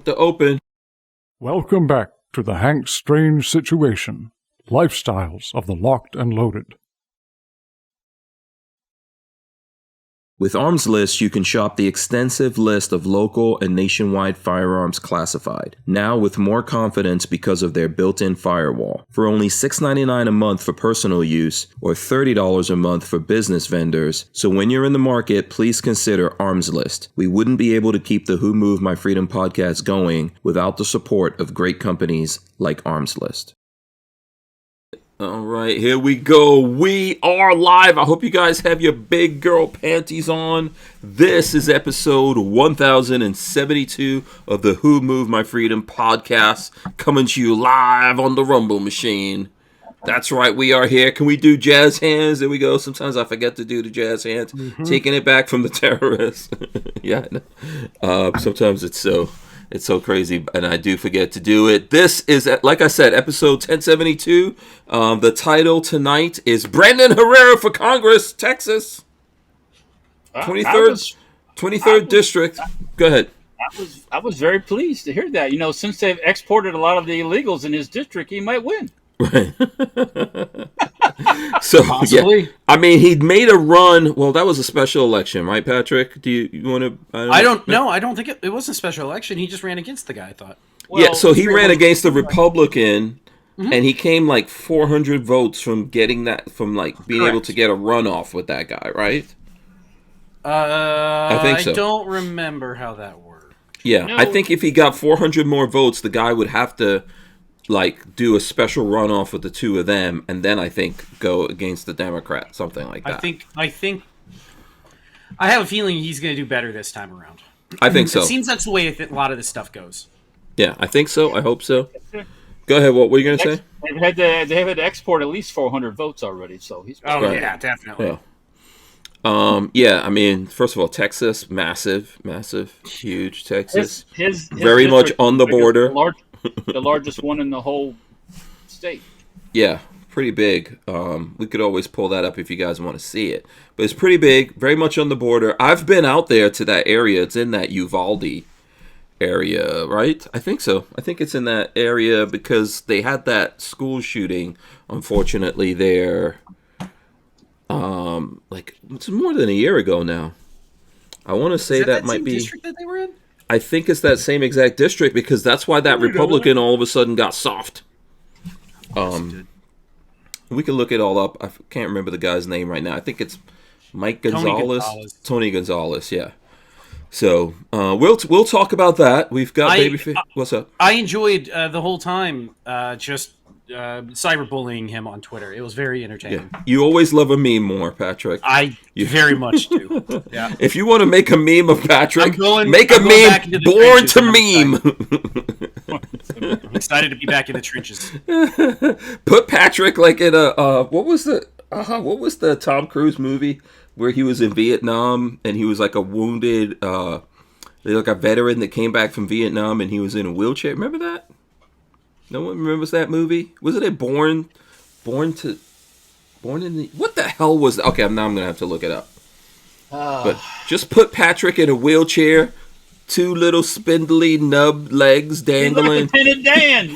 To open. Welcome back to the Hank Strange Situation, Lifestyles of the Locked and Loaded. With Arms List, you can shop the extensive list of local and nationwide firearms classified, now with more confidence because of their built-in firewall. For only $6.99 a month for personal use, or $30 a month for business vendors. So when you're in the market, please consider Arms List. We wouldn't be able to keep the Who Moved My Freedom podcast going without the support of great companies like Arms List. All right, here we go. We are live. I hope you guys have your big girl panties on. This is episode 1072 of the Who Moved My Freedom podcast, coming to you live on the Rumble machine. That's right, we are here. Can we do jazz hands? There we go. Sometimes I forget to do the jazz hands. Taking it back from the terrorists. Yeah, sometimes it's so crazy, and I do forget to do it. This is, like I said, episode 1072. The title tonight is Brandon Herrera for Congress, Texas. 23rd District. Go ahead. I was very pleased to hear that. You know, since they've exported a lot of the illegals in his district, he might win. Right. So, possibly. Yeah. I mean, he made a run. Well, that was a special election, right, Patrick? Do you want to? I don't know. I don't think it was a special election. He just ran against the guy, I thought. Well, yeah, so he ran against the Republican, and he came like 400 votes from getting that, from like being able to get a runoff with that guy, right? I think so. I don't remember how that worked. Yeah, no. I think if he got 400 more votes, the guy would have to like do a special runoff with the two of them, and then I think go against the Democrat, something like that. I think I have a feeling he's going to do better this time around. I think so. It seems that's the way a lot of this stuff goes. Yeah, I think so. I hope so. Go ahead. What were you going to say? They had to export at least 400 votes already, so he's. Oh right. Yeah, definitely. Yeah. Yeah, I mean, first of all, Texas, massive, huge Texas. His very much on the border. The largest one in the whole state. Yeah, pretty big. We could always pull that up if you guys want to see it. But it's pretty big, very much on the border. I've been out there to that area. It's in that Uvalde area, right? I think so. I think it's in that area because they had that school shooting, unfortunately, there. Like, it's more than a year ago now. I want to say that might be district that they were in? I think it's that same exact district because that's why that Republican all of a sudden got soft. We can look it all up. I can't remember the guy's name right now. I think it's Mike Gonzalez. Tony Gonzalez, yeah. So we'll talk about that. We've got BabyFace. What's up? I enjoyed the whole time just cyberbullying him on Twitter. It was very entertaining. Yeah. You always love a meme more, Patrick. You very much do. Yeah. If you want to make a meme of Patrick, make a meme born to meme. I'm excited to be back in the trenches. Put Patrick like in a what was the Tom Cruise movie where he was in Vietnam and he was like a wounded like a veteran that came back from Vietnam and he was in a wheelchair. Remember that? No one remembers that movie? Wasn't it Born in the... What the hell was that? Okay, now I'm going to have to look it up. But just put Patrick in a wheelchair, two little spindly nub legs dangling. Lieutenant Dan!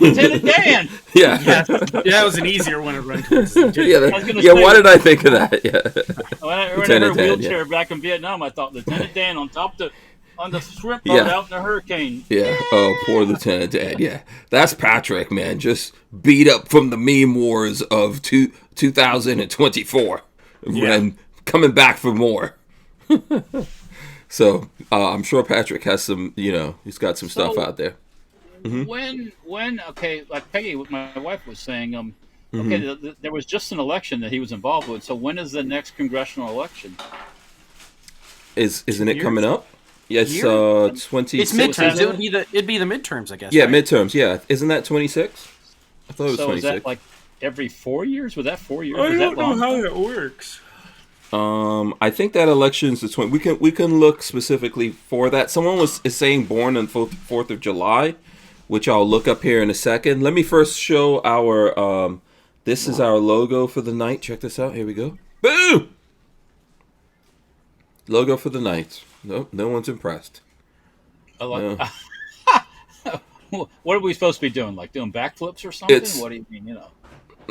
Yeah. That was an easier one to run towards. Why did I think of that? Yeah. When I heard a wheelchair back in Vietnam, I thought Lieutenant Dan on the shrimp boat out in the hurricane. Yeah. Oh, poor Lieutenant Dan. Yeah. That's Patrick, man. Just beat up from the meme wars of 2024. Yeah. And coming back for more. So, I'm sure Patrick has some, he's got some stuff out there. When okay, like Peggy, my wife was saying, there was just an election that he was involved with. So when is the next congressional election? Isn't it coming up? Yes, 20. It's midterms. It'd be the midterms, I guess. Yeah, right? Midterms. Yeah, isn't that 26? I thought it was 26. Is that like every 4 years? Was that 4 years? I don't know how that works. I think that election's the 20. We can look specifically for that. Someone is saying born on 4th of July, which I'll look up here in a second. Let me first show our. This is our logo for the night. Check this out. Here we go. Boom. Logo for the night. No one's impressed. I like what are we supposed to be doing? Like doing backflips or something? It's What do you mean?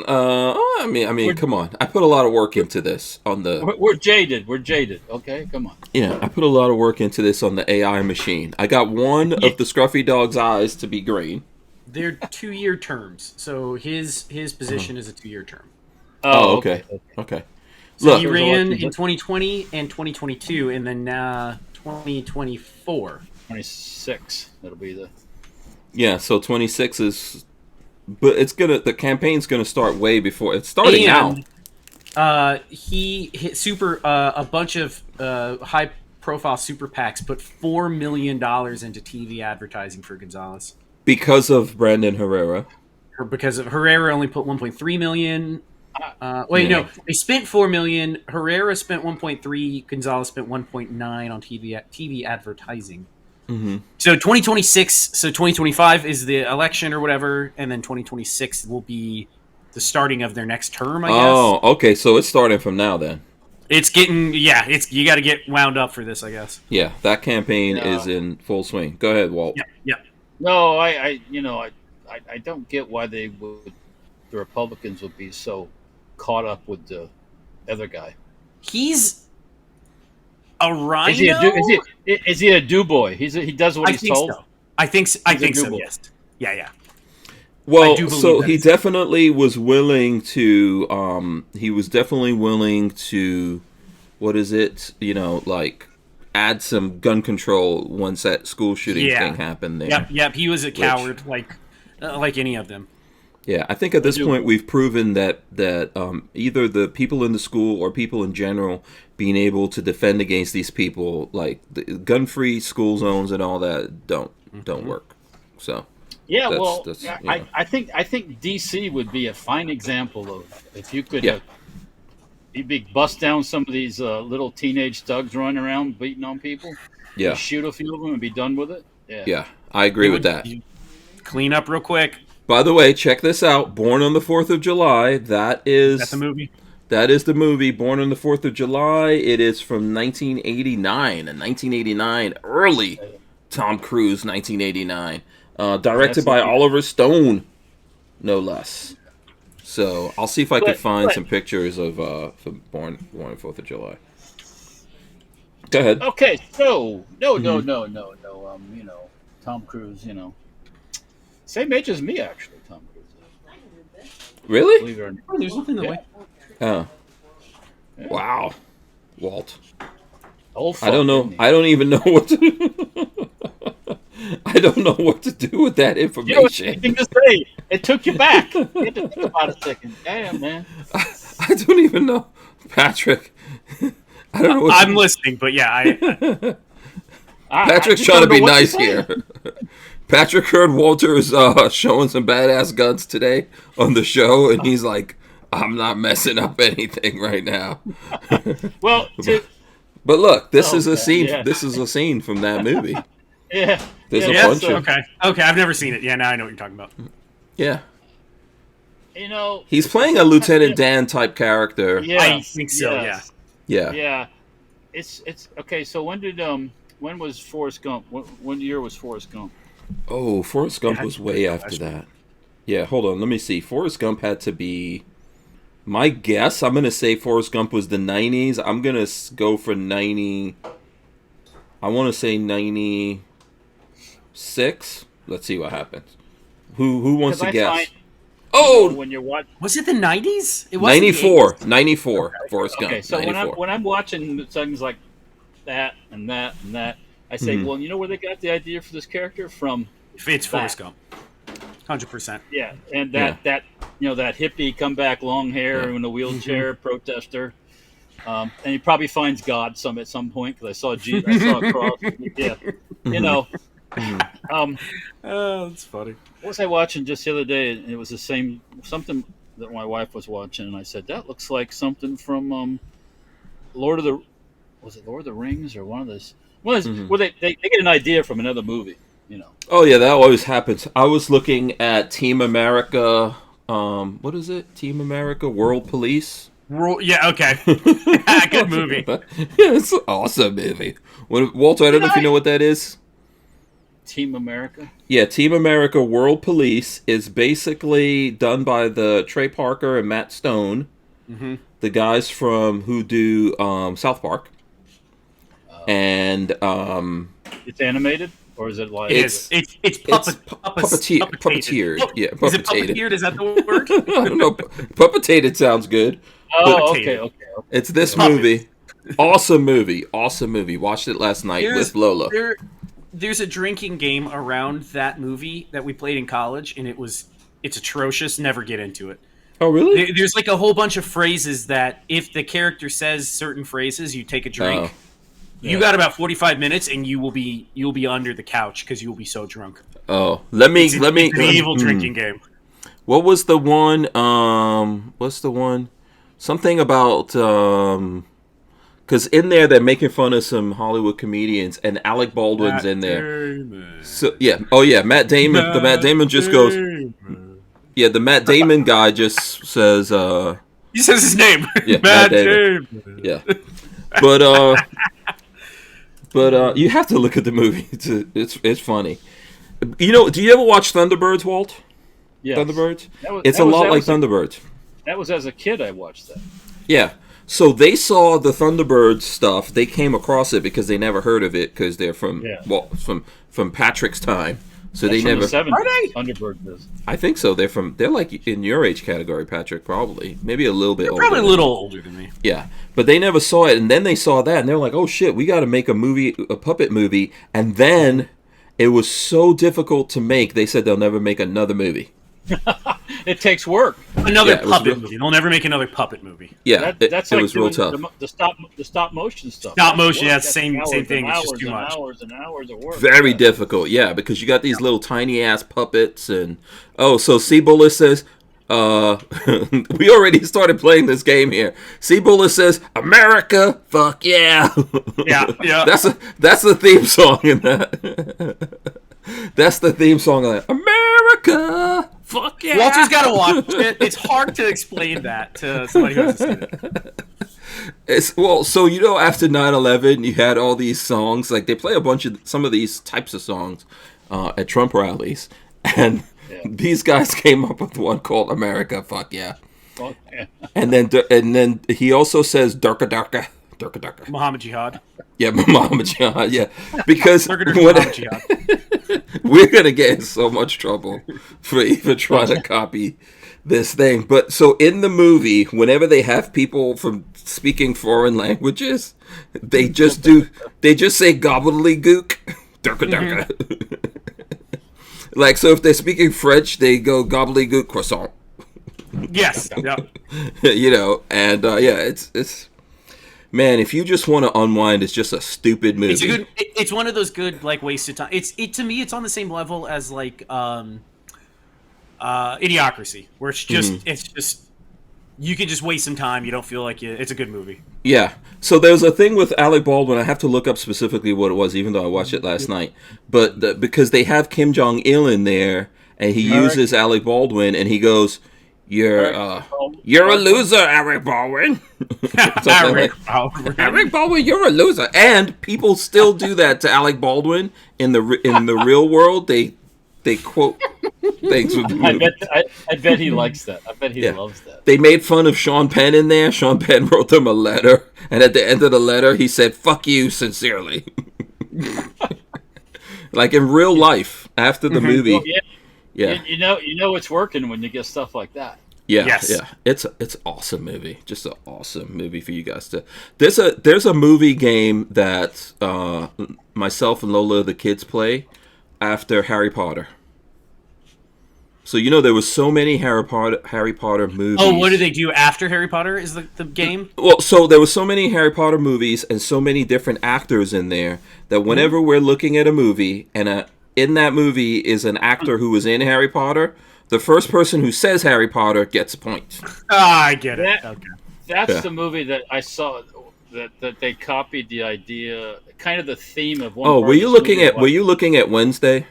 I mean, come on. I put a lot of work into this on the. We're jaded. We're jaded. Okay, come on. Yeah, I put a lot of work into this on the AI machine. I got one of the Scruffy Dog's eyes to be green. They're 2-year terms, so his position is a 2-year term. Oh, okay. So Look, he ran in 2020 and 2022, and then 2024. 26. That'll be the. yeah. So 26 is, but the campaign's gonna start way before it's starting now. He hit a bunch of high-profile super PACs put $4 million into TV advertising for Gonzalez. Because of Brandon Herrera. Because of Herrera only put 1.3 million. No, they spent 4 million. Herrera spent 1.3. Gonzalez spent 1.9 on TV advertising. Mm-hmm. So 2026, 2025 is the election or whatever, and then 2026 will be the starting of their next term, I guess. Oh, okay. So it's starting from now then. It's getting, you got to get wound up for this, I guess. Yeah, that campaign is in full swing. Go ahead, Walt. Yeah. No, I don't get why the Republicans would be so caught up with the other guy. He's a rhino. Is he a do boy? He does what he's told. So. I think so. do-boy. Yes. Yeah. Well, so he definitely was willing to. He was definitely willing to. What is it? Like add some gun control once that school shooting thing happened there. Yep. He was a coward, like any of them. Yeah, I think at this point we've proven that either the people in the school or people in general being able to defend against these people, like the gun-free school zones and all that, don't work. So yeah, I think DC would be a fine example of if you could. You'd bust down some of these little teenage thugs running around beating on people. Yeah, shoot a few of them and be done with it. Yeah, I agree with that. Clean up real quick. By the way, check this out. Born on the 4th of July. That's the movie. That is the movie. Born on the 4th of July. It is from 1989. And 1989, early Tom Cruise, 1989. Directed by Oliver Stone, no less. So I'll see if I can find some pictures of Born on 4th of July. Go ahead. Okay, so no. Tom Cruise, same age as me actually. Tom Cruise. Really? Believe it or not. There's nothing in the way. Oh. Yeah. Wow, Walt. Fuck, I don't know. I don't even know what to. I don't know what to do with that information. You to say. It took you back. You had to think about a second. Damn, man. I don't even know, Patrick. I don't know. I'm listening, but yeah, Patrick's trying to be nice here. Patrick heard Walter's showing some badass guns today on the show, and he's like, "I'm not messing up anything right now." Well, but look, this is a scene. Yeah. This is a scene from that movie. Yeah. There's a bunch of. Okay. I've never seen it. Yeah, now I know what you're talking about. Yeah. He's playing a Lieutenant Dan type character. Yeah, I think so. Yes. Yeah. Yeah. It's okay. So when was Forrest Gump? What year was Forrest Gump? Oh, Forrest Gump was way after that. Yeah, hold on. Let me see. Forrest Gump had to be. My guess, I'm going to say Forrest Gump was the 90s. I'm going to go for 90. I want to say 96. Let's see what happens. Who wants to guess? When you're watching, was it the 90s? It was 94. 94. Okay. Forrest Gump. Okay, so 94. when I'm watching things like that and that and that, I say, well, you know where they got the idea for this character from? It's Forrest Gump. 100%. Yeah, and that hippie comeback long hair in a wheelchair protester. And he probably finds God at some point because I saw a cross. Yeah, Oh, that's funny. What was I watching just the other day? It was the same something that my wife was watching, and I said that looks like something from Lord of the Rings or one of those where they get an idea from another movie. Oh yeah, that always happens. I was looking at Team America. What is it? Team America World Police. Yeah, okay. Good movie. It's an awesome movie. Walter, I don't know if you know what that is. Team America? Yeah, Team America World Police is basically done by the Trey Parker and Matt Stone, the guys from who do South Park. And it's animated, or is it like it's puppeteered? Yeah, puppeteered. Is it puppeteered? Is that the word? I don't know. Puppetated sounds good. Oh, okay. It's this movie. Awesome movie. Watched it last night with Lola. There's a drinking game around that movie that we played in college, and it's atrocious. Never get into it. Oh, really? There's like a whole bunch of phrases that if the character says certain phrases, you take a drink. Oh. You got about 45 minutes, and you'll be under the couch because you'll be so drunk. Oh, let me. It's an evil drinking game. What was the one? What's the one? Something about because in there they're making fun of some Hollywood comedians, and Alec Baldwin's in there. So yeah, Matt Damon. The Matt Damon just goes. Yeah, the Matt Damon guy just says. He says his name. Yeah, Matt Damon. Yeah, but you have to look at the movie. It's funny. You know, do you ever watch Thunderbirds, Walt? Yes. Thunderbirds? It's a lot like Thunderbirds. That was as a kid I watched that. Yeah. So they saw the Thunderbirds stuff. They came across it because they never heard of it because they're from from Patrick's time. So That's they never. The 70s, Thunderbirds is. I think so. They're like in your age category, Patrick. Probably, maybe a little bit. They're probably a little older than me. Yeah, but they never saw it, and then they saw that, and they're like, "Oh shit, we got to make a puppet movie." And then it was so difficult to make. They said they'll never make another movie. It takes work. Another puppet movie. They'll never make another puppet movie. Yeah, that's it like was real tough. The stop motion stuff. Stop motion, yeah, same thing. It's just too much. Hours and hours of work. Very difficult, yeah, because you got these little tiny ass puppets, and so C Bullet says, we already started playing this game here. C Bullet says, "America, fuck yeah." Yeah. That's the theme song in that. That's the theme song of that. America, fuck yeah. Walter's got to watch it. It's hard to explain that to somebody who hasn't seen it. So you know, after 9/11, you had all these songs. Like they play some of these types of songs at Trump rallies, and these guys came up with one called "America, fuck yeah." Oh, yeah. And then he also says "Durka Durka." Muhammad Jihad. Yeah, Muhammad Jihad. Yeah, because Muhammad Jihad. We're gonna get in so much trouble for even trying to copy this thing. But so in the movie, whenever they have people from speaking foreign languages, they just say gobbledygook, durka durka. Like, so if they're speaking French, they go gobbledygook croissant. Yes. Yeah. You know, and it's. Man, if you just want to unwind, it's just a stupid movie. It's one of those good like wasted time. To me, it's on the same level as like Idiocracy, where it's just you can just waste some time. You don't feel like it's a good movie. Yeah. So there's a thing with Alec Baldwin. I have to look up specifically what it was, even though I watched it last night. But because they have Kim Jong-il in there, and he uses Alec Baldwin, and he goes, You're a loser, Alec Baldwin. Alec Baldwin, you're a loser. And people still do that to Alec Baldwin in the real world. They quote things with the movie. I bet he likes that. I bet he loves that. They made fun of Sean Penn in there. Sean Penn wrote them a letter, and at the end of the letter, he said, "Fuck you, sincerely." Like in real life, after the movie. Well, yeah. You know it's working when you get stuff like that. Yeah, yes. Yeah, it's awesome movie, just an awesome movie for you guys to. There's a movie game that myself and Lola the kids play after Harry Potter. So you know there was so many Harry Potter movies. Oh, what do they do after Harry Potter? Is the game? Well, so there was so many Harry Potter movies and so many different actors in there that whenever we're looking at a movie and in that movie is an actor who was in Harry Potter. The first person who says Harry Potter gets a point. I get it. That's the movie that I saw that they copied the idea, kind of the theme of one. Oh, were you looking at Wednesday?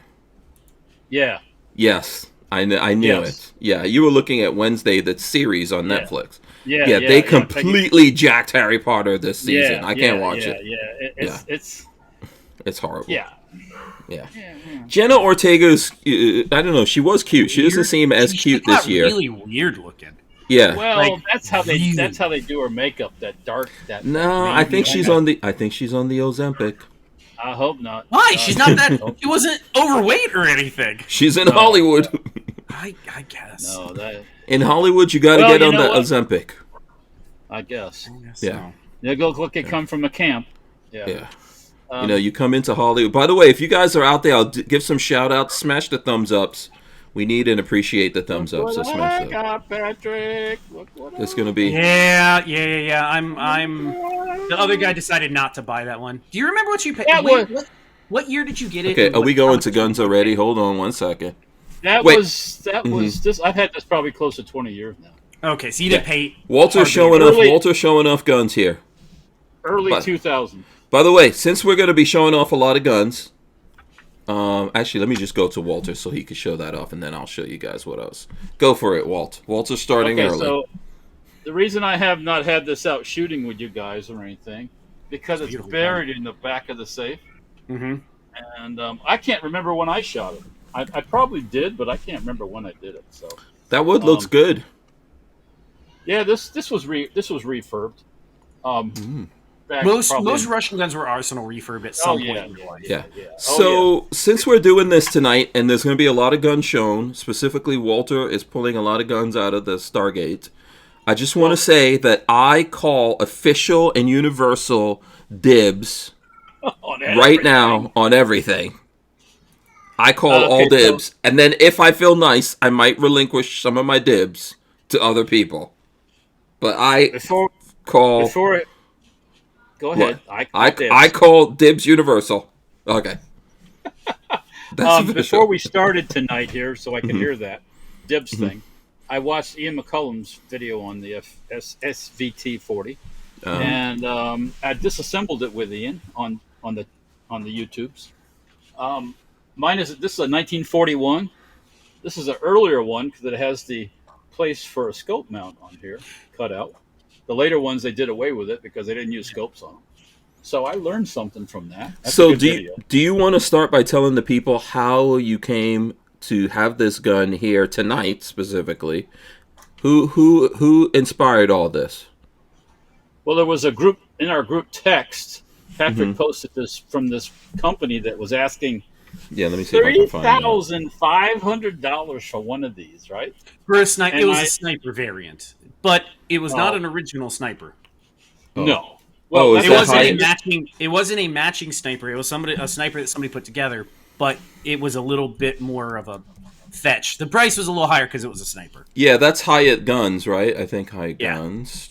Yeah. Yes, I knew it. Yeah, you were looking at Wednesday, that series on Netflix. Yeah, they completely jacked Harry Potter this season. I can't watch it. Yeah, it's horrible. Yeah. Yeah. Yeah. Jenna Ortega's, I don't know, she was cute. She doesn't seem as cute this year. Really weird looking. Yeah. Well, Like, that's how they really? do her makeup. That dark. No, I think she's on the Ozempic. I hope not. Why? She's not that. She wasn't overweight or anything. She's in Hollywood. I guess. No, that. In Hollywood, you got to get on the Ozempic. I guess. Yeah. They look. They come from a camp. Yeah. You come into Hollywood. By the way, if you guys are out there, I'll give some shout outs. Smash the thumbs ups. We need and appreciate the thumbs ups. So smash that. Patrick. It's gonna be. Yeah. I'm. The other guy decided not to buy that one. Do you remember what you paid? What year did you get it? Okay, are we going to guns already? Hold on 1 second. That was this. I've had this probably close to 20 years now. Okay, so you didn't pay. Walter's showing off guns here. Early 2000. By the way, since we're going to be showing off a lot of guns, actually, let me just go to Walter so he can show that off, and then I'll show you guys what else. Go for it, Walt. Walter's starting early. So the reason I have not had this out shooting with you guys or anything, because it's buried in the back of the safe. Mm-hmm. And I can't remember when I shot it. I probably did, but I can't remember when I did it. So that wood looks good. Yeah, this was refurbed. Most Russian guns were Arsenal refurb at some point in your life. Yeah. So since we're doing this tonight, and there's going to be a lot of guns shown, specifically Walter is pulling a lot of guns out of the Stargate. I just want to say that I call official and universal dibs right now on everything. I call all dibs, and then if I feel nice, I might relinquish some of my dibs to other people. But Go ahead. I call dibs universal. Okay. Before we started tonight here, so I can hear that dibs thing, I watched Ian McCullum's video on the SVT-40, and I disassembled it with Ian on the YouTubes. This is a 1941. This is an earlier one because it has the place for a scope mount on here cut out. The later ones, they did away with it because they didn't use scopes on them. So I learned something from that. So do you want to start by telling the people how you came to have this gun here tonight specifically? Who inspired all this? Well, there was a group in our group text. Patrick posted this from this company that was asking let me see if I can find $3,500 for one of these, right? For a sniper, it was a sniper variant, but it was not an original sniper. Oh. No. Well, it wasn't a matching. It wasn't a matching sniper. It was a sniper that somebody put together, but it was a little bit more of a fetch. The price was a little higher because it was a sniper. Yeah, that's Hyatt Guns, right? I think Hyatt Guns.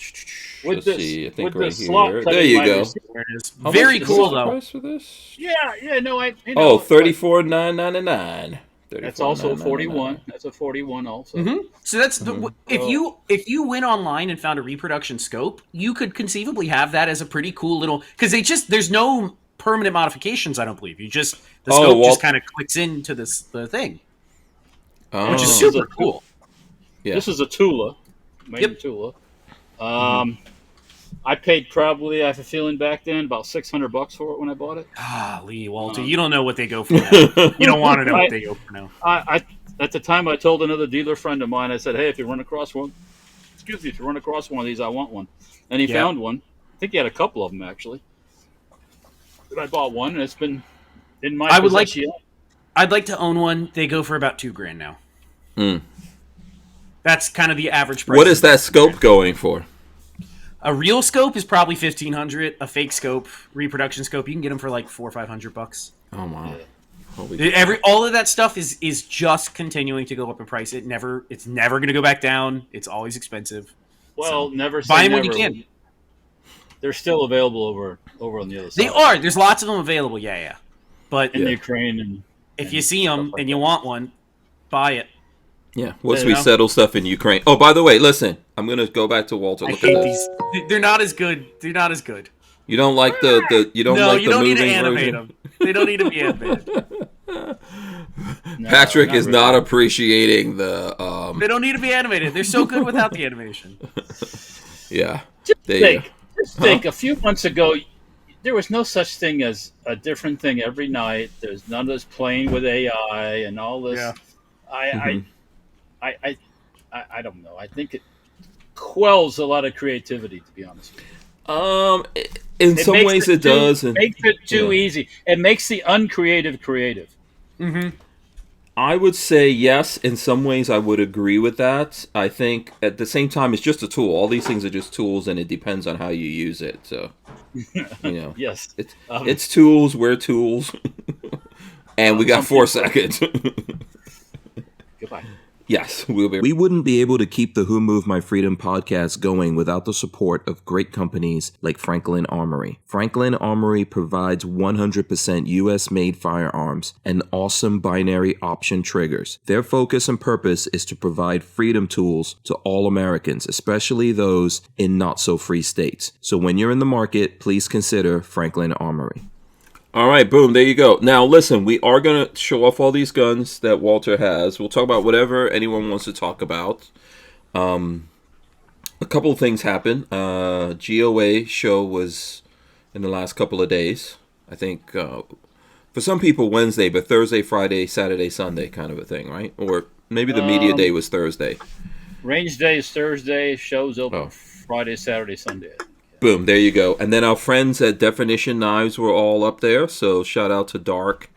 Let's see. I think right here. There you go. There it is. Very cool, though. Price for this? Yeah. No, $34,999. That's also a 41. That's a 41 also. Mm-hmm. So that's if you went online and found a reproduction scope, you could conceivably have that as a pretty cool little because there's no permanent modifications. I don't believe the scope just kind of clicks into the thing, which is super cool. Yeah. This is a Tula, made in Tula. I paid probably, I have a feeling back then, about $600 for it when I bought it. Lee, Walter, you don't know what they go for now. You don't want to know what they go for now. At the time, I told another dealer friend of mine, I said, hey, if you run across one of these, I want one. And he found one. I think he had a couple of them, actually. But I bought one, and it's been in my possession. I'd like to own one. They go for about $2,000 now. That's kind of the average price. What is that scope going for? A real scope is probably $1,500. A fake scope, reproduction scope, you can get them for like $400 or $500. Oh wow! All of that stuff is just continuing to go up in price. It's never going to go back down. It's always expensive. Well, never buy them when you can. They're still available over on the other side. They are. There's lots of them available. Yeah. But in Ukraine and if you see them and you want one, buy it. Yeah, once we settle stuff in Ukraine. Oh, by the way, listen, I'm gonna go back to Walter. I hate these. They're not as good. You don't like the you don't need to animate them. They don't need to be animated. Patrick is not appreciating the. They don't need to be animated. They're so good without the animation. Yeah. Just think. A few months ago, there was no such thing as a different thing every night. There's none of this playing with AI and all this. Yeah. I, I, I, I don't know. I think it quells a lot of creativity, to be honest with you. In some ways it does. It makes it too easy. It makes the uncreative creative. Mm-hmm. I would say yes. In some ways, I would agree with that. I think at the same time, it's just a tool. All these things are just tools, and it depends on how you use it. So, Yes, it's tools. We're tools, and we got 4 seconds. Goodbye. Yes, we wouldn't be able to keep the Who Moved My Freedom podcast going without the support of great companies like Franklin Armory. Franklin Armory provides 100% US-made firearms and awesome binary option triggers. Their focus and purpose is to provide freedom tools to all Americans, especially those in not-so-free states. So when you're in the market, please consider Franklin Armory. All right, boom, there you go. Now, listen, we are going to show off all these guns that Walter has. We'll talk about whatever anyone wants to talk about. A couple of things happened. GOA show was in the last couple of days. I think for some people Wednesday, but Thursday, Friday, Saturday, Sunday kind of a thing, right? Or maybe the media day was Thursday. Range day is Thursday. Shows open Friday, Saturday, Sunday. Boom, there you go. And then our friends at Definition Knives were all up there. So shout out to Dark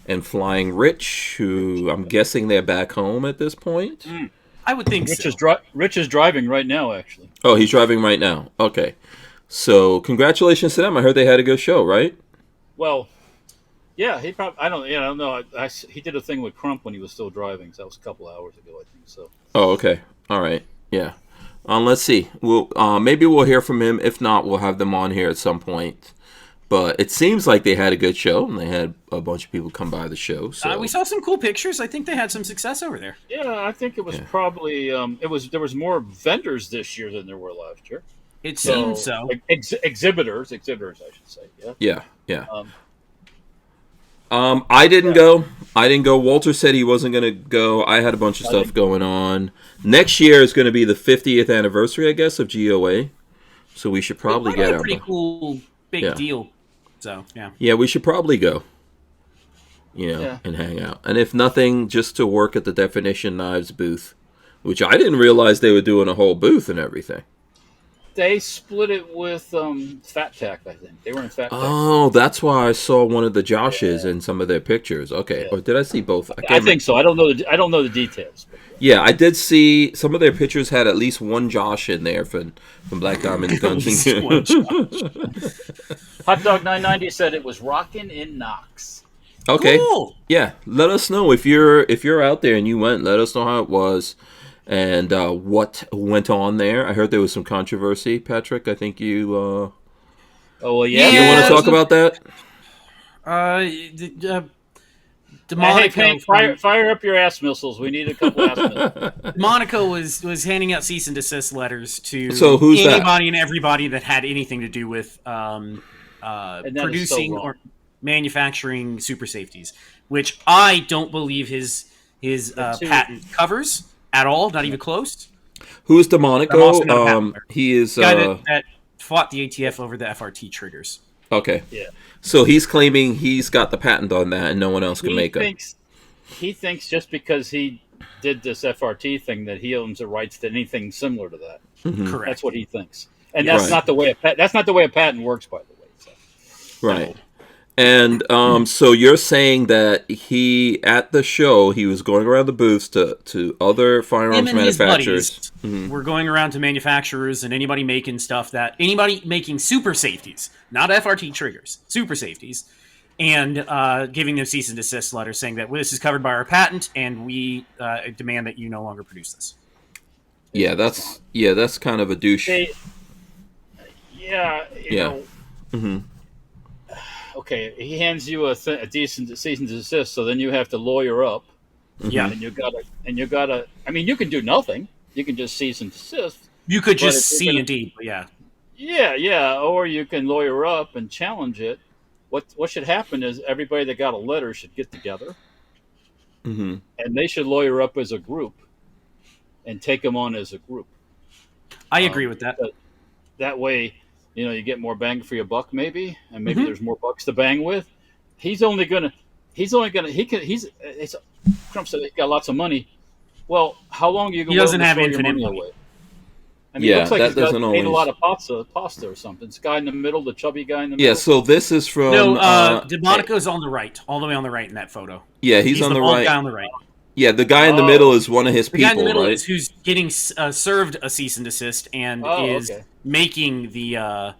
and Flying Rich, who I'm guessing they're back home at this point. I would think Rich so. Rich is driving right now, actually. Oh, he's driving right now. Okay. So congratulations to them. I heard they had a good show, right? Well, yeah, he probably. I don't know. He did a thing with Crump when he was still driving. So that was a couple hours ago, I think. So. Oh, okay. All right. Yeah. Let's see. Maybe we'll hear from him. If not, we'll have them on here at some point. But it seems like they had a good show, and they had a bunch of people come by the show. So we saw some cool pictures. I think they had some success over there. Yeah, I think it was probably there was more vendors this year than there were last year. It seems so. Exhibitors, I should say. Yeah. Yeah. I didn't go. Walter said he wasn't going to go. I had a bunch of stuff going on. Next year is going to be the 50th anniversary, I guess, of GOA. So we should probably get a pretty cool big deal. So, yeah. Yeah, we should probably go. And hang out. And if nothing, just to work at the Definition Knives booth, which I didn't realize they were doing a whole booth and everything. They split it with Fat Tack, I think. They were in Fat Tack. Oh, that's why I saw one of the Joshes in some of their pictures. Okay, or did I see both? I think so. I don't know the details. But, yeah, I did see some of their pictures had at least one Josh in there from Black Diamond Guns. Hot Dog 990 said it was rocking in Knox. Okay, cool. Yeah, let us know if you're out there and you went. Let us know how it was. And what went on there? I heard there was some controversy, Patrick. I think you. Oh well, yeah. You want to talk about that? Hey, fire up your ass missiles. We need a couple ass missiles. Monaco was handing out cease and desist letters to anybody and everybody that had anything to do with producing or manufacturing super safeties, which I don't believe his patent covers. At all, not even close. Who's DeMonico? He is the guy that fought the ATF over the FRT triggers. Okay. Yeah. So he's claiming he's got the patent on that, and no one else can make it. He thinks just because he did this FRT thing that he owns the rights to anything similar to that. Mm-hmm. Correct. That's what he thinks, and that's not the way a patent works, by the way. So. Right. And so you're saying that at the show, he was going around the booths to other firearms manufacturers. We're going around to manufacturers and anybody making super safeties, not FRT triggers, super safeties, and giving them cease and desist letters saying that this is covered by our patent and we demand that you no longer produce this. Yeah, that's kind of a douche. You know. Mm-hmm. Okay, he hands you a decent cease and desist, so then you have to lawyer up. Yeah, and you gotta. I mean, you can do nothing. You can just cease and desist. You could just see indeed, but yeah. Yeah, or you can lawyer up and challenge it. What should happen is everybody that got a letter should get together, and they should lawyer up as a group, and take them on as a group. I agree with that. That way, you get more bang for your buck, maybe, and maybe there's more bucks to bang with. Trump said he got lots of money. Well, how long are you going to throw your money away? I mean, it looks like he's ate a lot of pasta or something. This guy in the middle, the chubby guy in the middle. Yeah, so this is from... No, DeMonico's on the right, all the way on the right in that photo. Yeah, he's on the right. Guy on the right. Yeah, the guy in the middle is one of his people, right? The guy in the middle is who's getting served a cease and desist and is making the...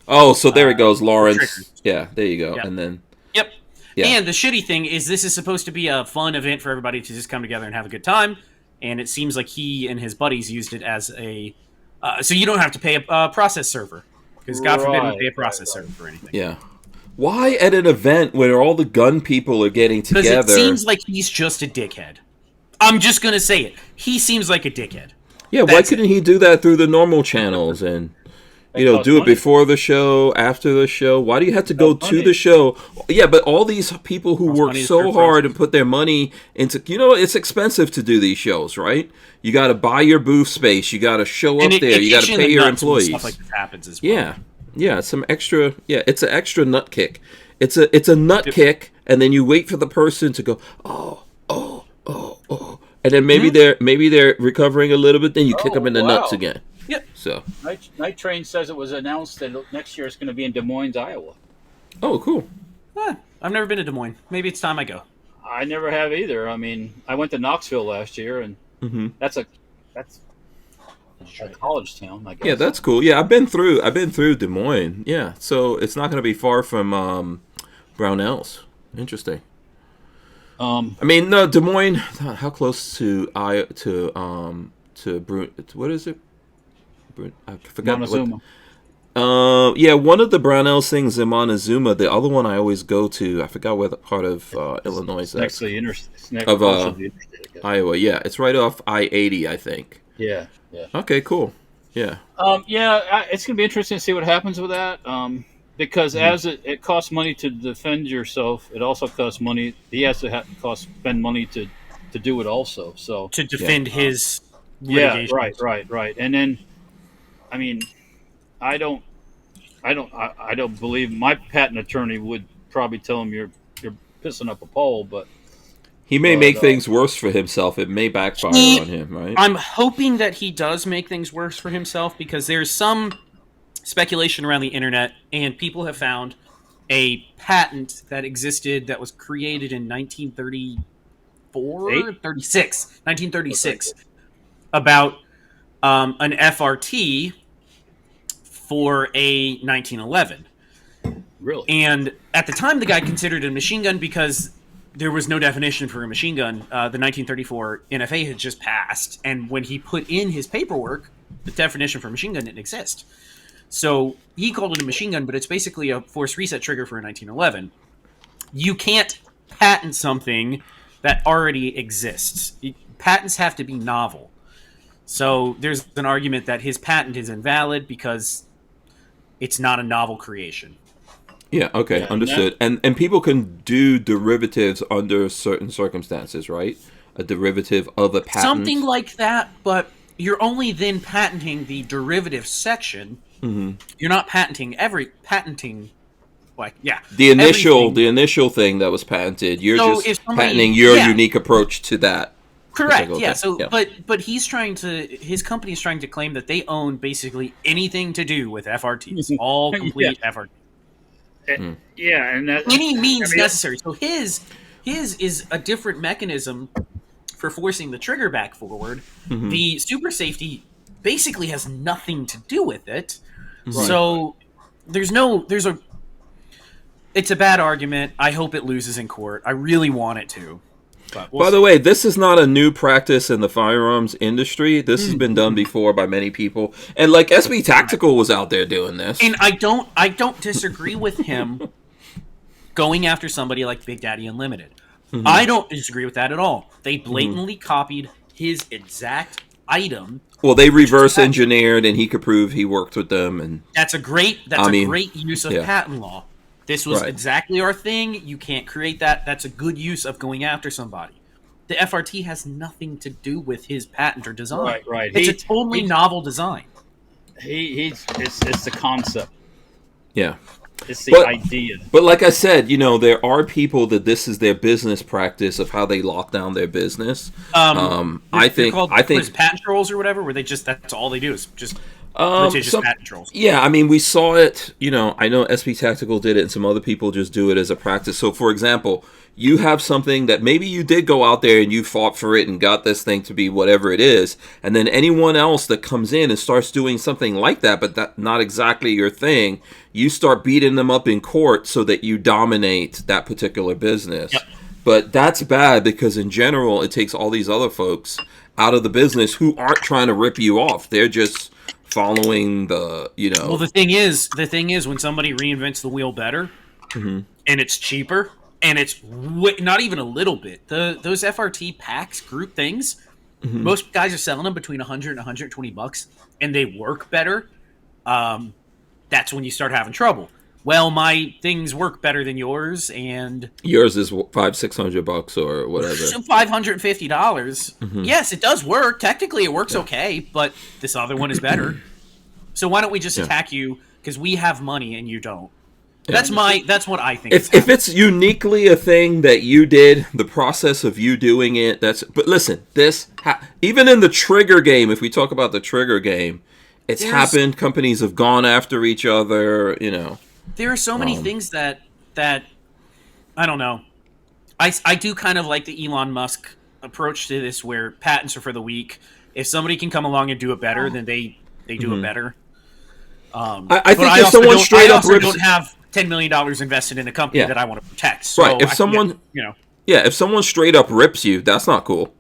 so there it goes, Lawrence. Triggers. Yeah, there you go. Yep. And then... Yep. Yeah. And the shitty thing is this is supposed to be a fun event for everybody to just come together and have a good time. And it seems like he and his buddies used it as a... so you don't have to pay a process server. Because God forbid we pay a process server for anything. Yeah. Why at an event where all the gun people are getting together? Because it seems like he's just a dickhead. I'm just going to say it. He seems like a dickhead. Yeah, why couldn't he do that through the normal channels and... do it before the show, after the show. Why do you have to go to the show? Yeah, but all these people who work so hard and put their money into... it's expensive to do these shows, right? You got to buy your booth space. You got to show up there. You got to pay your employees. Stuff like this happens as well. Yeah, some extra... Yeah, it's an extra nut kick. It's a nut kick, and then you wait for the person to go, oh. And then maybe they're recovering a little bit, then you kick them in the nuts again. Yep. So Night Train says it was announced that next year it's going to be in Des Moines, Iowa. Oh, cool. I've never been to Des Moines. Maybe it's time I go. I never have either. I mean, I went to Knoxville last year, and that's a college town, I guess. Yeah, that's cool. Yeah, I've been through Des Moines. Yeah, so it's not going to be far from Brownells. Interesting. I mean, no, Des Moines. How close to what is it? I forgot. Montezuma. One of the Brownells things in Montezuma. The other one I always go to. I forgot where the part of Illinois is. Next to the interstate. Iowa. Yeah, it's right off I-80, I think. Yeah. Okay, cool. Yeah. It's gonna be interesting to see what happens with that. Because as it costs money to defend yourself, it also costs money. He has to spend money to do it also. So to defend his litigation. Right. And then, I mean, I don't believe my patent attorney would probably tell him you're pissing up a pole, but he may make things worse for himself. It may backfire on him, right? I'm hoping that he does make things worse for himself because there's some speculation around the internet, and people have found a patent that existed that was created in 1936 about an FRT for a 1911. Really? And at the time, the guy considered it a machine gun because there was no definition for a machine gun. The 1934 NFA had just passed, and when he put in his paperwork, the definition for a machine gun didn't exist. So he called it a machine gun, but it's basically a force reset trigger for a 1911. You can't patent something that already exists. Patents have to be novel. So there's an argument that his patent is invalid because it's not a novel creation. Yeah, okay, understood. And people can do derivatives under certain circumstances, right? A derivative of a patent. Something like that, but you're only then patenting the derivative section. You're not patenting the initial thing that was patented. You're just patenting your unique approach to that. Correct. Yeah. So, but his company is trying to claim that they own basically anything to do with FRTs, all complete FRT. Yeah, and that any means necessary. So his is a different mechanism for forcing the trigger back forward. The super safety basically has nothing to do with it. Right. So it's a bad argument. I hope it loses in court. I really want it to. By the way, this is not a new practice in the firearms industry. This has been done before by many people. And like SB Tactical was out there doing this. And I don't disagree with him going after somebody like Big Daddy Unlimited. I don't disagree with that at all. They blatantly copied his exact item. Well, they reverse engineered, and he could prove he worked with them. And that's a great use of patent law. This was exactly our thing. You can't create that. That's a good use of going after somebody. The FRT has nothing to do with his patent or design. Right. It's a totally novel design. It's the concept. Yeah. It's the idea. But like I said, there are people that this is their business practice of how they lock down their business. I think patent trolls or whatever, where that's all they do is just litigious patent trolls. Yeah, I mean, we saw it. I know SP Tactical did it, and some other people just do it as a practice. So, for example, you have something that maybe you did go out there and you fought for it and got this thing to be whatever it is, and then anyone else that comes in and starts doing something like that, but that not exactly your thing, you start beating them up in court so that you dominate that particular business. Yep. But that's bad because in general, it takes all these other folks out of the business who aren't trying to rip you off. They're just following the. Well, the thing is, when somebody reinvents the wheel better, and it's cheaper, and it's not even a little bit. Those FRT packs group things, most guys are selling them between $100 and $120, and they work better. That's when you start having trouble. Well, my things work better than yours, and yours is $500-$600 or whatever. $550. Yes, it does work. Technically, it works okay, but this other one is better. So why don't we just attack you because we have money and you don't? Yeah. That's what I think. If it's uniquely a thing that you did, the process of you doing it, but listen, even in the trigger game, if we talk about the trigger game, it's happened. Companies have gone after each other. There are so many things that I don't know. I do kind of like the Elon Musk approach to this, where patents are for the weak. If somebody can come along and do it better, then they do it better. I think if someone straight up rips, don't have $10 million invested in a company that I want to protect. So right? If someone straight up rips you, that's not cool.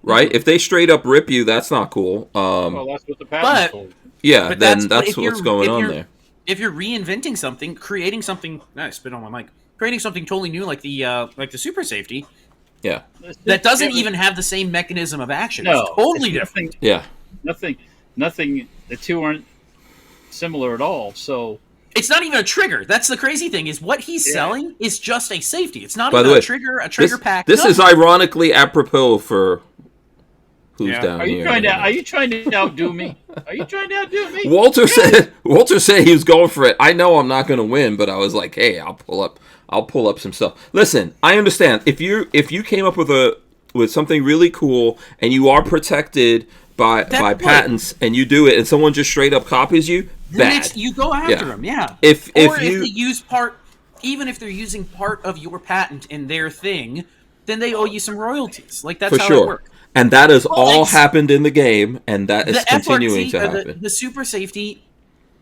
Right? If they straight up rip you, that's not cool. Well, that's what the patent's for. Yeah, but then that's what's going on there. If you're reinventing something, creating something, I spit on my mic. Creating something totally new, like the super safety. Yeah. That doesn't even have the same mechanism of action. No, it's totally different. Nothing. The two aren't similar at all. So it's not even a trigger. That's the crazy thing. Is what he's selling is just a safety. It's not even a trigger pack. This is ironically apropos for. Who's down here? Are you trying to outdo me? Walter said he was going for it. I know I'm not going to win, but I was like, hey, I'll pull up some stuff. Listen, I understand if you came up with something really cool and you are protected by patents and you do it and someone just straight up copies you, bad. You go after them, yeah. If they use even if they're using part of your patent in their thing, then they owe you some royalties. Like that's how it works. And that has all happened in the game, and that is continuing to happen. The super safety,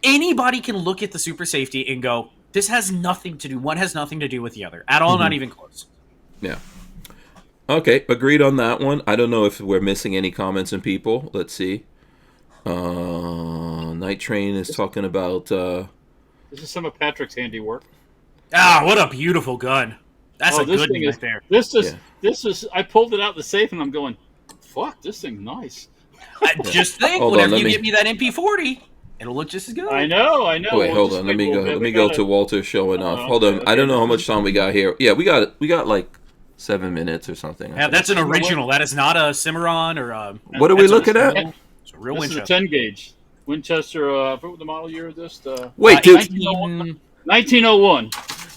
anybody can look at the super safety and go, this has nothing to do, one has nothing to do with the other. At all, not even close. Yeah. Okay, agreed on that one. I don't know if we're missing any comments in people. Let's see. Night Train is talking about... This is some of Patrick's handiwork. Ah, what a beautiful gun. That's a good one right there. This is... I pulled it out of the safe, and I'm going... Fuck, this thing's nice. Just think, whenever you get me that MP40, it'll look just as good. I know. Wait, hold on. Let me go to Walter showing off. Hold on. I don't know how much time we got here. Yeah, we got like 7 minutes or something. Yeah, that's an original. That is not a Cimarron or a... What are we looking at? It's a real Winchester. Winchester. This is a 10 gauge. Winchester, I forget what the model year of this. Wait, dude. 1901.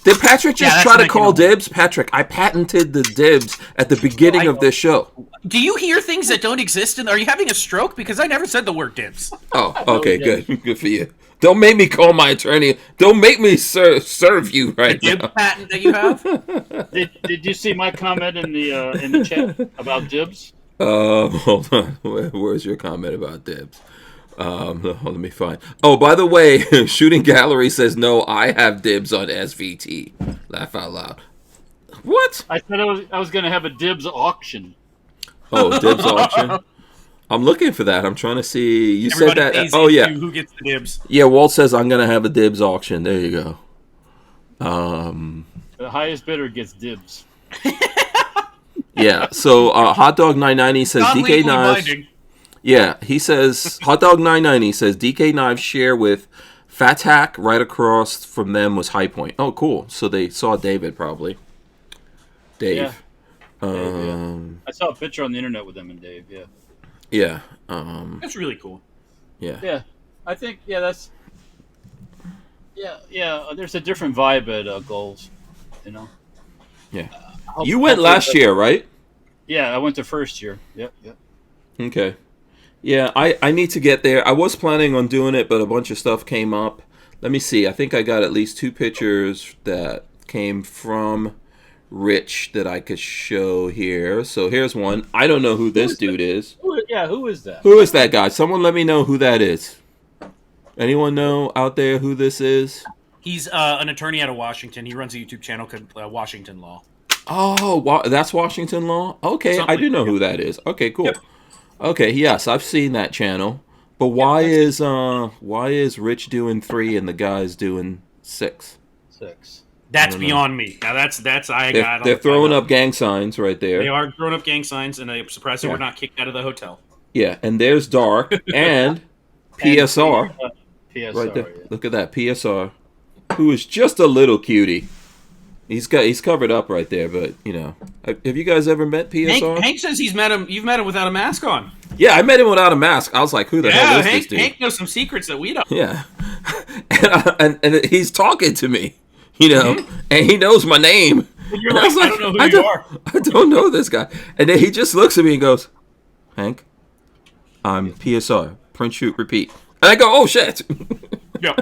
Did Patrick just try to call dibs? Patrick, I patented the dibs at the beginning of this show. Do you hear things that don't exist? Are you having a stroke? Because I never said the word dibs. Oh, okay, good. Good for you. Don't make me call my attorney. Don't make me serve you right now. The dib patent that you have? Did you see my comment in the chat about dibs? Hold on. Where's your comment about dibs? Let me find. Oh, by the way, Shooting Gallery says no. I have dibs on SVT. Laugh out loud. What? I said I was going to have a dibs auction. Oh, dibs auction. I'm looking for that. I'm trying to see. You said that. Oh yeah. Who gets the dibs? Yeah, Walt says I'm going to have a dibs auction. There you go. The highest bidder gets dibs. Yeah. So Hot Dog 990 says DK Knives. Yeah, he says, Hot Dog 990 says, DK Knives share with Fatak. Right across from them was High Point. Oh, cool. So they saw David, probably. Dave. Yeah. I saw a picture on the internet with them and Dave, yeah. Yeah. That's really cool. Yeah. Yeah. I think, that's... Yeah. There's a different vibe at Goals, you know. Yeah. Hope- You went hopefully last year, right? Yeah, I went the first year. Yep. Okay. Yeah, I need to get there. I was planning on doing it, but a bunch of stuff came up. Let me see. I think I got at least 2 pictures that came from Rich that I could show here. So here's one. I don't know who this dude is. Who is that? Who is that guy? Someone let me know who that is. Anyone know out there who this is? He's an attorney out of Washington. He runs a YouTube channel called Washington Law. Oh, that's Washington Law? Okay, I do know who that is. Okay, cool. Yep. Okay, yes, I've seen that channel. But why is Rich doing 3 and the guy's doing 6? 6. That's beyond me. Now They're throwing up gang signs right there. They are throwing up gang signs, and I'm surprised they were not kicked out of the hotel. Yeah, and there's Dark and PSR. PSR, right there. yeah. Look at that PSR, who is just a little cutie. He's covered up right there, but have you guys ever met PSR? Hank says you've met him without a mask on. Yeah, I met him without a mask. I was like, who the hell is this dude? Hank knows some secrets that we don't. Yeah, and he's talking to me, and he knows my name. And you're like, I don't know who you are. I don't know this guy. And then he just looks at me and goes, Hank, I'm PSR. Print, shoot, repeat. And I go, oh shit. Yeah.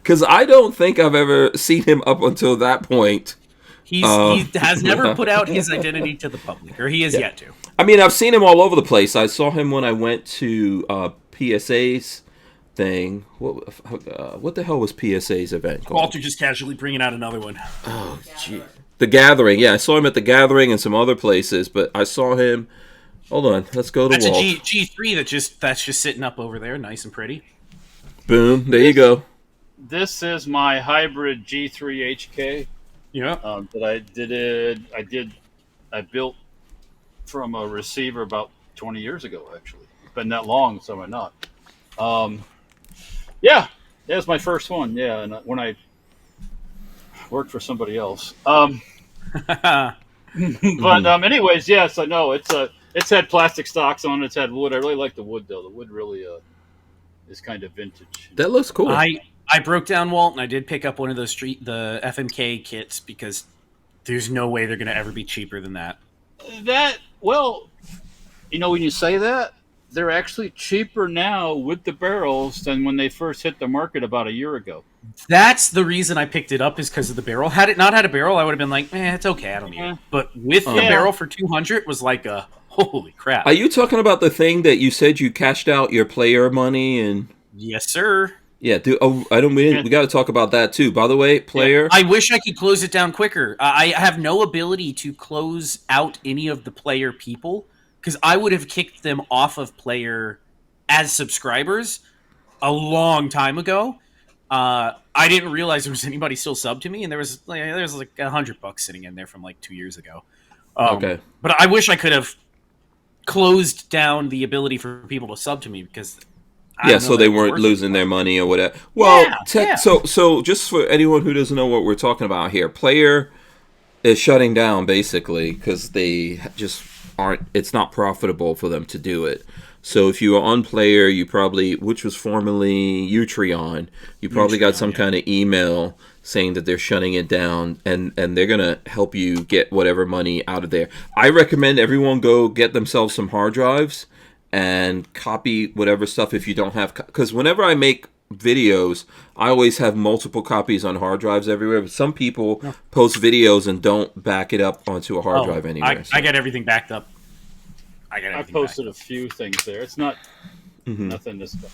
Because I don't think I've ever seen him up until that point. He has never put out his identity to the public, or he has yet to. I mean, I've seen him all over the place. I saw him when I went to PSA's thing. What the hell was PSA's event called? Walter just casually bringing out another one. Oh, gee. The Gathering. Yeah, I saw him at the Gathering and some other places, but I saw him. Hold on, let's go to That's Walt. a G3 that's just sitting up over there, nice and pretty. Boom, there you go. This is my hybrid G3 HK. Yeah. That I built from a receiver about 20 years ago, actually. It's been that long, so I'm not. Yeah, that was my first one. Yeah, and when I worked for somebody else. But anyways, yes, I know it's had plastic stocks on it. It's had wood. I really like the wood though. The wood really is kind of vintage. That looks cool. I broke down, Walt, and I did pick up one of the FMK kits because there's no way they're going to ever be cheaper than that. When you say that, they're actually cheaper now with the barrels than when they first hit the market about a year ago. That's the reason I picked it up, is because of the barrel. Had it not had a barrel, I would have been like, it's okay, I don't need it. But with the barrel for $200 was like a holy crap. Are you talking about the thing that you said you cashed out your player money and? Yes, sir. Yeah, dude. Oh, we got to talk about that too. By the way, player. I wish I could close it down quicker. I have no ability to close out any of the player people because I would have kicked them off of player as subscribers a long time ago. I didn't realize there was anybody still subbed to me, and there was like $100 sitting in there from like 2 years ago. Okay, but I wish I could have closed down the ability for people to sub to me because. So they weren't losing their money or whatever. Well, so just for anyone who doesn't know what we're talking about here, player is shutting down basically because they just aren't. It's not profitable for them to do it. So if you are on player, you probably, which was formerly Utreon, you probably got some kind of email saying that they're shutting it down and they're gonna help you get whatever money out of there. I recommend everyone go get themselves some hard drives and copy whatever stuff if you don't have, because whenever I make videos, I always have multiple copies on hard drives everywhere. But some people post videos and don't back it up onto a hard drive anywhere. I got everything backed up. I posted a few things there. It's not nothing to stop.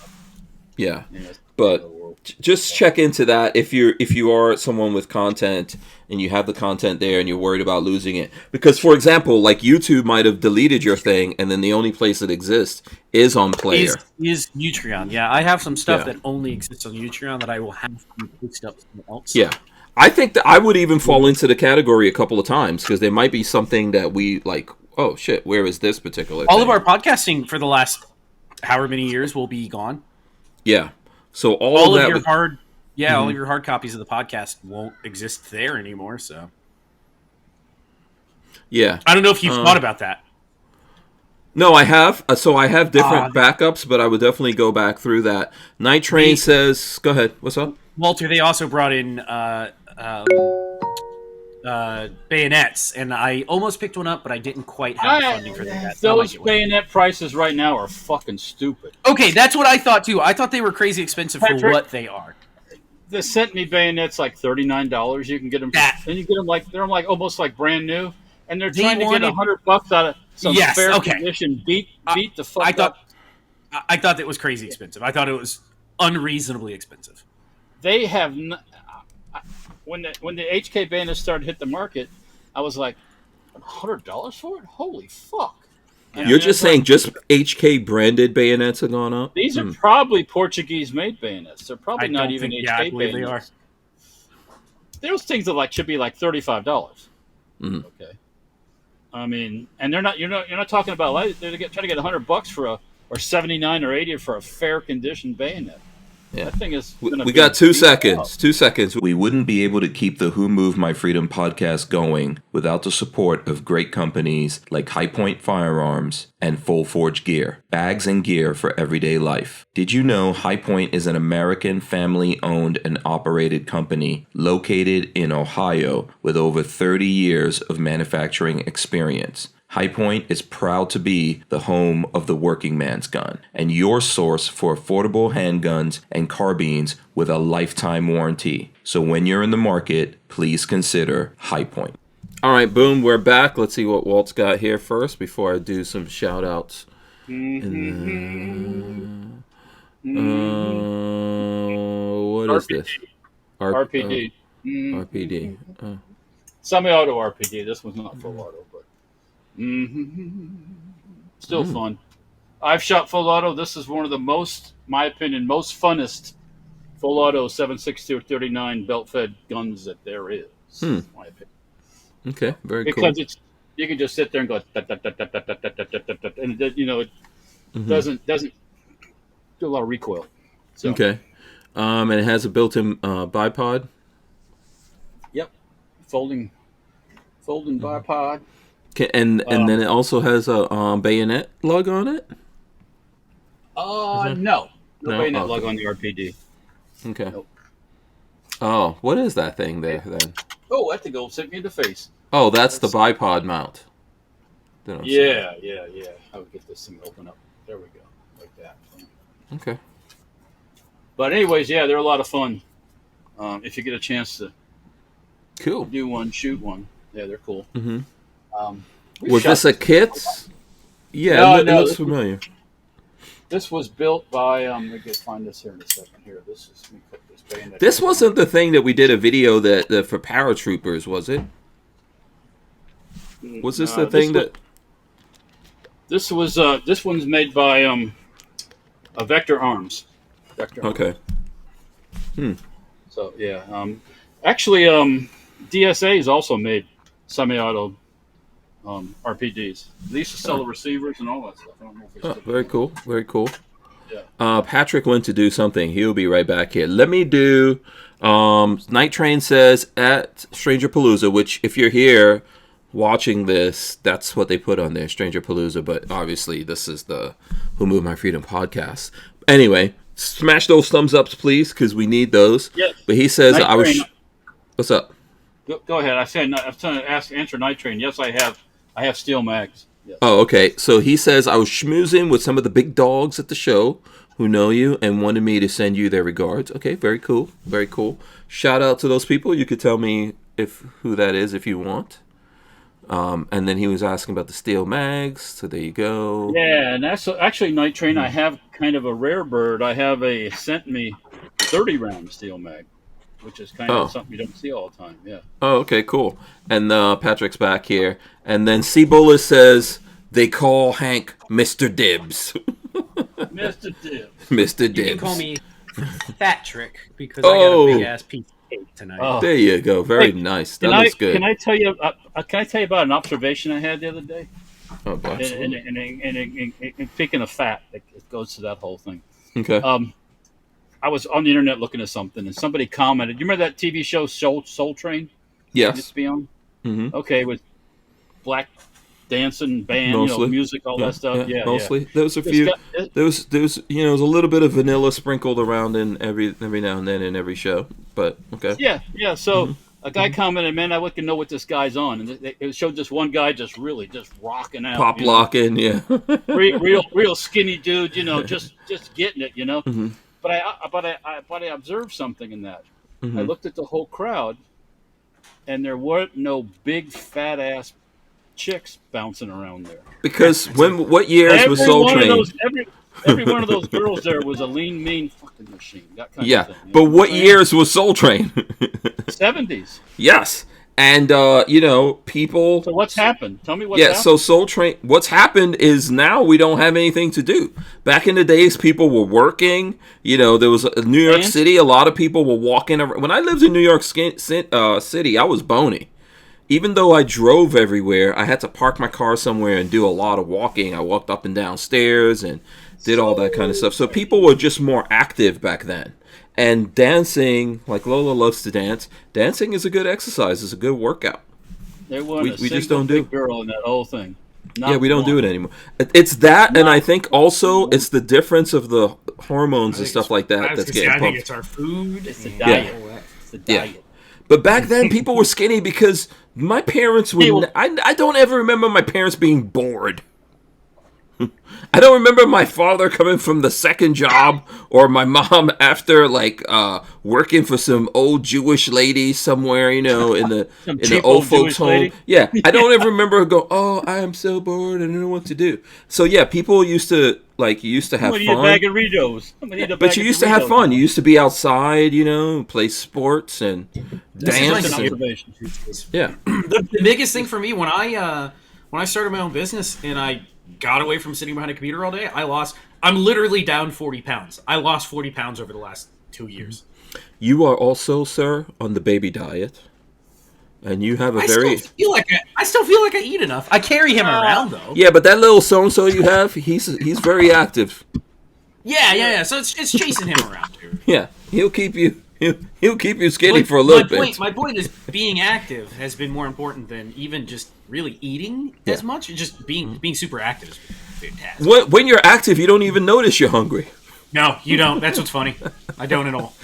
Yeah, but just check into that if you are someone with content and you have the content there and you're worried about losing it. Because, for example, like YouTube might have deleted your thing and then the only place it exists is on player. Is Utreon. Yeah, I have some stuff that only exists on Utreon that I will have to post up somewhere else. Yeah. I think that I would even fall into the category a couple of times because there might be something that we like, oh shit, where is this particular All thing? of our podcasting for the last however many years will be gone. Yeah. So all of your hard copies of the podcast won't exist there anymore. So yeah, I don't know if you've thought about that. No, I have. So I have different backups, but I would definitely go back through that. Night Train says, go ahead. What's up? Walter, they also brought in bayonets, and I almost picked one up, but I didn't quite have the funding for that. Those bayonet prices right now are fucking stupid. Okay, that's what I thought too. I thought they were crazy expensive for what they are. The sent me bayonets like $39. You can get them, and you get them like they're like almost like brand new, and they're trying to get $100 out of some fair condition. Beat the fuck up. I thought that was crazy expensive. I thought it was unreasonably expensive. They have when the HK bayonets started to hit the market, I was like, $100 for it? Holy fuck! You're just saying just HK branded bayonets have gone up? These are probably Portuguese-made bayonets. They're probably not even HK bayonets. They are. Those things are should be like $35. Mm-hmm. Okay, I mean, and they're not. You're not talking about they're trying to get $100 for or 79 or 80 for a fair condition bayonet. Yeah. That thing is. We got 2 seconds. 2 seconds. We wouldn't be able to keep the Who Moved My Freedom podcast going without the support of great companies like High Point Firearms and Full Forge Gear, bags and gear for everyday life. Did you know High Point is an American family-owned and operated company located in Ohio with over 30 years of manufacturing experience? High Point is proud to be the home of the working man's gun and your source for affordable handguns and carbines with a lifetime warranty. So when you're in the market, please consider High Point. All right, boom, we're back. Let's see what Walt's got here first before I do some shout outs. What is this? RPD. RPD. Semi-auto RPD. This one's not full auto, but still fun. I've shot full auto. This is one of the most, my opinion, most funnest full auto 7.62 or 39 belt-fed guns that there is. In my opinion. Okay, very cool. Because you can just sit there and go and it doesn't do a lot of recoil. So. Okay, and it has a built-in bipod. Yep, folding bipod. And then it also has a bayonet lug on it? No bayonet lug on the RPD. Okay. Nope. Oh, what is that thing there then? Oh, that thing goes hit me in the face. Oh, that's the bipod mount. Yeah. I would get this thing to open up. There we go, like that. Okay. But anyways, yeah, they're a lot of fun. If you get a chance to cool do one, shoot one. Yeah, they're cool. Mm-hmm. Was this a kit? Yeah, no, it looks familiar. This was built by. Let me find this here in a second. Here, this is. Let me put this bayonet. This wasn't the thing that we did a video that for paratroopers, was it? Was this the thing that? This was. This one's made by Vector Arms. Vector. Okay. So yeah, actually, DSA has also made semi-auto RPDs. They used to sell the receivers and all that stuff. I don't know if very cool. Very cool. Yeah. Patrick went to do something. He'll be right back here. Let me do. Night Train says at Stranger Palooza, which if you're here watching this, that's what they put on there, Stranger Palooza. But obviously, this is the Who Moved My Freedom podcast. Anyway, smash those thumbs ups, please, because we need those. Yes. But he says I was. What's up? Go ahead. I was trying to answer Night Train. Yes, I have. I have steel mags. Yes. Oh, okay. So he says I was schmoozing with some of the big dogs at the show who know you and wanted me to send you their regards. Okay, very cool. Very cool. Shout out to those people. You could tell me who that is if you want. And then he was asking about the steel mags. So there you go. Yeah, and that's actually Night Train. I have kind of a rare bird. I have sent me 30-round steel mag, which is kind of something you don't see all the time. Yeah. Oh, okay, cool. And Patrick's back here. And then C-Bola says they call Hank Mr. Dibs. Mr. Dibs. Mr. Dibs. You can call me Fat Trick because I got a big ass piece of cake tonight. Oh. There you go. Very nice. That looks good. Can I tell you? Can I tell you about an observation I had the other day? Oh, absolutely. And speaking of fat, it goes to that whole thing. Okay. I was on the internet looking at something, and somebody commented. You remember that TV show Soul Train? Yes. Used to be on. Mm-hmm. Okay, with Black dancing, band, Mostly. music, all that stuff. Yeah, mostly. There was a This few. guy- There was there was a little bit of vanilla sprinkled around in every now and then in every show. But okay. Yeah. So a guy commented, "Man, I would know what this guy's on," and it showed this one guy just rocking out, Pop locking, yeah. real skinny dude, just getting it, Mm-hmm. But I observed something in that. Mm-hmm. I looked at the whole crowd, and there weren't no big fat ass chicks bouncing around there. Because what years was Soul Train? Every one of those girls there was a lean, mean fucking machine. That kind of thing. But what years was Soul Train? 70s. Yes. And people. So what's happened? Tell me what's happened. So Soul Train. What's happened is now we don't have anything to do. Back in the days, people were working. There was New York City. A lot of people were walking around. When I lived in New York City, I was bony. Even though I drove everywhere, I had to park my car somewhere and do a lot of walking. I walked up and down stairs and did all that kind of stuff. So people were just more active back then. And dancing, like Lola loves to dance, dancing is a good exercise. It's a good workout. There wasn't we a just single don't do big girl in that whole thing. We don't do it anymore. It's that, and I think also it's the difference of the hormones and stuff like that that's getting pumped. I think it's our food. It's the diet. It's the diet. Yeah. But back then, people were skinny because my parents would. I don't ever remember my parents being bored. I don't remember my father coming from the second job or my mom after working for some old Jewish lady somewhere, in the old folks home. Lady. Yeah, I don't ever remember her go, "Oh, I am so bored. I don't know what to do." So yeah, people used to have fun. A bag of Doritos. But you used to have fun. You used to be outside, play sports and dance. Yeah. The biggest thing for me when I started my own business and I got away from sitting behind a computer all day, I'm literally down 40 pounds. I lost 40 pounds over the last 2 years. You are also, sir, on the baby diet. And you have I still feel like I eat enough. I carry him around though. Yeah, but that little so-and-so you have, he's very active. Yeah. So it's chasing him around too. Yeah, he'll keep you skinny for a little bit. My point is being active has been more important than even just really eating as much. Just being super active is fantastic. When you're active, you don't even notice you're hungry. No, you don't. That's what's funny. I don't at all.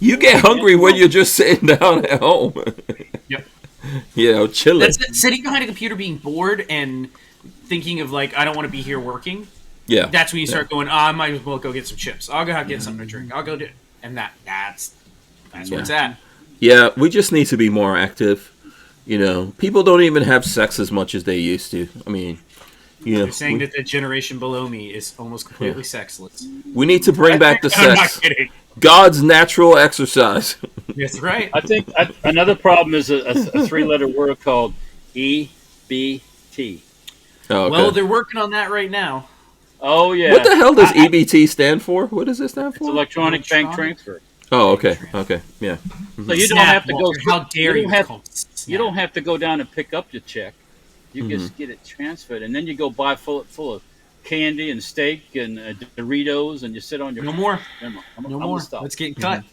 You get hungry when you're just sitting down at home. Yep. Chilling. That's it. Sitting behind a computer, being bored, and thinking of I don't want to be here working. Yeah. That's when you start going, I might as well go get some chips. I'll go get something to drink. I'll go do it. And that's where it's at. Yeah, we just need to be more active. People don't even have sex as much as they used to. I mean, you're saying that the generation below me is almost completely sexless. We need to bring back the sex. I'm not kidding. God's natural exercise. That's right. I think another problem is a three-letter word called EBT. Oh, okay. Well, they're working on that right now. Oh, yeah. What the hell does EBT stand for? What does it stand for? It's electronic bank transfer. Oh, okay. Okay, yeah. So you don't have to go. How dare you? You don't have to go down and pick up your check. You just get it transferred, and then you go buy full of candy and steak and Doritos, and you sit on your. No more. No more. Let's get cut.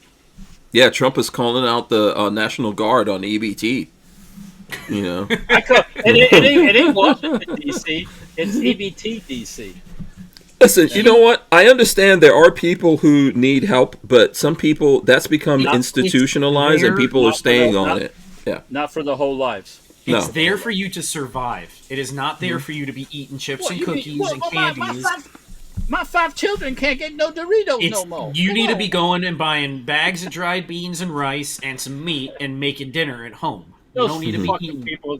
Yeah, Trump is calling out the National Guard on EBT. It ain't Washington D.C. It's EBT D.C. Listen, you know what? I understand there are people who need help, but some people, that's become institutionalized and people are staying on it. Yeah. Not for the whole lives. It's there for you to survive. It is not there for you to be eating chips and cookies and candies. My 5 children can't get no Doritos no more. You need to be going and buying bags of dried beans and rice and some meat and making dinner at home. You don't need to be eating. People,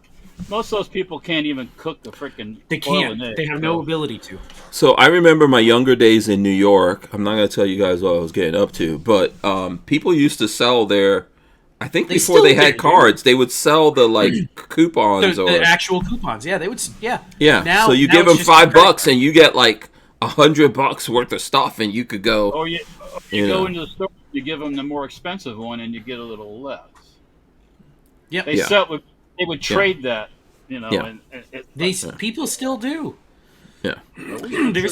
most of those people can't even cook the freaking. They can't. They have no ability to. So I remember my younger days in New York. I'm not going to tell you guys what I was getting up to, but people used to sell their. I think before they had cards, they would sell the coupons the actual coupons. Yeah, they would. Yeah. Yeah. Now, so you give them $5 and you get $100 worth of stuff, and you could go. Or you go into the store, you give them the more expensive one, and you get a little less. Yep. They would trade that, and people still do. Yeah.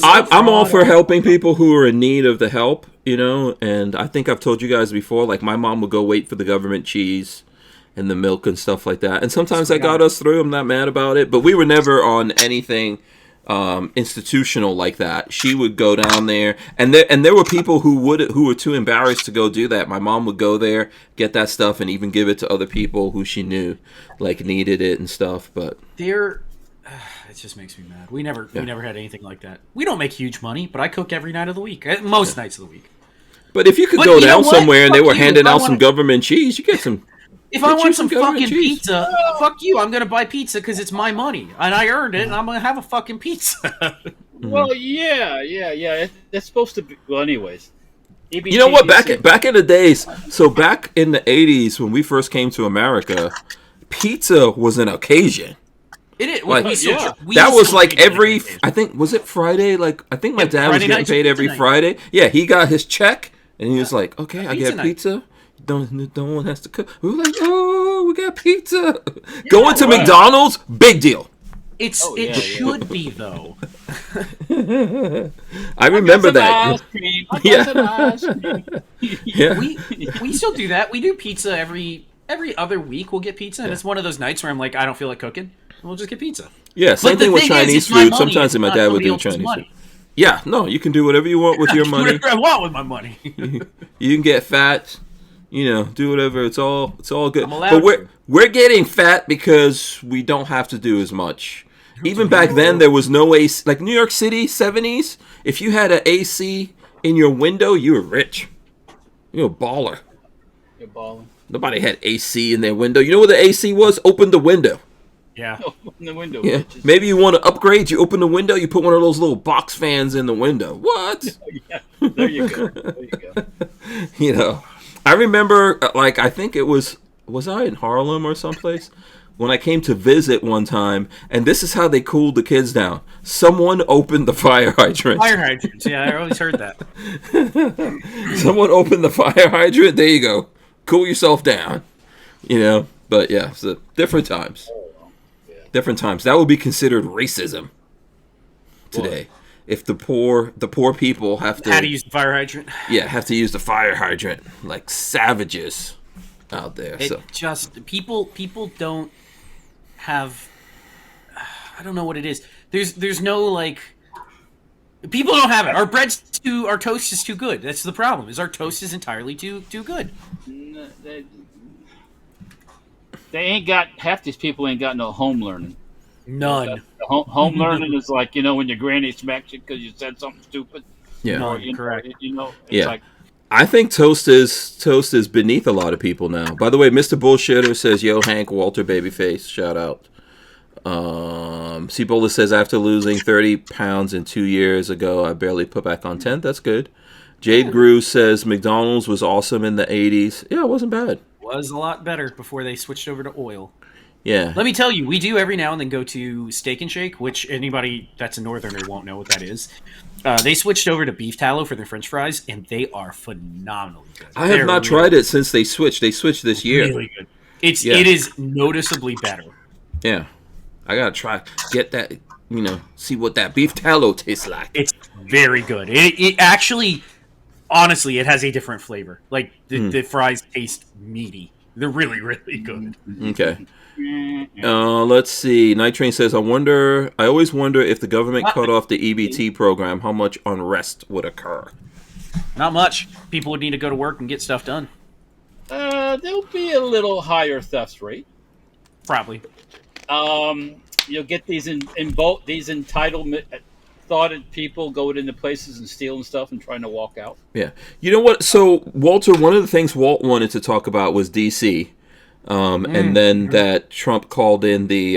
I'm all for helping people who are in need of the help, and I think I've told you guys before, my mom would go wait for the government cheese, and the milk and stuff like that. And sometimes that got us through. I'm not mad about it, but we were never on anything institutional like that. She would go down there, and there were people who were too embarrassed to go do that. My mom would go there, get that stuff, and even give it to other people who she knew like needed it and stuff. But it just makes me mad. We never had anything like that. We don't make huge money, but I cook every night of the week, most nights of the week. But if you could go down somewhere and they were handing out some government cheese, you get some. If I want some fucking pizza, fuck you. I'm gonna buy pizza because it's my money and I earned it, and I'm gonna have a fucking pizza. Well, yeah. That's supposed to be. Well, anyways. You know what? Back in the days, so back in the 80s when we first came to America, pizza was an occasion. It is. Like, that was like every. I think was it Friday? Like I think my dad was getting paid every Friday. Yeah, he got his check and he was like, "Okay, I get pizza." No one has to cook. We were like, oh, we got pizza. Going to McDonald's, big deal. It should be though. I remember that. Yeah. We still do that. We do pizza every other week. We'll get pizza, and it's one of those nights where I'm like, I don't feel like cooking. We'll just get pizza. Yeah, same thing with Chinese food. Sometimes my dad would do Chinese food. Yeah, no, you can do whatever you want with your money. Do whatever I want with my money. You can get fat. You know, do whatever. It's all good. But we're getting fat because we don't have to do as much. Even back then, there was no AC. Like New York City, 70s. If you had an AC in your window, you were rich. You're a baller. You're balling. Nobody had AC in their window. You know what the AC was? Open the window. Yeah. Open the window. Yeah. Bitches. Maybe you want to upgrade. You open the window. You put one of those little box fans in the window. What? Yeah. There you go. You know. I remember, like, I think it was I in Harlem or someplace? When I came to visit one time, and this is how they cooled the kids down. Someone opened the fire hydrant. Fire hydrants, yeah, I always heard that. Someone opened the fire hydrant, there you go. Cool yourself down. You know, but yeah, so different times. Different times. That would be considered racism today. What? If the poor people have to use the fire hydrant. Yeah, have to use the fire hydrant like savages out there. Just people don't have. I don't know what it is. There's no like. People don't have it. Our toast is too good. That's the problem. Is our toast is entirely too good. No, they ain't got half these people ain't got no home learning. None. Home learning is like, when your granny smacks you because you said something stupid. Yeah, or, correct. It's like, I think toast is beneath a lot of people now. By the way, Mr. Bullshitter says, "Yo, Hank, Walter, Babyface, shout out." Cibola says, "After losing 30 pounds in 2 years ago, I barely put back on 10. That's good." Jade Grew says, "McDonald's was awesome in the 80s. Yeah, it wasn't bad. Was a lot better before they switched over to oil. Yeah. Let me tell you, we do every now and then go to Steak and Shake, which anybody that's a northerner won't know what that is. They switched over to beef tallow for their French fries, and they are phenomenally good. I have not tried it since they switched. They switched this year. Really good. It is noticeably better. Yeah. I gotta try. Get that, see what that beef tallow tastes like. It's very good. It actually, honestly, it has a different flavor. Like, the fries taste meaty. They're really, really good. Okay. Let's see. Night Train says, I always wonder if the government cut off the EBT program, how much unrest would occur. Not much. People would need to go to work and get stuff done. There'll be a little higher theft rate. Probably. You'll get these these entitlement thoughted people going into places and stealing stuff and trying to walk out. Yeah. You know what? So, Walter, one of the things Walt wanted to talk about was D.C., and then that Trump called in the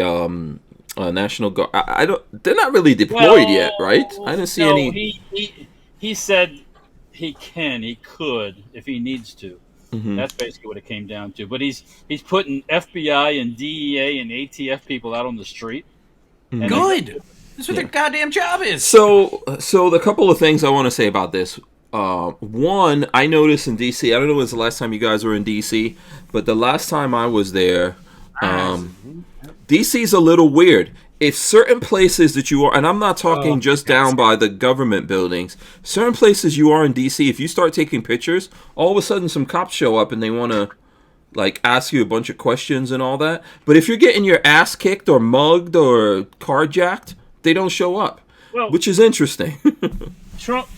National Guard. They're not really deployed yet, right? I didn't see any. He said he could if he needs to. Mm-hmm. That's basically what it came down to. But he's putting FBI and DEA and ATF people out on the street. Mm-hmm. Good. That's what their goddamn job is. So the couple of things I want to say about this. One, I noticed in D.C., I don't know when was the last time you guys were in D.C., but the last time I was there, D.C.'s a little weird. If certain places that you are, and I'm not talking just down by the government buildings, certain places you are in D.C., if you start taking pictures, all of a sudden some cops show up and they want to like ask you a bunch of questions and all that. But if you're getting your ass kicked or mugged or carjacked, they don't show up, Well, which is interesting. Trump.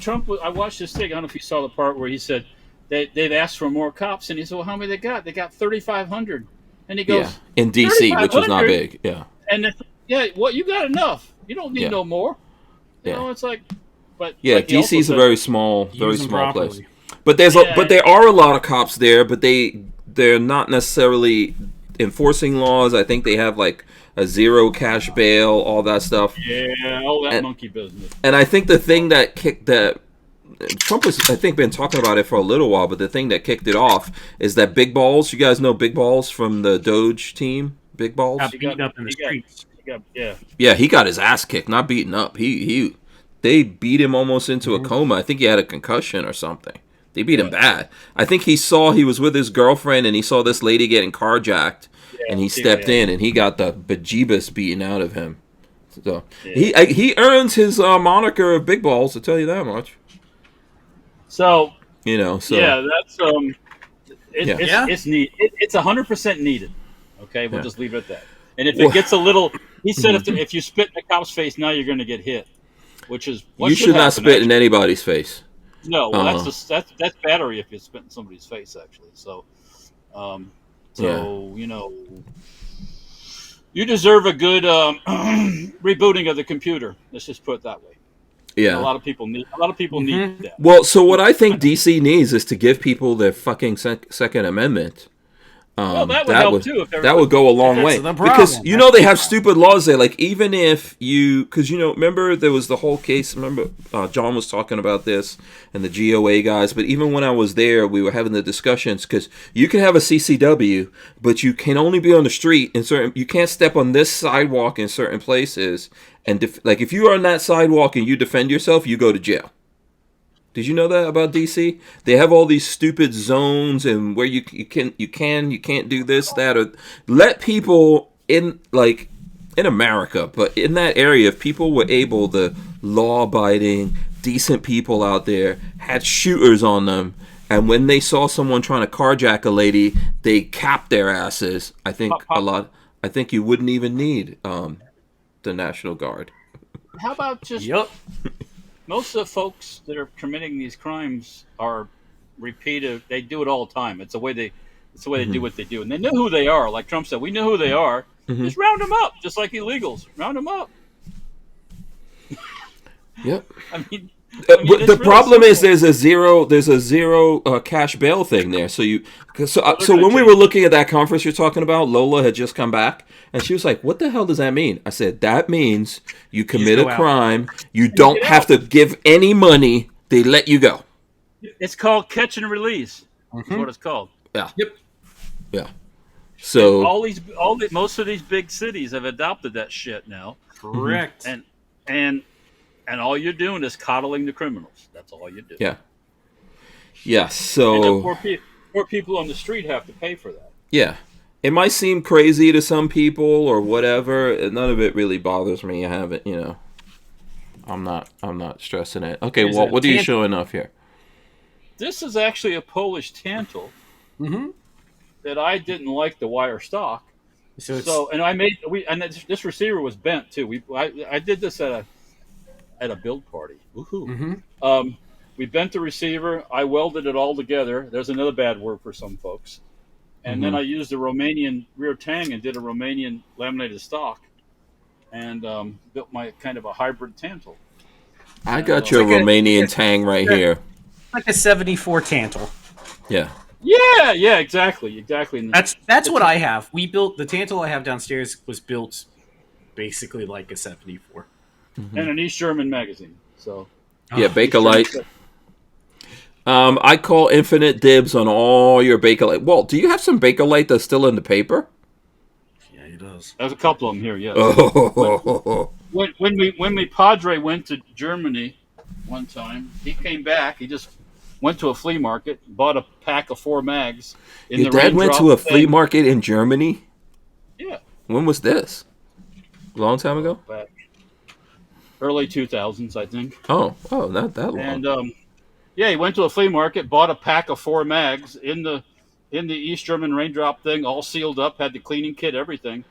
I watched this thing. I don't know if you saw the part where he said they've asked for more cops, and he said, "Well, how many they got? They got 3,500." And he goes, in D.C., which is not big. Yeah. And well, you got enough. You don't need no more. You know, it's like, but D.C. is a very small place. But but there are a lot of cops there, but they're not necessarily enforcing laws. I think they have like a zero cash bail, all that stuff. Yeah, all that monkey business. And I think the thing that kicked that Trump has, I think, been talking about it for a little while, but the thing that kicked it off is that Big Balls. You guys know Big Balls from the Doge team? Big Balls? Beaten up in the streets. Yeah, he got his ass kicked, not beaten up. They beat him almost into a coma. I think he had a concussion or something. They beat him bad. I think he was with his girlfriend and he saw this lady getting carjacked, and he stepped in and he got the bejeebus beaten out of him. So he earns his moniker of Big Balls, to tell you that much. So that's it's neat. It's 100% needed. Okay, we'll just leave it at that. And if it gets a little, he said, if you spit in a cop's face, now you're going to get hit, which is what you should not spit in anybody's face. No, well, that's battery if you spit in somebody's face, actually. So, you deserve a good rebooting of the computer. Let's just put it that way. Yeah, a lot of people need that. Well, so what I think DC needs is to give people their fucking Second Amendment. That would help too. That would go a long way, because they have stupid laws there. Like, even if because remember there was the whole case. Remember John was talking about this and the GOA guys. But even when I was there, we were having the discussions, because you can have a CCW, but you can only be on the street in certain. You can't step on this sidewalk in certain places. And if you are on that sidewalk and you defend yourself, you go to jail. Did you know that about DC? They have all these stupid zones and where you can't do this, that, or let people in, like in America, but in that area, if people were able, the law-abiding, decent people out there had shooters on them, and when they saw someone trying to carjack a lady, they capped their asses. I think you wouldn't even need the National Guard. How about just most of the folks that are committing these crimes are repeated. They do it all the time. It's the way they do what they do, and they know who they are. Like Trump said, we know who they are. Just round them up, just like illegals. Round them up. Yep. I mean, the problem is there's a zero cash bail thing there. So when we were looking at that conference you're talking about, Lola had just come back and she was like, "What the hell does that mean?" I said, "That means you commit a crime. You don't have to give any money. They let you go." It's called catch and release. That's what it's called. Yeah. Yep. Yeah. So most of these big cities have adopted that shit now. Correct. And all you're doing is coddling the criminals. That's all you do. Yeah. Yeah. So and the poor people on the street have to pay for that. Yeah. It might seem crazy to some people or whatever. None of it really bothers me. I haven't, I'm not stressing it. Okay, well, what are you showing off here? This is actually a Polish tantal that I didn't like the wire stock. This receiver was bent too. I did this at a build party. Woohoo! We bent the receiver. I welded it all together. There's another bad word for some folks. And then I used a Romanian rear tang and did a Romanian laminated stock, and built my kind of a hybrid tantal. I got your Romanian tang right here. Like a 74 tantal. Yeah. Yeah, exactly. That's what I have. We built the tantal I have downstairs was built basically like a 74. And an East German magazine. So Bakelite. I call infinite dibs on all your Bakelite. Walt, do you have some Bakelite that's still in the paper? Yeah, he does. There's a couple of them here. Yes. Oh. When my padre went to Germany one time, he came back. He just went to a flea market, bought a pack of 4 mags. Your dad went to a flea market in Germany? Yeah. When was this? A long time ago? Back early 2000s, I think. Oh, not that long. And he went to a flea market, bought a pack of 4 mags in the in the East German raindrop thing, all sealed up, had the cleaning kit, everything.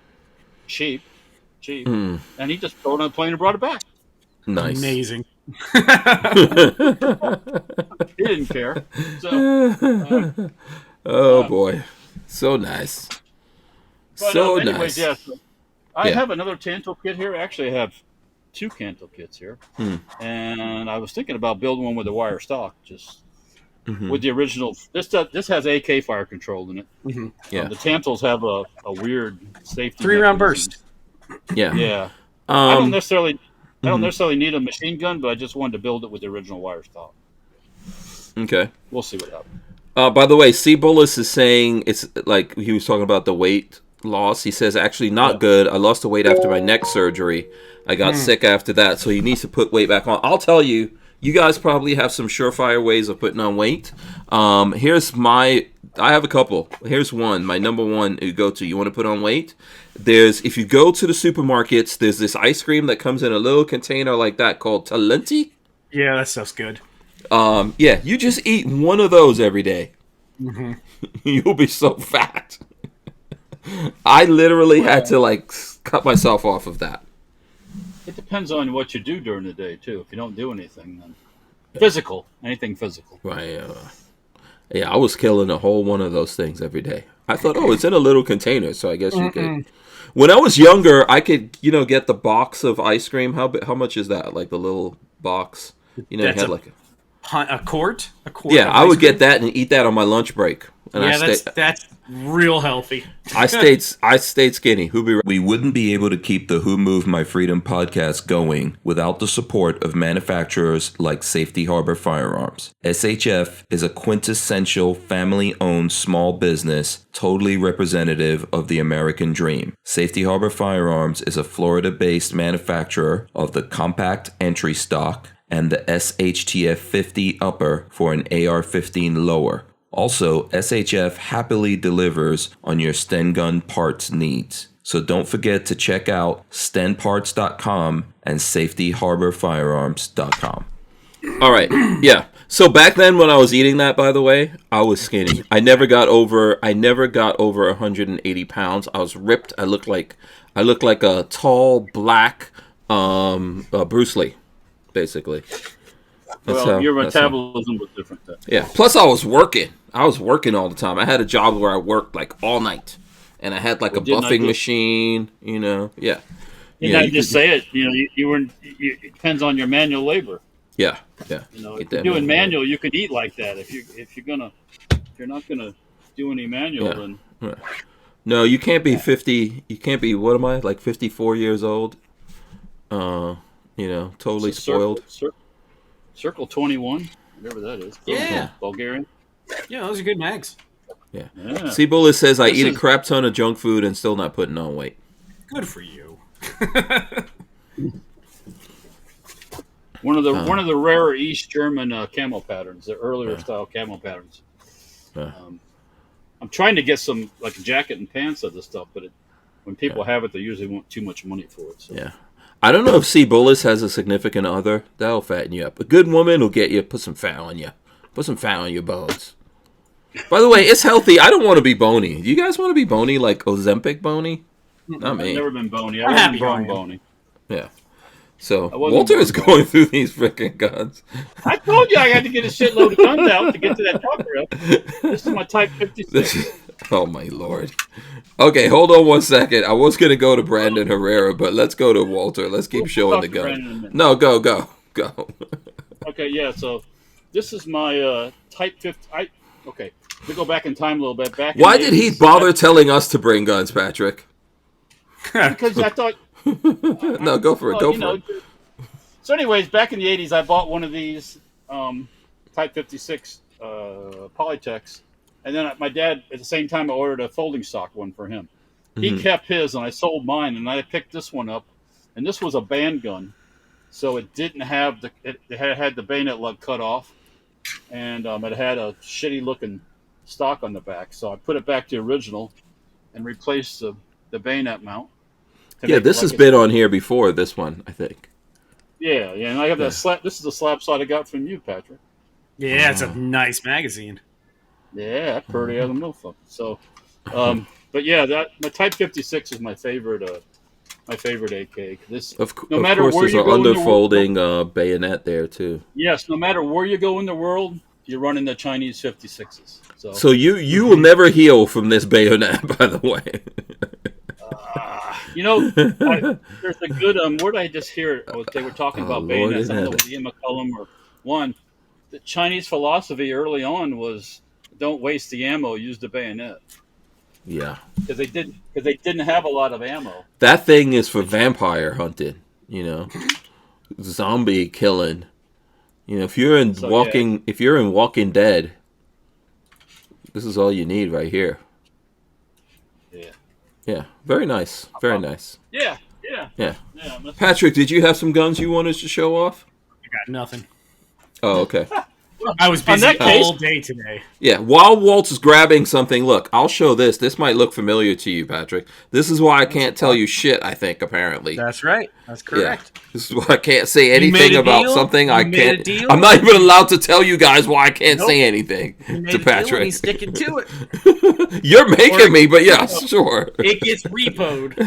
Cheap. And he just threw it on the plane and brought it back. Nice. Amazing. He didn't care. So, oh boy, so nice. But, So anyways, nice. yes, I have another Tanto kit here. Actually, I have 2 Tanto kits here, and I was thinking about building one with a wire stock, just with the original. This has AK fire control in it. Yeah, the Tantos have a weird safety 3-round mechanism. burst. Yeah. I don't necessarily need a machine gun, but I just wanted to build it with the original wire stock. Okay. We'll see what happens. By the way, C. Bullis is saying it's like he was talking about the weight loss. He says actually not good. I lost the weight after my neck surgery. I got sick after that, so he needs to put weight back on. I'll tell you, you guys probably have some surefire ways of putting on weight. I have a couple. Here's one. My number one you go to. You want to put on weight? If you go to the supermarkets, there's this ice cream that comes in a little container like that called Talenti. Yeah, that stuff's good. Yeah, you just eat one of those every day. You'll be so fat. I literally had to cut myself off of that. It depends on what you do during the day too. If you don't do anything, then anything physical. Right. Yeah, I was killing a whole one of those things every day. I thought, it's in a little container, so I guess you could. When I was younger, I could, get the box of ice cream. How much is that? Like the little box. You had a quart. Yeah, I would get that and eat that on my lunch break. And that's real healthy. I stayed skinny. We wouldn't be able to keep the Who Moved My Freedom podcast going without the support of manufacturers like Safety Harbor Firearms. SHF is a quintessential family-owned small business, totally representative of the American dream. Safety Harbor Firearms is a Florida-based manufacturer of the compact entry stock and the SHTF 50 upper for an AR-15 lower. Also, SHF happily delivers on your Sten gun parts needs. So don't forget to check out stenparts.com and safetyharborfirearms.com. All right, yeah. So back then when I was eating that, by the way, I was skinny. I never got over 180 pounds. I was ripped. I looked like a tall black Bruce Lee, basically. Your metabolism was different then. Yeah. Plus, I was working. all the time. I had a job where I worked all night, and I had a buffing machine. Yeah. You just say it. You were. It depends on your manual labor. Yeah. If you're doing manual, you could eat like that. If you're not gonna do any manual, then. Yeah. No, you can't be 50. You can't be. What am I 54 years old? Totally spoiled. Circle 21, whatever that is. Yeah. Bulgarian. Yeah, those are good mags. Yeah. C-Bullet says, I eat a crap ton of junk food and still not putting on weight. Good for you. One of the rarer East German camo patterns, the earlier style camo patterns. I'm trying to get some a jacket and pants of this stuff, but when people have it, they usually want too much money for it. So. Yeah. I don't know if C. Bullis has a significant other. That'll fatten you up. A good woman will get you, put some fat on you. Put some fat on your bones. By the way, it's healthy. I don't want to be bony. Do you guys want to be bony, like Ozempic bony? Not me. I've never been bony. I've been grown bony. Yeah. So, Walter is going through these freaking guns. I told you I had to get a shitload of guns out to get to that top rail. This is my Type 56. Oh, my Lord. Okay, hold on one second. I was going to go to Brandon Herrera, but let's go to Walter. Let's keep showing the gun. No, go. Okay, yeah, so this is my Type 50. Okay, we go back in time a little bit. Why did he bother telling us to bring guns, Patrick? Because I thought... No, go for it. So anyways, back in the 80s, I bought one of these Type 56 Polytechs. And then my dad, at the same time, I ordered a folding stock one for him. He kept his, and I sold mine, and I picked this one up. And this was a band gun, so it didn't have it had the bayonet lug cut off, and it had a shitty-looking stock on the back. So I put it back to original and replaced the bayonet mount. Yeah, this has been on here before, this one, I think. Yeah, and I have that slap. This is the slap slot I got from you, Patrick. Yeah, it's a nice magazine. Yeah, pretty as a motherfucker. So, but yeah, my Type 56 is my favorite AK. No Of matter course, where there's you an go in the world, underfolding bayonet there too. yes, no matter where you go in the world, you're running the Chinese 56s. So you will never heal from this bayonet, by the way. There's a good where did I just hear it? They were talking about bayonets. I don't know if it was Ian McCullum or one. The Chinese philosophy early on was don't waste the ammo, use the bayonet. Yeah, because they didn't have a lot of ammo. That thing is for vampire hunting, zombie killing. If you're in Walking Dead, this is all you need right here. Yeah. Yeah. Very nice. Very nice. Yeah. Patrick, did you have some guns you wanted to show off? I got nothing. Oh, okay. I was busy all day today. Yeah, while Walt is grabbing something, look, I'll show this. This might look familiar to you, Patrick. This is why I can't tell you shit, I think, apparently. That's right. That's correct. Yeah. This is why I can't say anything about something I can't. I'm not even allowed to tell you guys why I can't say anything to Patrick. He's sticking to it. You're making me, but yeah, sure. It gets repoed.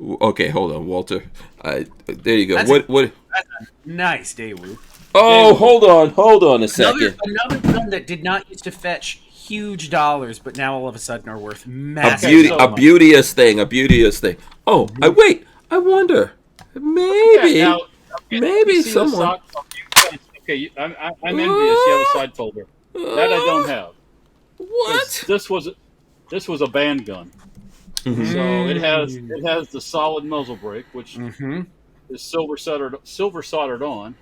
Okay, hold on, Walter. There you go. What? That's a nice day, Woo. Oh, hold on a second. Another gun that did not used to fetch huge dollars, but now all of a sudden are worth massive. A beauteous thing. Oh, I wonder. Maybe someone. Okay, I'm envious. You have a side folder that I don't have. What? This was a band gun. Mm-hmm. So it has the solid muzzle brake, which is silver soldered on,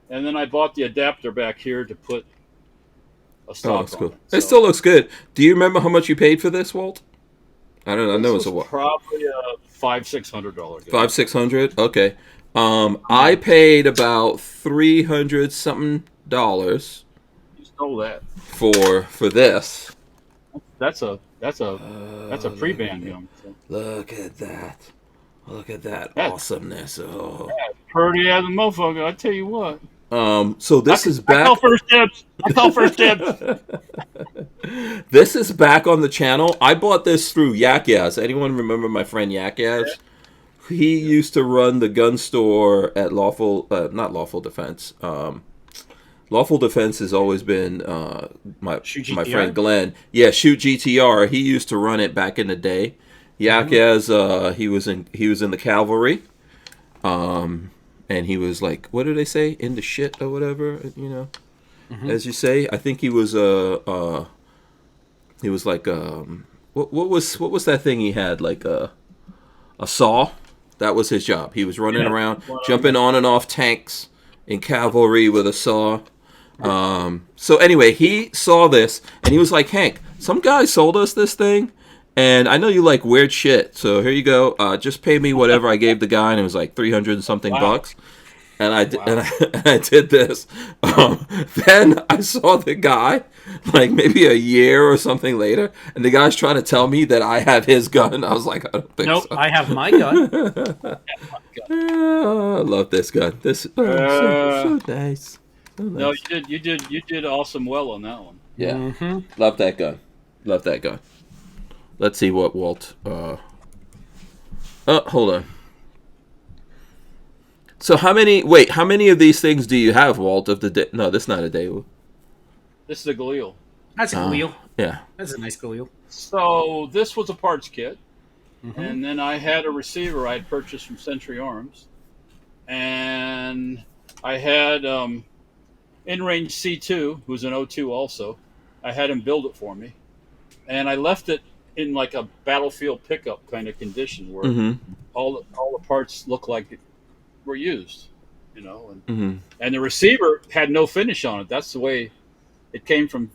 and then I bought the adapter back here to put a stock on it. It still looks good. Do you remember how much you paid for this, Walt? I don't know. I know it's probably $500-600. $500-600. Okay. I paid about $300 something. You stole that for this. That's a pre-band gun. So. Look at that awesomeness. Oh, pretty as a motherfucker. I tell you what. So this is back. I call first dibs. This is back on the channel. I bought this through Yak Yaz. Anyone remember my friend Yak Yaz? Yeah. He used to run the gun store at not Lawful Defense. Lawful Defense has always been my friend Glenn. Yeah, Shoot GTR. He used to run it back in the day. Yak Yaz, he was in the cavalry. And he was like, what do they say? In the shit or whatever, as you say. I think he was like what was that thing he had, like a saw? That was his job. He was running around, jumping on and off tanks in cavalry with a saw. So anyway, he saw this and he was like, Hank, some guy sold us this thing. And I know you like weird shit, so here you go. Just pay me whatever I gave the guy, and it was like 300 and something bucks. And I did this. Then I saw the guy, like maybe a year or something later, and the guy's trying to tell me that I have his gun. I was like, I don't think so. I have my gun. I love this gun. So nice. So nice. No, you did awesome well on that one. Yeah, love that gun. Let's see what Walt. Hold on. So how many of these things do you have, Walt? No, this is not a Daewoo. This is a Galil. That's a Galil. Yeah. That's a nice Galil. So this was a parts kit, and then I had a receiver I had purchased from Century Arms, and I had InRange C2, who's an 02 also. I had him build it for me, and I left it in like a battlefield pickup kind of condition where all the parts look like it were used, and the receiver had no finish on it. That's the way it came from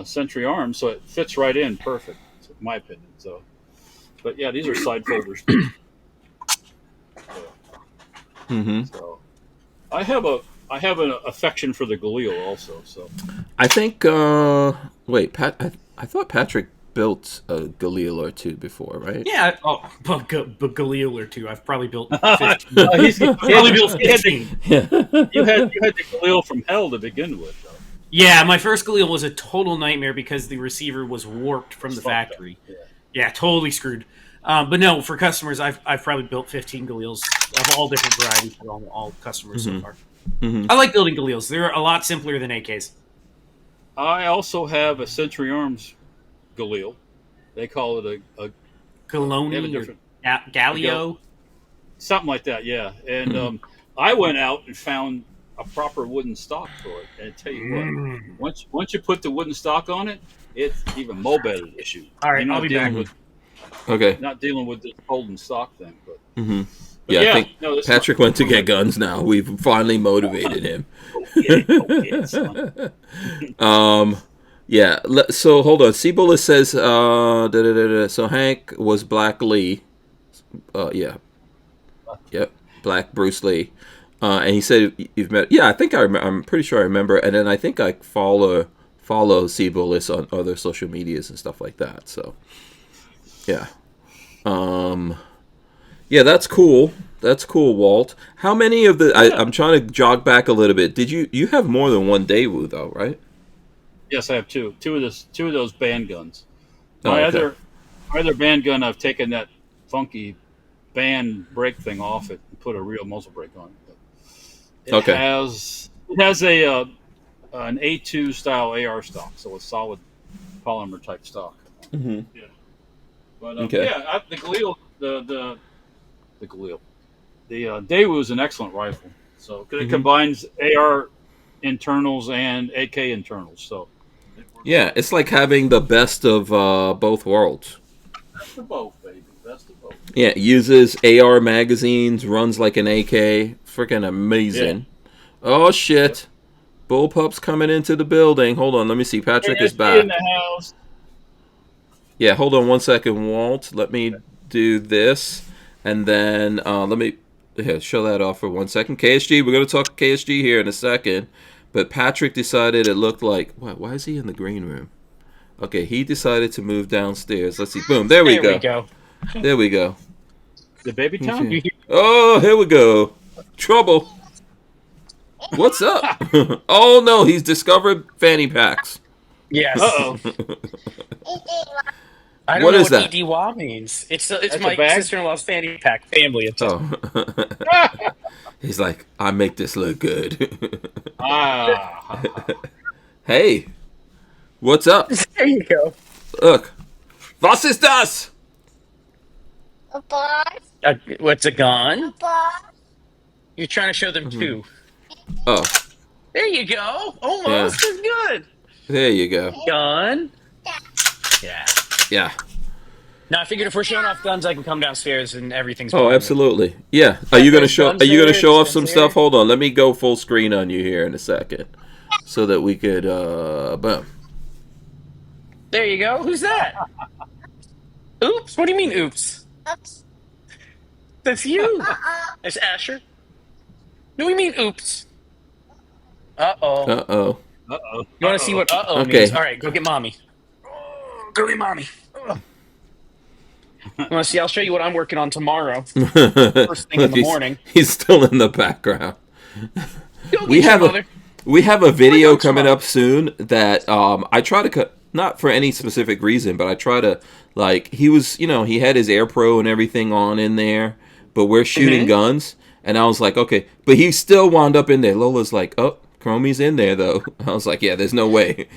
Century Arms, so it fits right in perfect, in my opinion. So, but yeah, these are side folders. So, I have an affection for the Galil also. So, I think. Pat. I thought Patrick built a Galil or two before, right? Yeah, but Galil or two. I've probably built 15. He's probably built 15. You had the Galil from hell to begin with, though. Yeah, my first Galil was a total nightmare because the receiver was warped from the factory. Yeah, totally screwed. But no, for customers, I've probably built 15 Galils of all different varieties for all customers so far. I like building Galils. They're a lot simpler than AKs. I also have a Century Arms Galil. They call it a Galoni or Galio. Something like that, yeah. And I went out and found a proper wooden stock for it. And I tell you what, once you put the wooden stock on it, it's even more better to shoot. All right, I'll be back. Okay. Not dealing with this golden stock thing, but. Yeah, I think Patrick went to get guns now. We've finally motivated him. Yeah, so hold on. Cibola says, so Hank was Black Lee. Yeah. Yep, Black Bruce Lee. And he said you've met. Yeah, I think I'm pretty sure I remember. And then I think I follow Cibola on other social medias and stuff like that. So, yeah. Yeah, that's cool. That's cool, Walt. How many of the? I'm trying to jog back a little bit. Did you have more than one Daewoo though, right? Yes, I have two. Two of those band guns. My other band gun, I've taken that funky band brake thing off it and put a real muzzle brake on it. But it has a an A2 style AR stock, so a solid polymer type stock. Yeah. But the Galil, the Galil, the Daewoo is an excellent rifle. So it combines AR internals and AK internals. So yeah, it's like having the best of both worlds. Best of both, baby. Best of both. Yeah, it uses AR magazines, runs like an AK. Freaking amazing. Yeah. Oh shit. Bullpup's coming into the building. Hold on, let me see. Patrick is back. In the house. Yeah, hold on 1 second, Walt. Let me do this. And then let me show that off for 1 second. KSG, we're going to talk KSG here in a second. But Patrick decided it looked like... Why is he in the green room? Okay, he decided to move downstairs. Let's see. Boom, there we go. There we go. The baby town? Okay. Oh, here we go. Trouble. What's up? Oh, no, he's discovered fanny packs. Yes. Uh-oh. I don't know what EDWA means. It's my sister-in-law's fanny pack family. He's like, I make this look good. Hey, what's up? There you go. Look. Was ist das? A boss. What's a gun? A boss. You're trying to show them two. Oh. There you go. Almost as good. There you go. Gun. Yeah. Yeah. Now I figured if we're showing off guns, I can come downstairs and everything's. Oh, absolutely. Yeah. Are you gonna show off some stuff? Hold on. Let me go full screen on you here in a second, so that we could. Boom. There you go. Who's that? Oops. What do you mean, oops? Oops. That's you. That's Asher. No, we mean oops. Uh-oh. Uh-oh. You want to see what uh-oh means? All right, go get mommy. Go get mommy. You want to see? I'll show you what I'm working on tomorrow. First thing in the morning. He's still in the background. We have a video coming up soon that I try to cut, not for any specific reason, but I try to, like, he was, he had his Air Pro and everything on in there, but we're shooting guns, and I was like, okay, but he still wound up in there. Lola's like, oh, Chromie's in there, though. I was like, yeah, there's no way.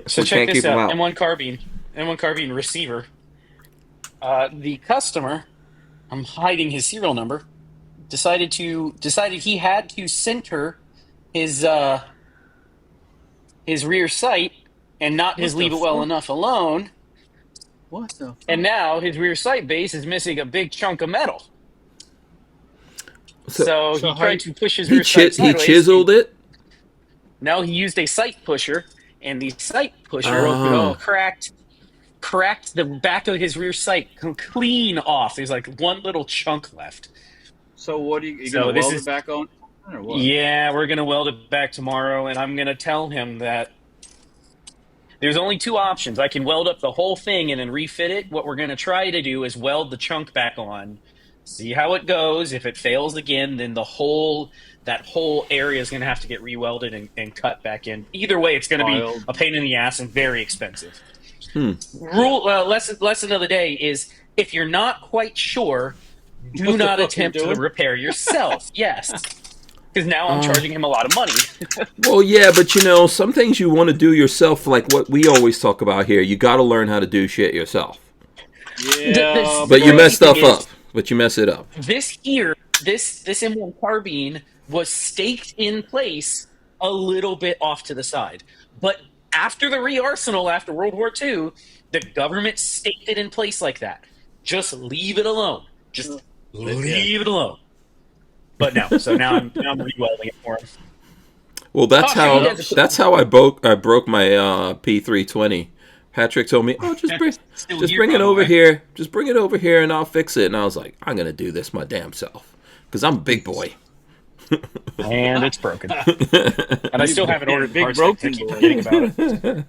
So check this out. M1 carbine receiver. The customer, I'm hiding his serial number, decided he had to center his rear sight and not his leave it well enough alone. What the? And now his rear sight base is missing a big chunk of metal. So he tried to push his rear sight sideways. He chiseled it? No, he used a sight pusher, and the sight pusher cracked the back of his rear sight clean off. There's like one little chunk left. So what are you going to weld it back on? Or what? Yeah, we're going to weld it back tomorrow, and I'm going to tell him that there's only two options. I can weld up the whole thing and then refit it. What we're going to try to do is weld the chunk back on see how it goes. If it fails again, then that whole area is going to have to get rewelded and cut back in. Either way, it's going to be Filed. a pain in the ass and very expensive. Hmm. Lesson of the day is if you're not quite sure, do What the not fuck attempt you to doing? repair yourself. Yes. Because now I'm charging him a lot of money. Well, yeah, but some things you want to do yourself, like what we always talk about here. You got to learn how to do shit yourself. Yeah, But you mess crazy stuff thing up. is, But you mess it up. this M1 carbine was staked in place a little bit off to the side. But after the re-arsenal, after World War II, the government staked it in place like that. Just leave it alone. Just leave it alone. But no, so now I'm re-welding it for him. Well, that's how I broke my P320. Patrick told me, "Oh, just bring it over here. Just bring it over here, and I'll fix it." And I was like, "I'm gonna do this my damn self, because I'm a big boy." And it's broken. And I still haven't ordered big parts. broken I keep boy. forgetting about it.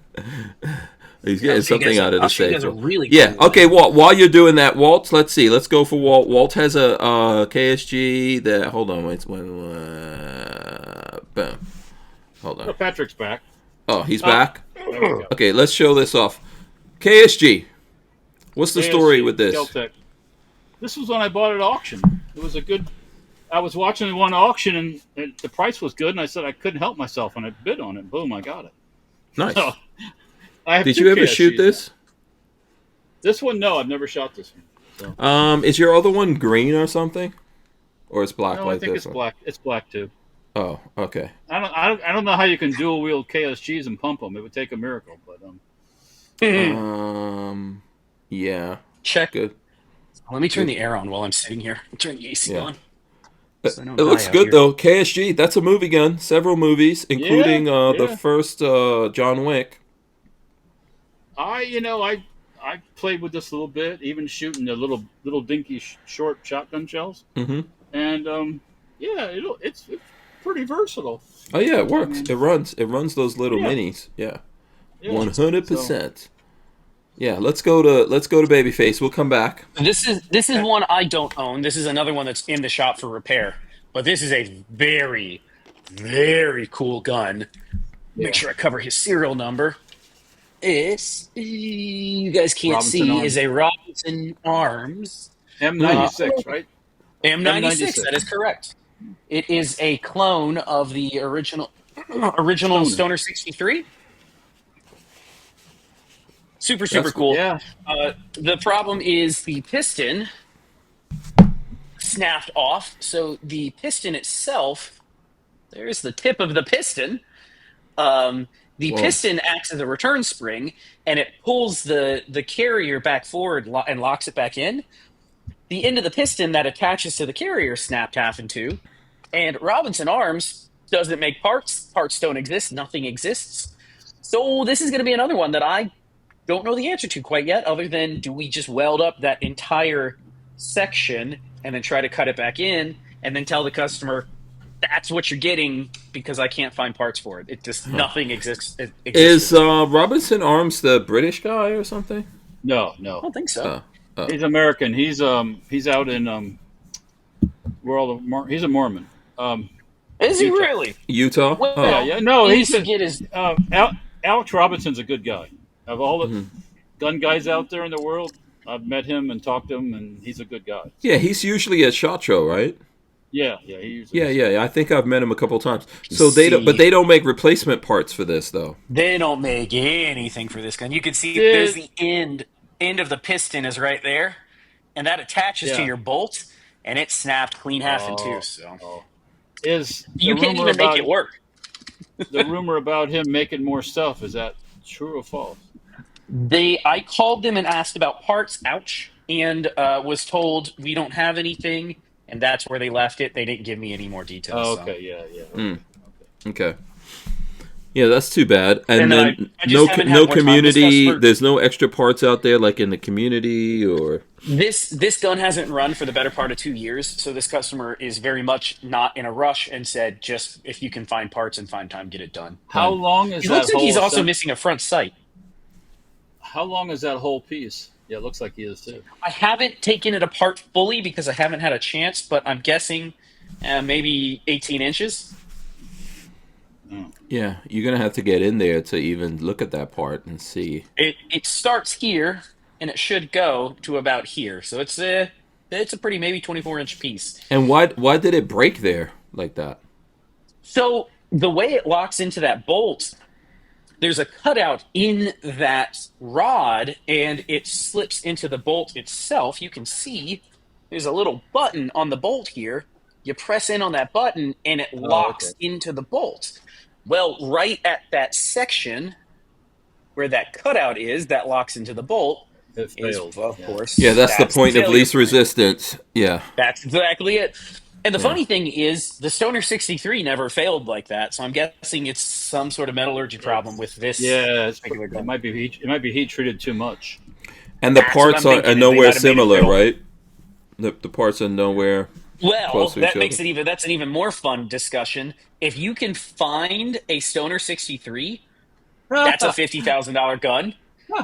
He's getting something out of the safe. Guys are really Yeah. cool. Okay. Walt, while you're doing that, Walt, let's see. Let's go for Walt. Walt has a KSG that. Hold on. Wait. Boom. Hold on. Oh, Patrick's back. Oh, he's back. There we go. Okay. Let's show this off. KSG. What's the story ASG, with this? Kel-Tec. This was when I bought it at auction. It was a good. I was watching one auction and the price was good, and I said I couldn't help myself, and I bid on it. Boom, I got it. Nice. So, I have Did two you ever KSGs. shoot this? This one, no, I've never shot this one. Is your other one green or something, or it's black No, like I think this it's one? black. It's black too. Oh, okay. I don't know how you can dual wield KSGs and pump them. It would take a miracle, but Yeah. Check. Good. Let me turn the air on while I'm sitting here. Turn the AC on. So I don't It looks die out good here. though. KSG. That's a movie gun. Several movies, including the yeah. first John Wick. I played with this a little bit, even shooting the little dinky short shotgun shells, Mm-hmm. and it's pretty versatile. Oh yeah, it works. It runs those little Yeah. minis. Yeah. Yeah. 100%. Yeah, let's go to Babyface. We'll come back. This is one I don't own. This is another one that's in the shop for repair. But this is a very, very cool gun. Make sure I cover his serial number. It's, you guys can't Robinson see, Arms. is a Robinson Arms M96, right? M96. That is correct. It is a clone of the original Stoner 63. Super That's cool. Yeah. The problem is the piston snapped off. So the piston itself, there's the tip of the piston. The Whoa. piston acts as a return spring, and it pulls the carrier back forward and locks it back in. The end of the piston that attaches to the carrier snapped half in two. And Robinson Arms doesn't make parts. Parts don't exist. Nothing exists. So this is going to be another one that I don't know the answer to quite yet, other than do we just weld up that entire section and then try to cut it back in and then tell the customer that's what you're getting because I can't find parts for it. It just nothing exists. Is Robinson Arms the British guy or something? No. I don't think so. He's American. He's out in he's a Mormon. Is he Utah. really? Utah? Well, Oh. Yeah. No, he he's needs to get his. Alex Robinson's a good guy. Of all the gun guys out there in the world, I've met him and talked to him, and he's a good guy. Yeah, he's usually at SHOT Show, right? Yeah. He usually Yeah. I think I've met him a couple times. So they don't make replacement parts for this though. They don't make anything for this gun. You can see there's the end of the piston is right there, and that attaches to your bolt, and it snapped clean half in two. So you can't even make it work. The rumor about him making more stuff, is that true or false? I called them and asked about parts. Ouch. And was told we don't have anything, and that's where they left it. They didn't give me any more details. Oh, okay, yeah. Okay. Yeah, that's too bad. And then I just haven't had no more time. community. This There's no extra parts out there, like in the community or. This gun hasn't run for the better part of 2 years, so this customer is very much not in a rush and said, just if you can find parts and find time, get it done. How long is It that looks like whole he's also assembly? missing a front sight. How long is that whole piece? Yeah, it looks like he is too. I haven't taken it apart fully because I haven't had a chance, but I'm guessing maybe 18 inches. Oh. Yeah, you're gonna have to get in there to even look at that part and see. It starts here and it should go to about here, so it's a pretty maybe 24-inch piece. And why did it break there like that? So the way it locks into that bolt, there's a cutout in that rod, and it slips into the bolt itself. You can see there's a little button on the bolt here. You press in on that button, and it locks into the bolt. Well, right at that section where that cutout is, that locks into the bolt, It failed. of course. Yeah, that's the point of failure least point. resistance. Yeah. That's exactly it. And the funny thing is, the Stoner 63 never failed like that, so I'm guessing it's some sort of metallurgy problem with this. Yeah, particular gun. it might be heat treated too much. And the That's what parts I'm are thinking, is they nowhere gotta make it similar, fail. right? The parts are nowhere. Well, close to each that makes other. it that's an even more fun discussion. If you can find a Stoner 63, that's a $50,000 gun.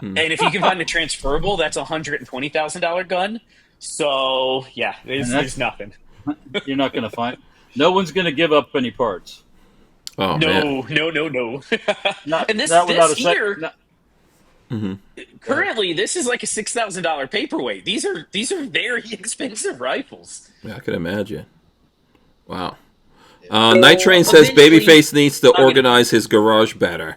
And if you can find a transferable, that's a $120,000 gun. So, yeah, there's nothing. You're not going to find. No one's going to give up any parts. Oh man. No. Not, And this without here, not- currently, this is like a $6,000 paperweight. These are very expensive rifles. Yeah, I can imagine. Wow. Night Train says Eventually, Babyface needs to I'm gonna- organize his garage better.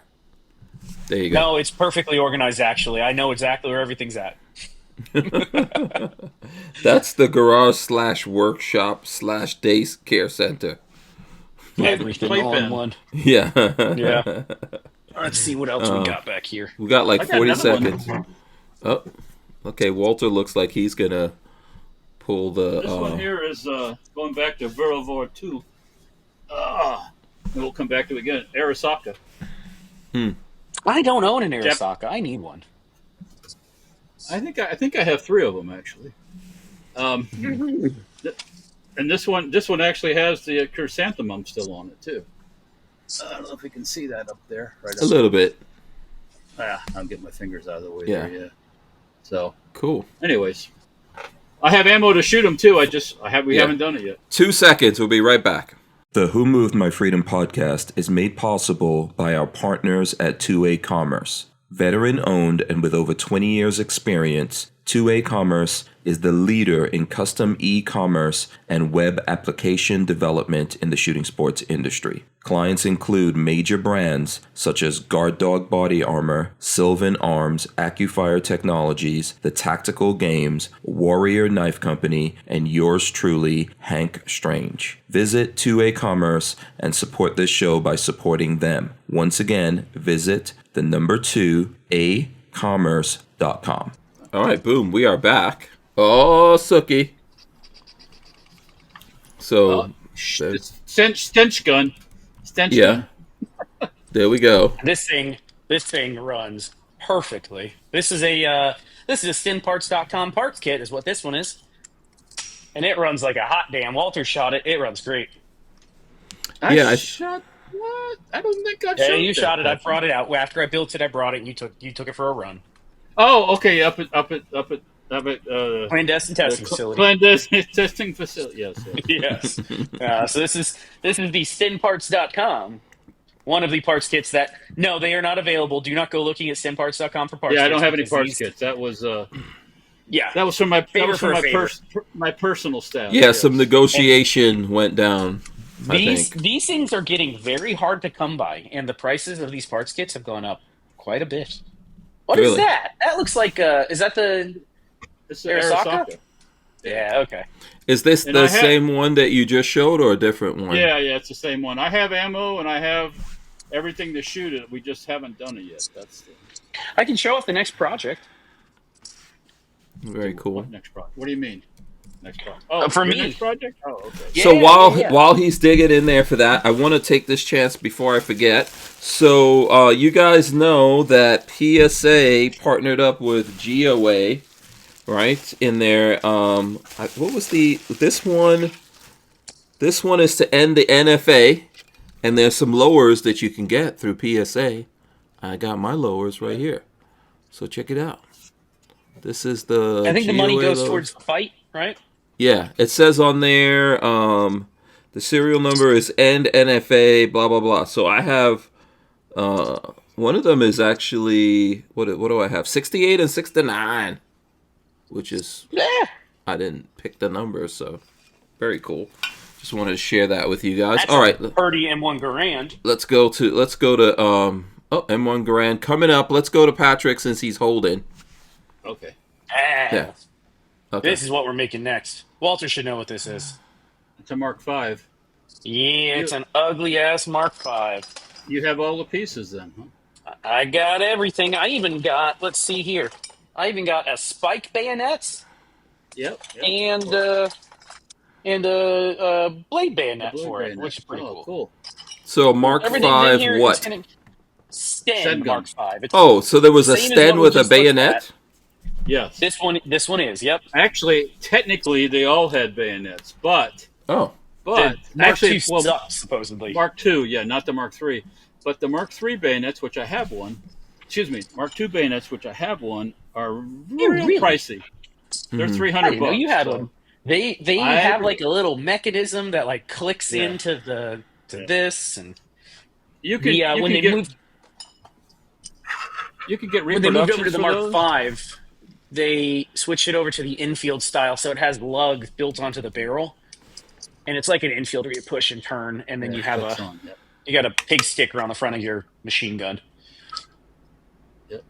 There you go. No, it's perfectly organized, actually. I know exactly where everything's at. That's the garage / workshop / daycare center. Everything all in playpen. one. Yeah. Yeah. Let's see what else we got back here. We got like I got 40 another one. seconds. Oh, okay. Walter looks like he's gonna pull the. This one here is going back to World War II. And we'll come back to it again. Arasaka. I don't own an Arasaka. I need one. I think I have 3 of them actually. And this one actually has the chrysanthemum still on it too. I don't know if you can see that up there. Right. a little bit. I'll get my fingers out of the way. Yeah. There, yeah. So, Cool. anyways, I have ammo to shoot them too. We haven't done it yet. 2 seconds. We'll be right back. The Who Moved My Freedom podcast is made possible by our partners at 2A Commerce. Veteran owned and with over 20 years experience, 2A Commerce is the leader in custom e-commerce and web application development in the shooting sports industry. Clients include major brands such as Guard Dog Body Armor, Sylvan Arms, AccuFire Technologies, The Tactical Games, Warrior Knife Company, and yours truly, Hank Strange. Visit 2A Commerce and support this show by supporting them. Once again, visit the number 2acommerce.com. All right, boom, we are back. Oh, Sookie. So, Stench gun. Stench yeah, gun. there we go. This thing runs perfectly. This is a stinparts.com parts kit is what this one is. And it runs like a hot damn. Walter shot it. It runs great. I shot what? I don't think I shot Yeah, you that. shot it. I brought it out. After I built it, I brought it and you took it for a run. Oh, okay. Up at Clandestine testing facility. Clandestine testing facility. Yes. Yes. So this is the stinparts.com. One of the parts kits that they are not available. Do not go looking at stinparts.com for parts. Yeah, I don't kits have any because parts kits. That was Yeah. that was from my Favor. my personal staff. Yeah, some negotiation went down. I These think. these things are getting very hard to come by, and the prices of these parts kits have gone up quite a bit. What is Really? that? That looks like is that the It's Arasaka? Yeah, okay. Is this And the I have- same one that you just showed or a different one? Yeah, it's the same one. I have ammo and I have everything to shoot it. We just haven't done it yet. That's the I can show off the next project. Very cool. what next project. What do you mean? Next project. Oh, For your me. next project? Oh, okay. So Yeah. while he's digging in there for that, I want to take this chance before I forget. So you guys know that PSA partnered up with GOA, right? In their what was this one? This one is to end the NFA, and there's some lowers that you can get through PSA. I got my lowers right here, so check it out. This is the. I think the money GOA goes logo. towards the fight, right? Yeah, it says on there. The serial number is end NFA. Blah blah blah. So I have. One of them is actually what do I have? 68 and 69, which is I didn't pick the number, so very cool. Just wanted to share that with you guys. That's All right, Purdy M1 Garand. let's go to M1 Grand coming up. Let's go to Patrick since he's holding. Okay. Yeah. Okay. This is what we're making next. Walter should know what this is. It's a Mark V. Yeah, it's an ugly ass Mark V. You have all the pieces then, huh? I got everything. I even got, let's see here. I even got a spike bayonet Yep. and a blade bayonet Blue for it, bayonet. which is pretty cool. So Mark Everything's in V, here. what? It's gonna Sten Sten gun. Mark V. It's, Oh, so there was a Same as Sten what we with a just looked bayonet. at. Yes. This one is. Yep. Actually, technically, they all had bayonets, but Oh, The Mark actually, II sucks, supposedly. Mark II, yeah, not the Mark III, but the Mark III bayonets, which I have one. Excuse me, Mark II bayonets, which I have one, are really? pricey. They're Mhm. $300. I didn't know you had so- one. They I have agree. like a little mechanism that like clicks Yeah. into this, and You can, the, you when can they get, moved you can get when they moved over to reproductions the for Mark those. V, they switched it over to the infield style, so it has lugs built onto the barrel, and it's like an infield where you push and turn, and then Yeah, you have clicks on. Yep, you got a pig stick around the front of your machine gun. yep.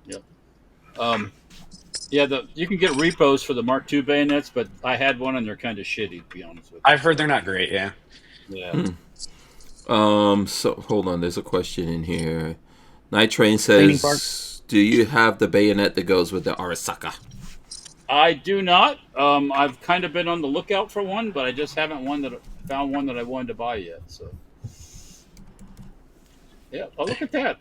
Yeah, you can get repos for the Mark II bayonets, but I had one and they're kind of shitty, to be honest with I've heard they're not great. Yeah, you. Yeah. So hold on. There's a question in here. Night Train Cleaning says, "Do you have the bayonet that goes with the Arasaka?" I do not. I've kind of been on the lookout for one, but I just haven't found one that I wanted to buy yet. So, yeah. Oh, look at that.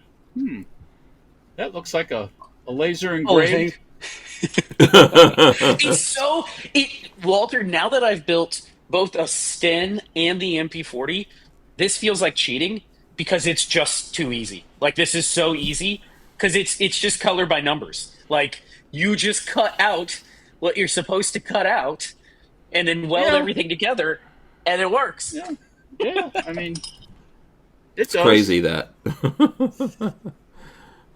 That looks like a laser engraved. it's so Walter. Now that I've built both a Sten and the MP40, this feels like cheating because it's just too easy. Like this is so easy because it's just color by numbers. Like you just cut out what you're supposed to cut out, and then weld everything together, and it works. Yeah. I mean, it's Crazy that.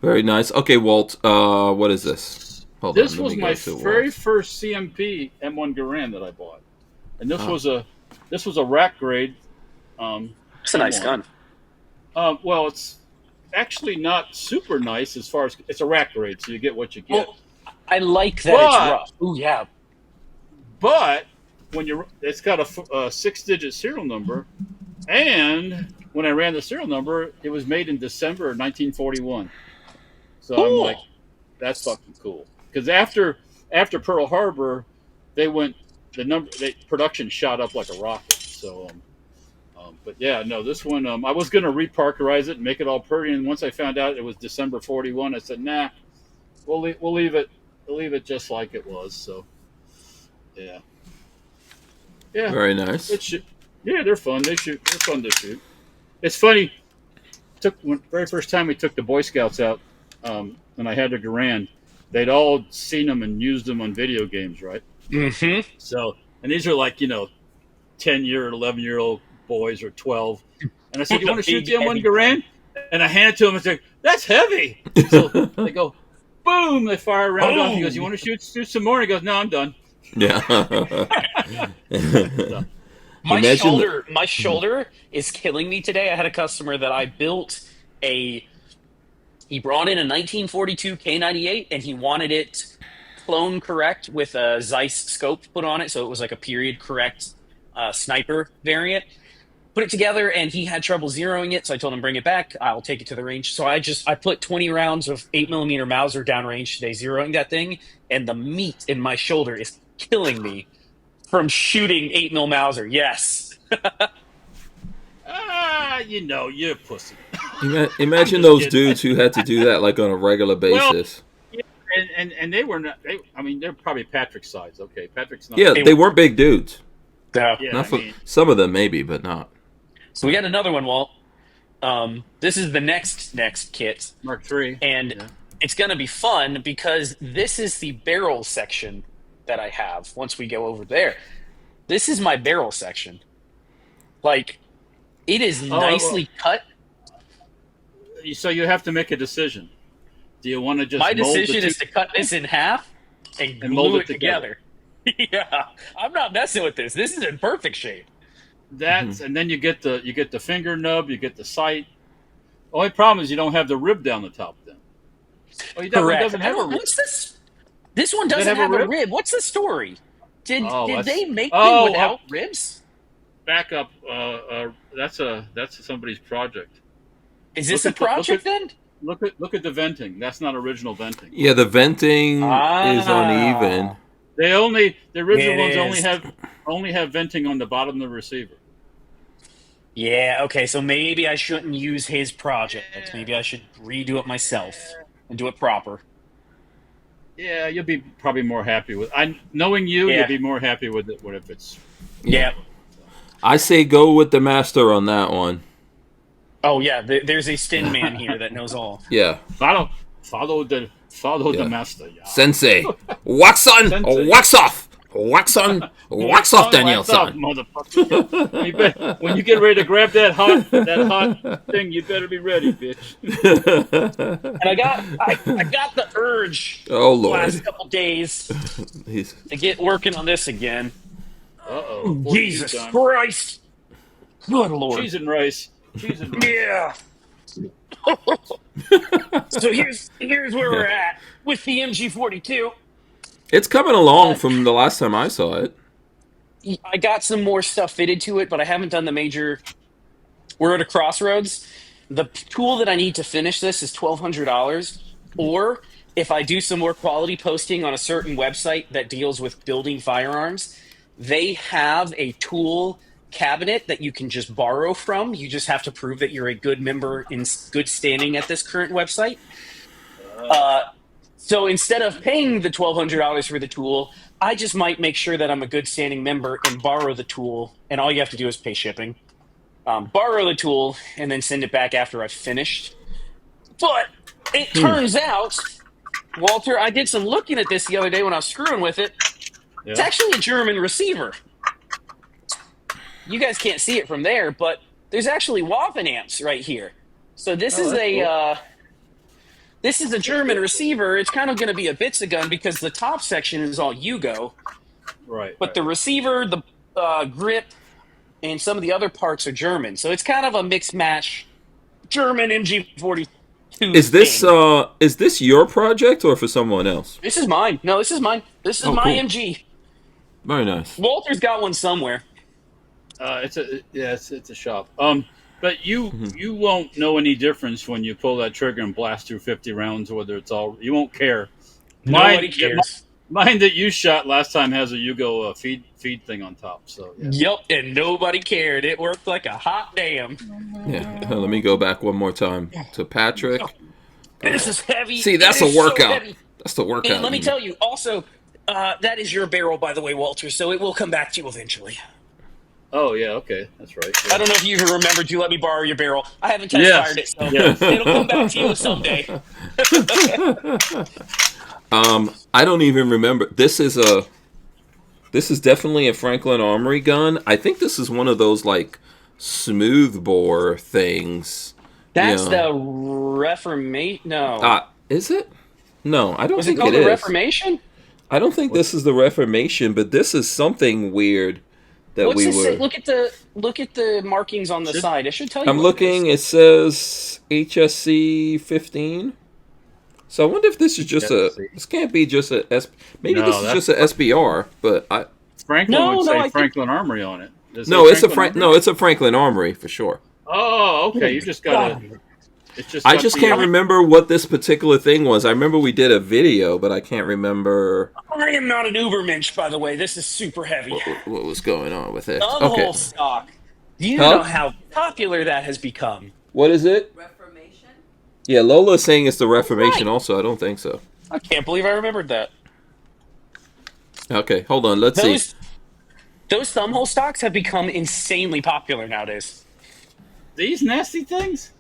Very nice. Okay, Walt. What is this? Hold This on. let was me my go to very Walt. first CMP M1 Garand that I bought, and this was a rack grade. It's a nice M1. gun. Well, it's actually not super nice as far as it's a rack grade, so you get what you get. Well, I like that But- it's rough. Ooh, yeah. But when it's got a 6-digit serial number, and when I ran the serial number, it was made in December of 1941. So I'm like, that's fucking cool. Because after Pearl Harbor, production shot up like a rocket. So, but yeah, no, this one I was gonna reparkerize it and make it all pretty, and once I found out it was December 41, I said, nah, we'll leave it. We'll leave it just like it was. So, yeah. Very nice. They're fun. They're fun to shoot. It's funny. Very first time we took the Boy Scouts out, and I had a Garand, they'd all seen them and used them on video games, right? Mm-hmm. So, and these are like 10-year, 11-year-old boys or 12, and I said, "You want to shoot the M1 Garand?" And I hand it to them and say, "That's heavy." So they go, boom! They fire a round off. He goes, "You want to shoot some more?" And he goes, "No, I'm done." Yeah. My shoulder is killing me today. I had a customer that I built he brought in a 1942 K98 and he wanted it clone correct with a Zeiss scope put on it, so it was like a period correct sniper variant. Put it together and he had trouble zeroing it, so I told him bring it back. I'll take it to the range. So I put 20 rounds of 8mm Mauser downrange today, zeroing that thing, and the meat in my shoulder is killing me from shooting 8mm Mauser. Yes. You're a pussy. Imagine those dudes who had to do that like on a regular basis. And they were not. They're probably Patrick's size. Okay, Patrick's not. Yeah, they weren't big dudes. Yeah. Not for some of them, maybe, but not. So we got another one, Walt. This is the next kit, Mark III, and it's going to be fun because this is the barrel section that I have. Once we go over there, this is my barrel section. Like, it is nicely cut. So you have to make a decision. Do you want to just My mold decision is to cut this in half and mold glue it it together. Yeah, I'm not messing with this. This is in perfect shape. And then you get the finger nub, you get the sight. Only problem is you don't have the rib down the top. Then Correct. Doesn't have a rib. What's this? This one doesn't have a rib. What's the story? Did they make them without ribs? Back up. That's somebody's project. Is this a project then? Look at the venting. That's not original venting. Yeah, the venting is uneven. The original ones only have venting on the bottom of the receiver. Yeah, okay, so maybe I shouldn't use his project. Maybe I should redo it myself and do it proper. Yeah, you'll be probably more happy with. Knowing you, you'll be more happy with it. What if it's? Yeah. I say go with the master on that one. Oh yeah, there's a Stin man here that knows all. Yeah. Follow the master. Yeah. Sensei, wax on, Sensei. wax off, wax on, wax off, Daniel-san. Motherfucker. When you get ready to grab that hot thing, you better be ready, bitch. And I got the urge. Oh Lord. The last couple days to get working on this again. Uh-oh. Jesus Christ! Good Lord. Cheese and rice. Yeah. So here's where we're at with the MG42. It's coming along from the last time I saw it. I got some more stuff fitted to it, but I haven't done the major. We're at a crossroads. The tool that I need to finish this is $1,200, or if I do some more quality posting on a certain website that deals with building firearms, they have a tool cabinet that you can just borrow from. You just have to prove that you're a good member in good standing at this current website. So instead of paying the $1,200 for the tool, I just might make sure that I'm a good standing member and borrow the tool, and all you have to do is pay shipping. Borrow the tool and then send it back after I've finished. But it turns out, Walter, I did some looking at this the other day when I was screwing with it. Yeah. It's actually a German receiver. You guys can't see it from there, but there's actually Waffen amps right here. So this is a this is a German receiver. It's kind of going to be a Bitsa-gun because the top section is all Yugo. Right. But the receiver, the grip, and some of the other parts are German. So it's kind of a mixed match German MG42. Is this your project or for someone else? This is mine. No, this is mine. This is my cool. MG. Very nice. Walter's got one somewhere. It's a shop. But you won't know any difference when you pull that trigger and blast through 50 rounds, whether it's all. You won't care. Nobody cares. Mine that you shot last time has a Yugo feed thing on top. So yeah. Yep, and nobody cared. It worked like a hot damn. Yeah. Let me go back one more time to Patrick. This is heavy. See, that's a workout. That's the workout. And let me tell you, also, that is your barrel, by the way, Walter. So it will come back to you eventually. Oh yeah, okay, that's right. Yeah. I don't know if you even remembered to let me borrow your barrel. I haven't test fired it, so it'll come back to you someday. I don't even remember. This is definitely a Franklin Armory gun. I think this is one of those like smooth bore things. That's the Reformation. No, is it? No, I don't think it is. Was it called the Reformation? I don't think this is the Reformation, but this is something weird. Look at the markings on the side. It should tell you. I'm looking. It says HSC 15. So I wonder if this is just this can't be just a maybe this is just a SBR, but Franklin would say Franklin Armory on it. It's a Franklin Armory for sure. Oh, okay. You just got to. I just can't remember what this particular thing was. I remember we did a video, but I can't remember. I am not an Ubermensch, by the way. This is super heavy. What was going on with it? Whole stock. Do you know how popular that has become? What is it? Reformation? Yeah, Lola's saying it's the Reformation also. I don't think so. I can't believe I remembered that. Okay, hold on. Let's see. Those thumbhole stocks have become insanely popular nowadays. These nasty things?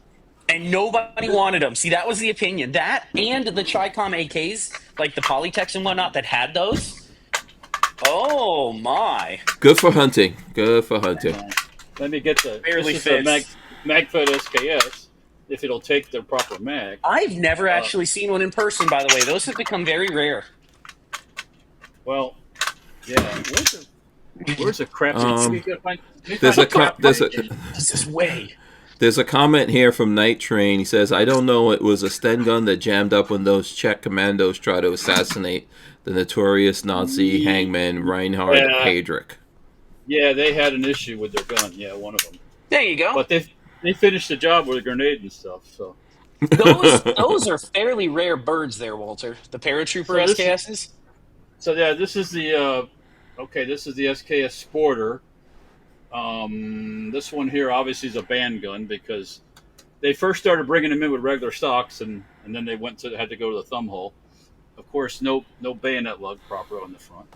And nobody wanted them. See, that was the opinion. That and the Tricom AKs, like the Polytechs and whatnot that had those. Oh my! Good for hunting. Good for hunting. Let me get the. Barely This is fits. a MagFed SKS. If it'll take the proper mag. I've never actually seen one in person, by the way. Those have become very rare. Well, yeah. Where's the crap? This is way. There's a comment here from Night Train. He says, I don't know, it was a Sten gun that jammed up when those Czech commandos tried to assassinate the notorious Nazi hangman Reinhard Heydrich. Yeah, they had an issue with their gun. Yeah, one of them. There you go. But they finished the job with a grenade and stuff. So those are fairly rare birds there, Walter. The paratrooper SKSs. So yeah, this is the this is the SKS Sporter. This one here obviously is a band gun because they first started bringing them in with regular stocks, and then they had to go to the thumb hole. Of course, no bayonet lug proper on the front.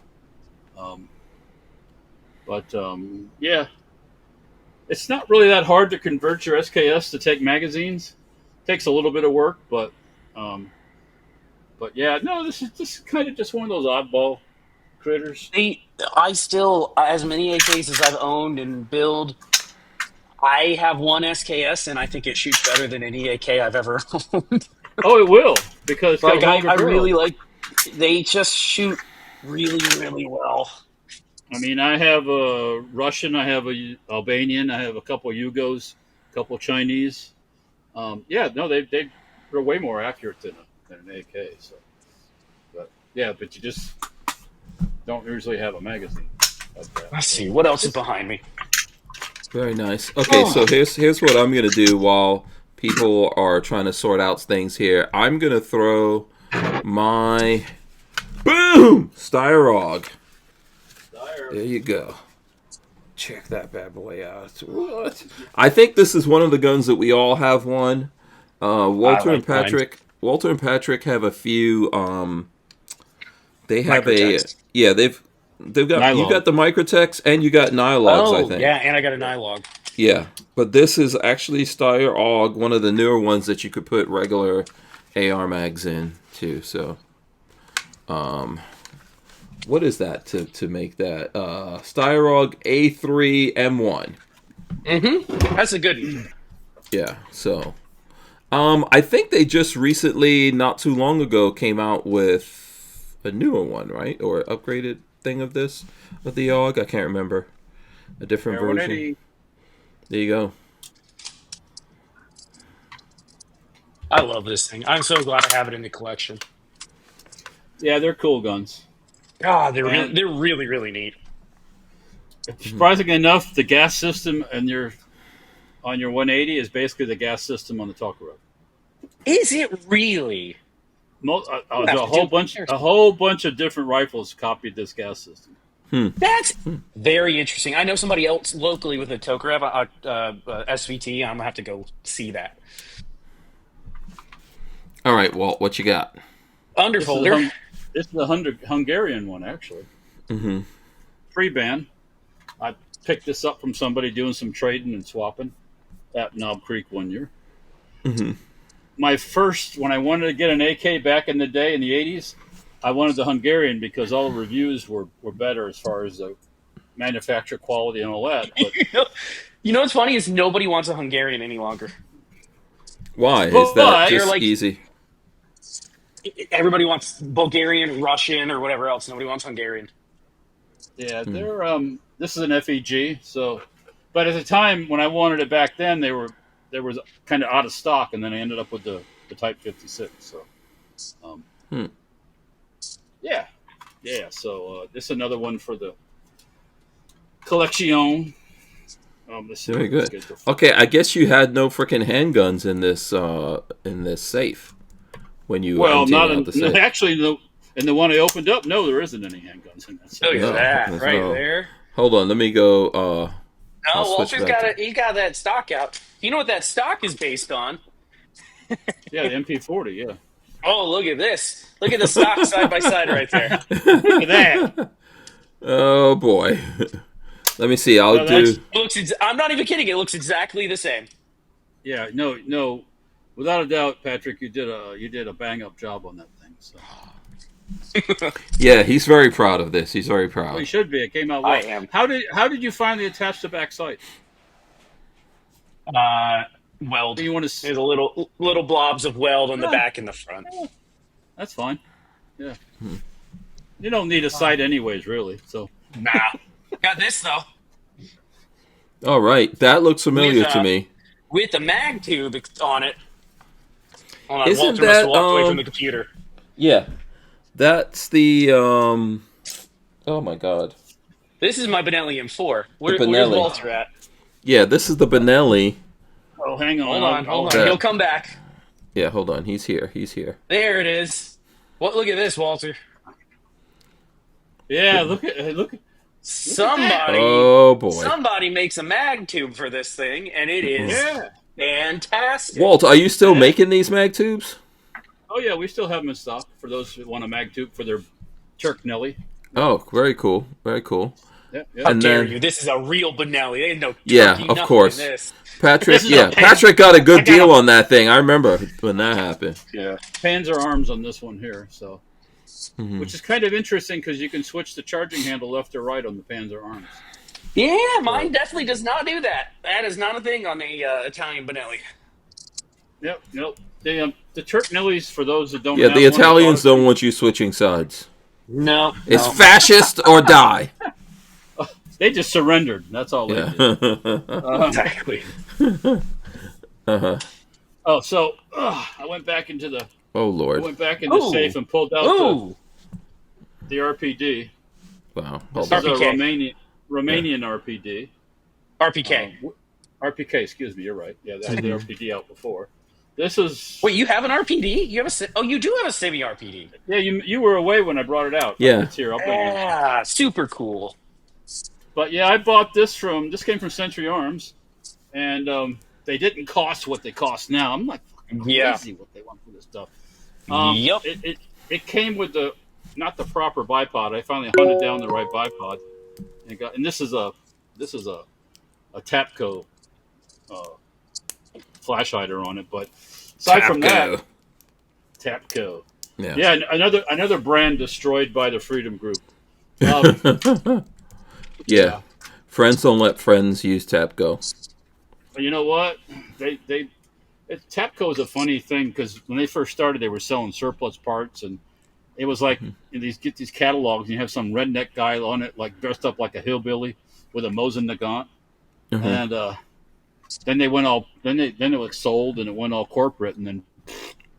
Yeah, it's not really that hard to convert your SKS to take magazines. Takes a little bit of work, but yeah, no, this is kind of just one of those oddball critters. I still, as many AKs as I've owned and build, I have one SKS, and I think it shoots better than any AK I've ever owned. Oh, it will, because like I really like. They just shoot really, really well. I mean, I have a Russian, I have a Albanian, I have a couple of Yugos, a couple of Chinese. They're way more accurate than an AK. So, but you just don't usually have a magazine. Let's see what else is behind me. Very nice. Okay, so here's what I'm gonna do while people are trying to sort out things here. I'm gonna throw my Styrog. There you go. Check that bad boy out. What? I think this is one of the guns that we all have one. Walter and Patrick have a few. They have they've got Nylog. You got the Microtex and you got Nylogs. I think. Yeah, and I got a Nylog. Yeah, but this is actually Styrog, one of the newer ones that you could put regular AR mags in too. So, what is that to make that? Styrog A3M1. Mm-hmm. That's a good one. Yeah, so I think they just recently, not too long ago, came out with a newer one, right? Or upgraded thing of the AUG. I can't remember. A different version. There you go. I love this thing. I'm so glad I have it in the collection. Yeah, they're cool guns. God, they're really, really neat. Surprisingly enough, the gas system on your 180 is basically the gas system on the Talker. Is it really? A whole bunch of different rifles copied this gas system. That's very interesting. I know somebody else locally with a Tokarev SVT. I'm gonna have to go see that. All right, Walt, what you got? Underfolder. This is the Hungarian one, actually. Mm-hmm. Free band. I picked this up from somebody doing some trading and swapping at Knob Creek one year. Mm-hmm. My first, when I wanted to get an AK back in the day in the 80s, I wanted the Hungarian because all the reviews were better as far as the manufacturer quality and all that. But, you know what's funny is nobody wants a Hungarian any longer. Why? Is that just easy? Everybody wants Bulgarian, Russian, or whatever else. Nobody wants Hungarian. Yeah, they're this is an FEG. So, but at the time when I wanted it back then, they was kind of out of stock, and then I ended up with the Type 56. So, yeah. So this is another one for the collection. Very good. Okay, I guess you had no freaking handguns in this safe when you actually in the one I opened up. No, there isn't any handguns in that safe. Look at that there. Hold on, let me go. No, Walter's got that stock out. You know what that stock is based on? Yeah, the MP40. Yeah. Oh, look at this! Look at the stock side by side right there. Look at that. Oh boy. Let me see. I'm not even kidding. It looks exactly the same. Yeah. No. without a doubt, Patrick, you did a bang up job on that thing. So. Yeah, he's very proud of this. He's very proud. Well, he should be. It came out well. I am. How did you finally attach the back sight? Weld. Do you want to? There's a little blobs of weld on the back and the front. That's fine. Yeah. You don't need a sight anyways, really. So. Nah. Got this though. All right, that looks familiar to me. With the mag tube on it. Hold on, Isn't Walter must have walked away from the computer. Yeah, that's the oh my god. This is my Benelli M4. Where's Benelli. Walter at? Yeah, this is the Benelli. Oh, hang on. Hold on. He'll come back. Yeah, hold on. He's here. There it is. Well, look at this, Walter. Yeah, look at. Somebody. Oh boy. Somebody makes a mag tube for this thing, and it is fantastic. Walt, are you still making these mag tubes? Oh yeah, we still have them in stock for those who want a mag tube for their Turk Nelly. Oh, very cool. Very cool. Yeah. How dare you? This is a real Benelli. They no turkey, yeah, of course. In this. Patrick, Patrick got a good deal on that thing. I remember when that happened. Yeah, Panzer arms on this one here, so which is kind of interesting because you can switch the charging handle left or right on the Panzer arms. Yeah, mine definitely does not do that. That is not a thing on the Italian Benelli. Yep. The Turk Nellies, for those that don't. Yeah, the Italians don't want you switching sides. No, it's fascist or die. They just surrendered. That's all they did. Exactly. Oh, so I went back into the. Oh Lord! I went back in the safe and pulled out the RPD. Wow. This is a Romanian RPD. RPK. RPK. Excuse me. You're right. Yeah, I had the RPD out before. This is. Wait, you have an RPD? You have you do have a semi RPD. Yeah, you were away when I brought it out. Yeah. It's here. I'll bring it. Yeah, super cool. But yeah, I bought this came from Century Arms, and they didn't cost what they cost now. I'm like crazy what they want for this stuff. Yep. It came with not the proper bipod. I finally hunted down the right bipod, and this is a Tapco flash hider on it. But aside from that, Tapco. Yeah. Another brand destroyed by the Freedom Group. Yeah. Friends don't let friends use Tapco. You know what? Tapco is a funny thing because when they first started, they were selling surplus parts, and it was like get these catalogs, and you have some redneck guy on it, like dressed up like a hillbilly with a Mosin Nagant, and then they went all then it was sold and it went all corporate, and then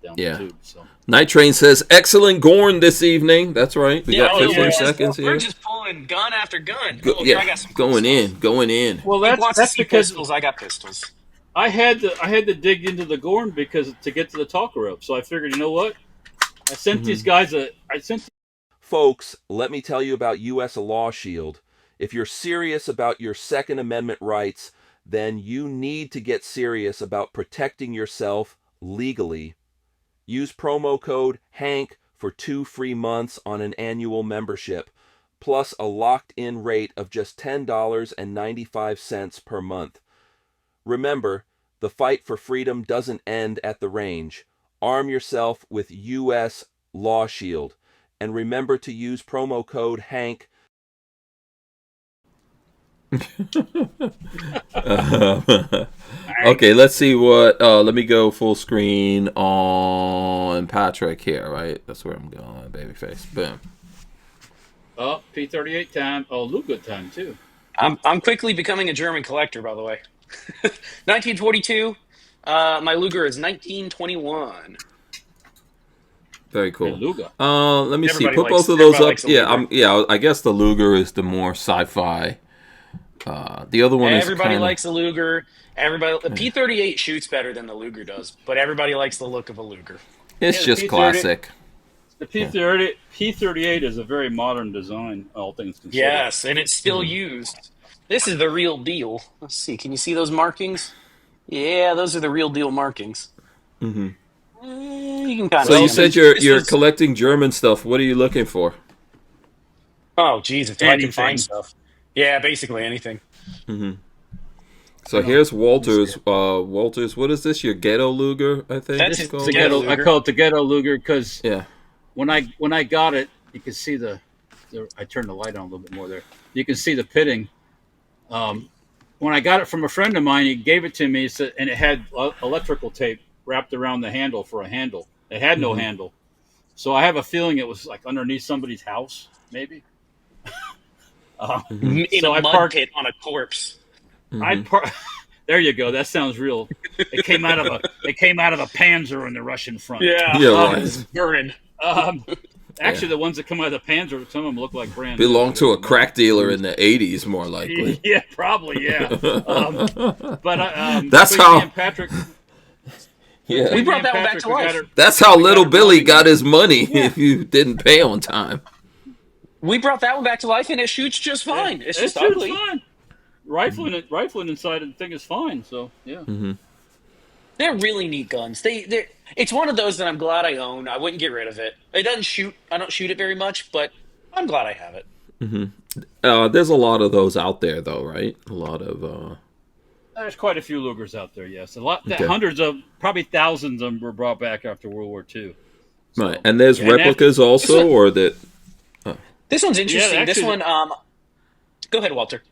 down the tube. So. Night Train says, excellent Gorn this evening. That's right. We got 15 seconds here. We're just pulling gun after gun. I got some going in. Well, that's because pistols. I got pistols. I had to dig into the Gorn because to get to the talker up. So I figured, you know what? I sent these guys Folks, let me tell you about U.S. Law Shield. If you're serious about your Second Amendment rights, then you need to get serious about protecting yourself legally. Use promo code HANK for 2 free months on an annual membership, plus a locked-in rate of just $10.95 per month. Remember, the fight for freedom doesn't end at the range. Arm yourself with U.S. Law Shield, and remember to use promo code HANK. Okay, let's see what let me go full screen on Patrick here, right? That's where I'm going. BabyFace. Boom. Oh, P38 time. Oh, Luga time too. I'm quickly becoming a German collector, by the way. 1942. My Luger is 1921. Very cool. Luger. Let me see. Put both of those up. I guess the Luger is the more sci-fi. The other one is everybody likes a Luger. The P38 shoots better than the Luger does, but everybody likes the look of a Luger. It's just classic. The P38 is a very modern design, all things considered. Yes, and it's still used. This is the real deal. Let's see. Can you see those markings? Yeah, those are the real deal markings. Mm-hmm. You can kind of. So you said you're collecting German stuff. What are you looking for? Oh, geez, if I can find stuff. Yeah, basically anything. Mm-hmm. So here's Walter's. Walter's, what is this? Your ghetto Luger, I think. That's It's his the ghetto. I call it the ghetto Luger because Yeah. when I got it, you could see I turned the light on a little bit more there. You can see the pitting. When I got it from a friend of mine, he gave it to me, and it had electrical tape wrapped around the handle for a handle. It had no handle, so I have a feeling it was like underneath somebody's house, maybe. In so a I mud parked. pit on a corpse. There you go. That sounds real. It came out of a Panzer in the Russian front. Yeah, right. burning. Actually, the ones that come out of the Panzer, some of them look like brand. Belonged to a crack dealer in the 80s, more likely. Yeah, probably. Yeah. But That's between how. me and Patrick. Yeah. We brought that one back to life. That's how little Billy got his money if you didn't pay on time. We brought that one back to life, and it shoots just fine. It's just shoots ugly. fine. Rifling inside of the thing is fine. So yeah. They're really neat guns. It's one of those that I'm glad I own. I wouldn't get rid of it. It doesn't shoot. I don't shoot it very much, but I'm glad I have it. There's a lot of those out there, though, right? A lot of. There's quite a few Lugers out there. Yes, Okay. hundreds of, probably thousands of them were brought back after World War II. So, Right, and there's replicas also, or that. This one's interesting. Yeah, This one. Go ahead, Walter.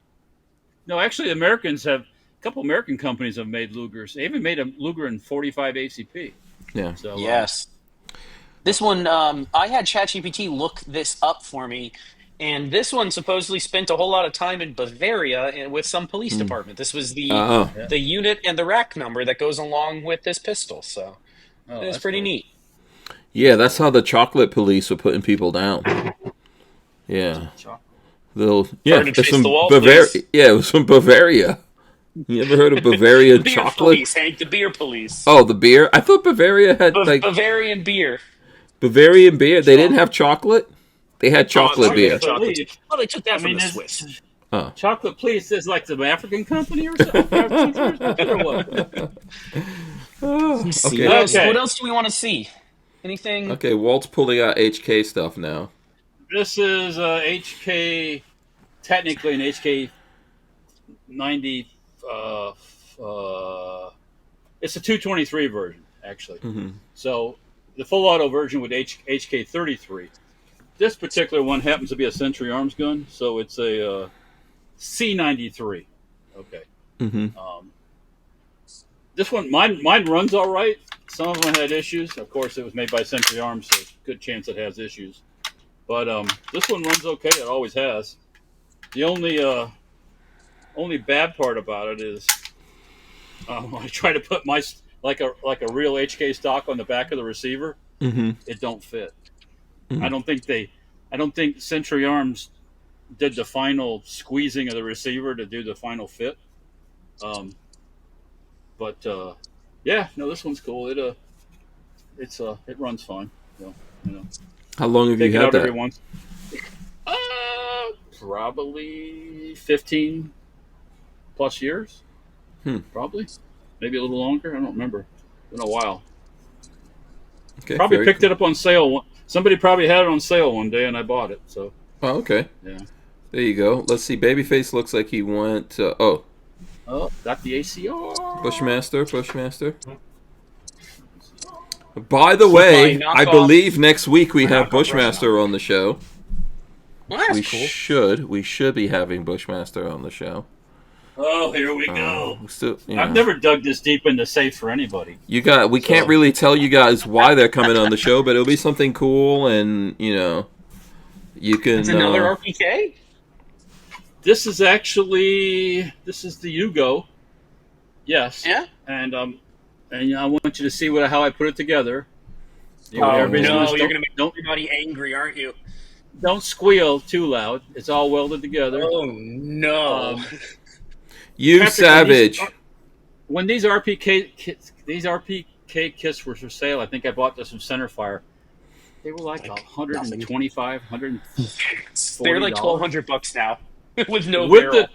No, actually, a couple American companies have made Lugers. They even made a Luger in 45 ACP. Yeah. So Yes. This one, I had ChatGPT look this up for me, and this one supposedly spent a whole lot of time in Bavaria and with some police department. This was the unit and the rack number that goes along with this pistol, so it's pretty neat. Yeah, that's how the chocolate police were putting people down. Yeah. It's from Bavaria. Yeah, it was from Bavaria. You ever heard of Bavaria beer chocolate? Police, Hank, the beer police. Oh, the beer? I thought Bavaria had Bavarian beer. Bavarian beer. They didn't have chocolate. They had chocolate beer. Oh, they took that from the Swiss. Chocolate Police is like the African company or something? Or what? Okay. What else do we want to see? Anything? Okay, Walt's pulling out HK stuff now. This is HK, technically an HK 90. It's a 223 version, actually. So the full auto version with HK 33. This particular one happens to be a Century Arms gun, so it's a C93. Okay. This one, mine runs all right. Some of them had issues. Of course, it was made by Century Arms, so there's a good chance it has issues. But this one runs okay. It always has. The only bad part about it is I try to put my like a real HK stock on the back of the receiver. It don't fit. I don't think Century Arms did the final squeezing of the receiver to do the final fit. But this one's cool. It runs fine. So, How long have you had that? Every once. Probably 15 plus years. Probably, maybe a little longer. I don't remember. It's been a while. Okay, probably picked it up on sale. Somebody probably had it on sale one day, and I bought it. So. Oh, okay. Yeah. There you go. Let's see. Babyface looks like he went. Oh, got the ACR. Bushmaster. By the way, I believe next week we have Bushmaster on the show. Well, that's cool. We should be having Bushmaster on the show. Oh, here we go. I've never dug this deep into safes for anybody. We can't really tell you guys why they're coming on the show, but it'll be something cool, and you can. It's another RPK. This is the Ugo. Yes. Yeah. And I want you to see how I put it together. You're going to make everybody angry, aren't you? Don't squeal too loud. It's all welded together. Oh no! You Patrick, savage! When these RPK kits were for sale, I think I bought this from Centerfire. They were like $125, $140. They're like $1,200 now with no barrel.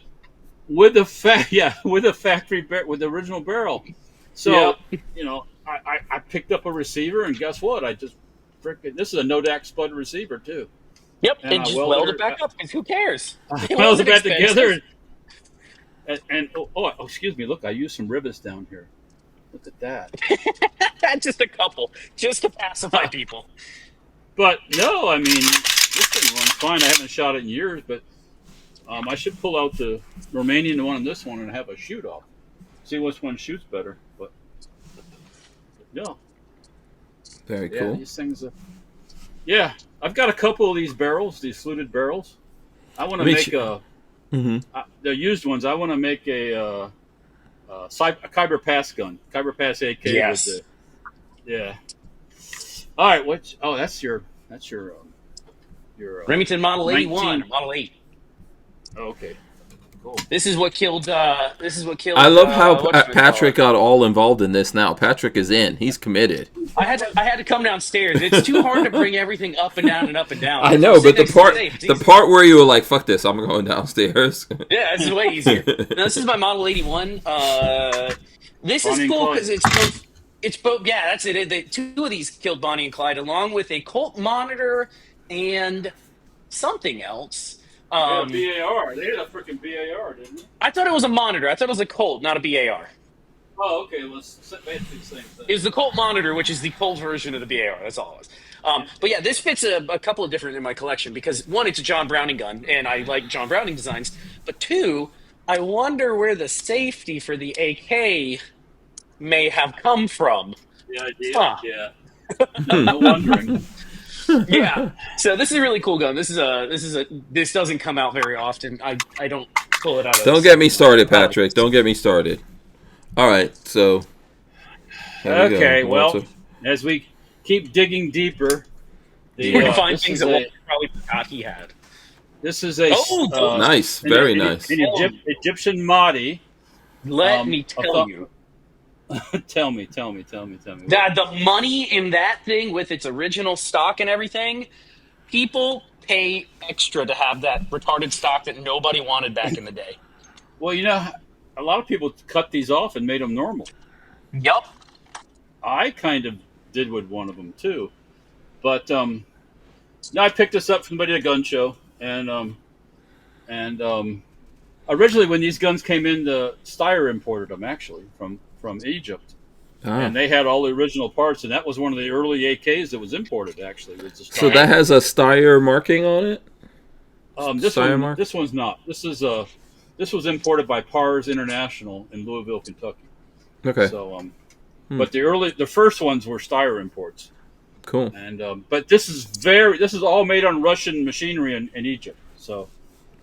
With the factory with the original barrel. So I picked up a receiver, and guess what? This is a Nodak spud receiver too. Yep, and just weld it back up because who cares? Weld it back together. And excuse me. Look, I used some rivets down here. Look at that. Just a couple, just to pacify people. But no, I mean, this thing runs fine. I haven't shot it in years, but I should pull out the Romanian one and this one and have a shoot off. See which one shoots better. But yeah, Very cool. These things. Yeah, I've got a couple of these barrels, these fluted barrels. I want to make the used ones. I want to make a Kyber Pass gun, Kyber Pass AK. Yes. With the, All right. That's your Remington Model 19 81, Model 8. Oh, okay. Cool. This is what killed. I love how Patrick got all involved in this now. Patrick is in. He's committed. I had to come downstairs. It's too hard to bring everything up and down and up and down. I know, but the part where you were like, "Fuck this, I'm going downstairs." Yeah, this is way easier. Now, this is my Model 81. This is cool because it's both. Yeah, that's it. Two of these killed Bonnie and Clyde, along with a Colt monitor and something else. BAR. They had a freaking BAR, didn't they? I thought it was a monitor. I thought it was a Colt, not a BAR. Oh, okay. Let's basically the same thing. It was the Colt monitor, which is the Colt version of the BAR. That's all it was. But yeah, this fits a couple of different in my collection because one, it's a John Browning gun, and I like John Browning designs. But two, I wonder where the safety for the AK may have come from. The idea, yeah. No wondering. Yeah. So this is a really cool gun. This doesn't come out very often. I don't pull it out of Don't get me started, Patrick. Don't get me started. All right, so okay, well, as we keep digging deeper, we're gonna find things that Walter probably forgot he had. This is a nice, very nice. An Egyptian Mahdi. Let me tell you. Tell me. That the money in that thing with its original stock and everything, people pay extra to have that retarded stock that nobody wanted back in the day. Well, a lot of people cut these off and made them normal. Yup. I kind of did with one of them too, but I picked this up from somebody at a gun show, and originally when these guns came in, Steyr imported them actually from Egypt, and they had all the original parts, and that was one of the early AKs that was imported actually. So that has a Steyr marking on it. This one's not. This was imported by Pars International in Louisville, Kentucky. Okay. So, but the first ones were Steyr imports. Cool. And but this is all made on Russian machinery in Egypt. So,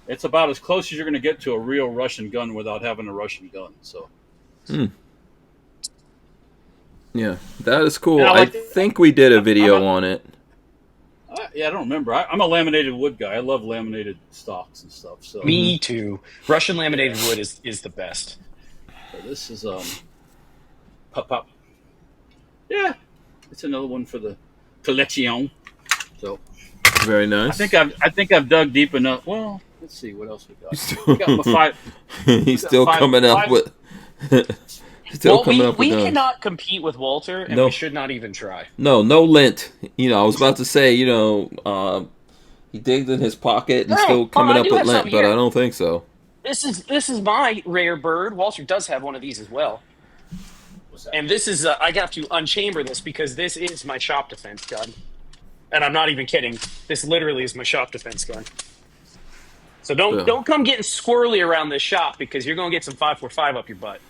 it's about as close as you're going to get to a real Russian gun without having a Russian gun. So. Yeah, that is cool. I think we did a video on it. I don't remember. I'm a laminated wood guy. I love laminated stocks and stuff. So me too. Russian laminated wood is the best. So this is pop. Yeah, it's another one for the collection. So very nice. I think I've dug deep enough. Well, let's see what else we got. We got my five. He's still coming up with. We cannot compete with Walter, and we should not even try. No lint. I was about to say, he digged in his pocket and still coming up with lint, but I don't think so. This is my rare bird. Walter does have one of these as well. And this is I have to unchamber this because this is my shop defense gun, and I'm not even kidding. This literally is my shop defense gun. So don't come getting squirrely around this shop because you're gonna get some 545 up your butt.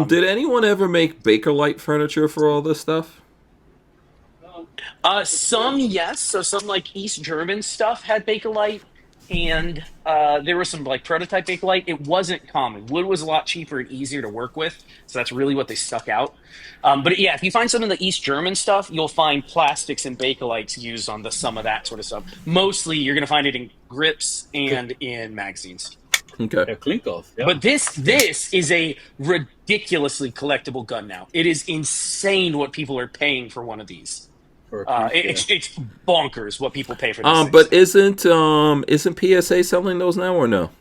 Did anyone ever make Bakelite furniture for all this stuff? Some, yes. So some like East German stuff had Bakelite, and there was some like prototype Bakelite. It wasn't common. Wood was a lot cheaper and easier to work with, so that's really what they stuck out. But yeah, if you find some of the East German stuff, you'll find plastics and Bakelites used on some of that sort of stuff. Mostly, you're going to find it in grips and in magazines. Okay. Klinkov. Yeah. But this is a ridiculously collectible gun now. It is insane what people are paying for one of these. It's bonkers what people pay for this. But isn't PSA selling those now or no?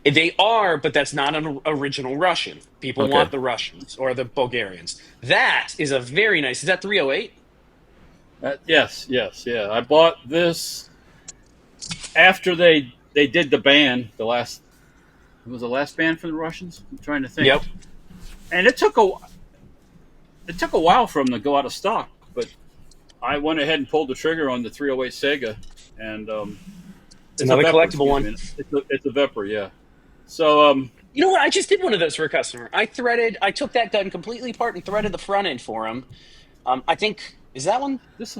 They are, but that's not an original Russian. People want the Russians or the Bulgarians. That is a very nice. Is that 308? Yes. I bought this after they did the ban, the last It was the last band from the Russians. I'm trying to think. Yep. And it took a while for them to go out of stock, but I went ahead and pulled the trigger on the 308 Sega, and It's another collectible one. It's a Vepr, yeah. So you know what? I just did one of those for a customer. I took that gun completely apart and threaded the front end for him. I think, is that one? this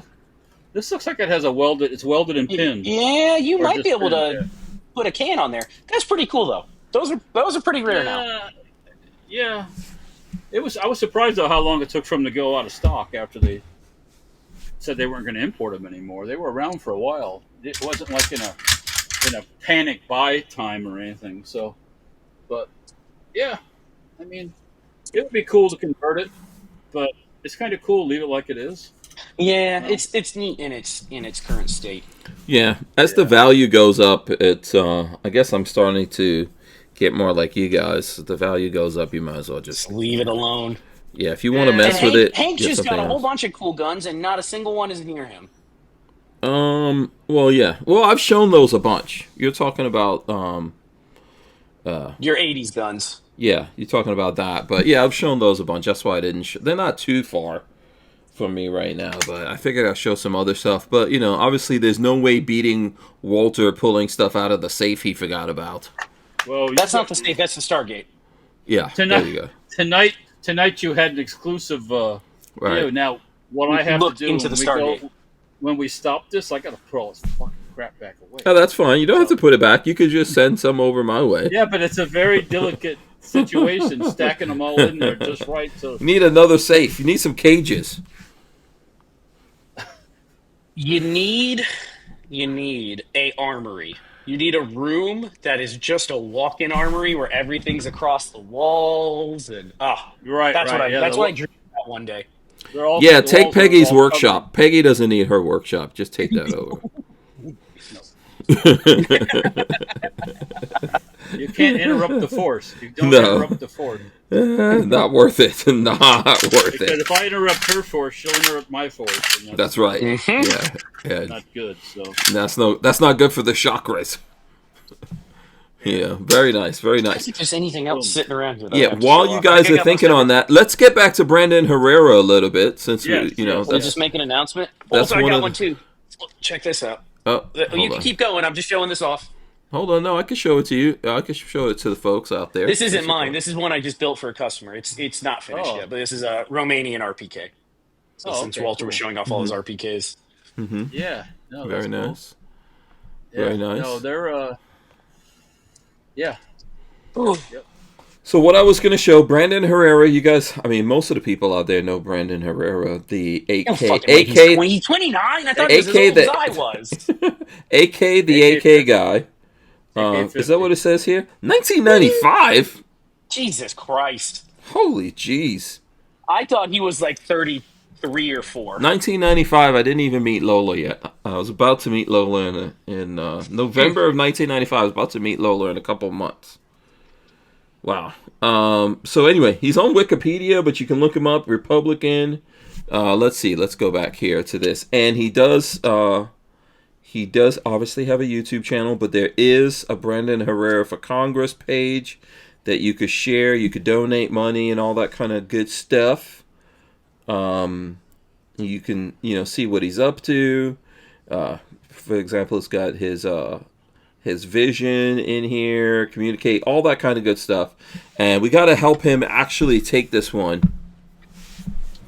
looks like it has it's welded and pinned. Yeah, you Or might just be able pinned, to put a can on there. That's pretty cool, though. Those are pretty rare now. Yeah. I was surprised though how long it took for them to go out of stock after they said they weren't going to import them anymore. They were around for a while. It wasn't like in a panic buy time or anything. So, but yeah, I mean, it would be cool to convert it, but it's kind of cool. Leave it like it is. Yeah, it's neat in its current state. Yeah, as the value goes up, it's I guess I'm starting to get more like you guys. The value goes up, you might as well just Leave it alone. Yeah, if you want to mess with it, Hank get just got something a whole else. bunch of cool guns, and not a single one is near him. Well, yeah. Well, I've shown those a bunch. You're talking about Your 80s guns. yeah, you're talking about that. But yeah, I've shown those a bunch. That's why I didn't they're not too far from me right now, but I figured I'll show some other stuff. But, you know, obviously there's no way beating Walter pulling stuff out of the safe he forgot about. Well, That's not the safe, that's the Stargate. Yeah, tonight. there you go. Tonight you had an exclusive video. Right. Now, what I have to Look do into the Stargate. when we stop this, I got to throw all this fucking crap back away. Oh, that's fine. You don't have to put it back. You could just send some over my way. Yeah, but it's a very delicate situation, stacking them all in there just right. So You need another safe. You need some cages. You need a armory. You need a room that is just a walk-in armory where everything's across the walls and right, that's right, what I dreamed about one day. Yeah, take Peggy's workshop. Peggy doesn't need her workshop. Just take that over. You can't interrupt the force. You don't No. interrupt the force. Not worth it. Not worth Because it. if I interrupt her force, she'll interrupt my force. And That's right. Mhm. Yeah. not good. So That's not good for the chakras. Yeah, very nice, very I don't nice. think there's anything else sitting around here. That I Yeah, have to while show you off. guys I think I are got thinking most on that, let's get back to Brandon Herrera a little bit, since Yes, we, you know, yes. We'll that's just make an announcement. that's Also, I one got of one the- too. Check this out. oh, You hold can on. keep going. I'm just showing this off. Hold on, no, I can show it to you. I can show it to the folks out there. This isn't mine. This is one I just built for a customer. It's not finished Oh. yet, but this is a Romanian RPK. So Oh, since okay, Walter was cool. showing off all his RPKs. yeah, no, that's Very cool. nice. Yeah, Very nice. No, they're yeah. So what I was going to show, Brandon Herrera, you guys, I mean, most of the people out there know Brandon Herrera, the Don't AK, fucking wait, he's 29. I thought he was as AK old as that- I was. AK, the AK guy. Is that what it says here? 1995? Jesus Christ. Holy jeez. I thought he was like 33 or 4. 1995, I didn't even meet Lola yet. I was about to meet Lola in November of 1995. I was about to meet Lola in a couple of months. Wow. So anyway, he's on Wikipedia, but you can look him up. Republican. Let's see. Let's go back here to this. And he does obviously have a YouTube channel, but there is a Brandon Herrera for Congress page that you could share. You could donate money and all that kind of good stuff. You can, see what he's up to. For example, it's got his vision in here, communicate, all that kind of good stuff. And we got to help him actually take this one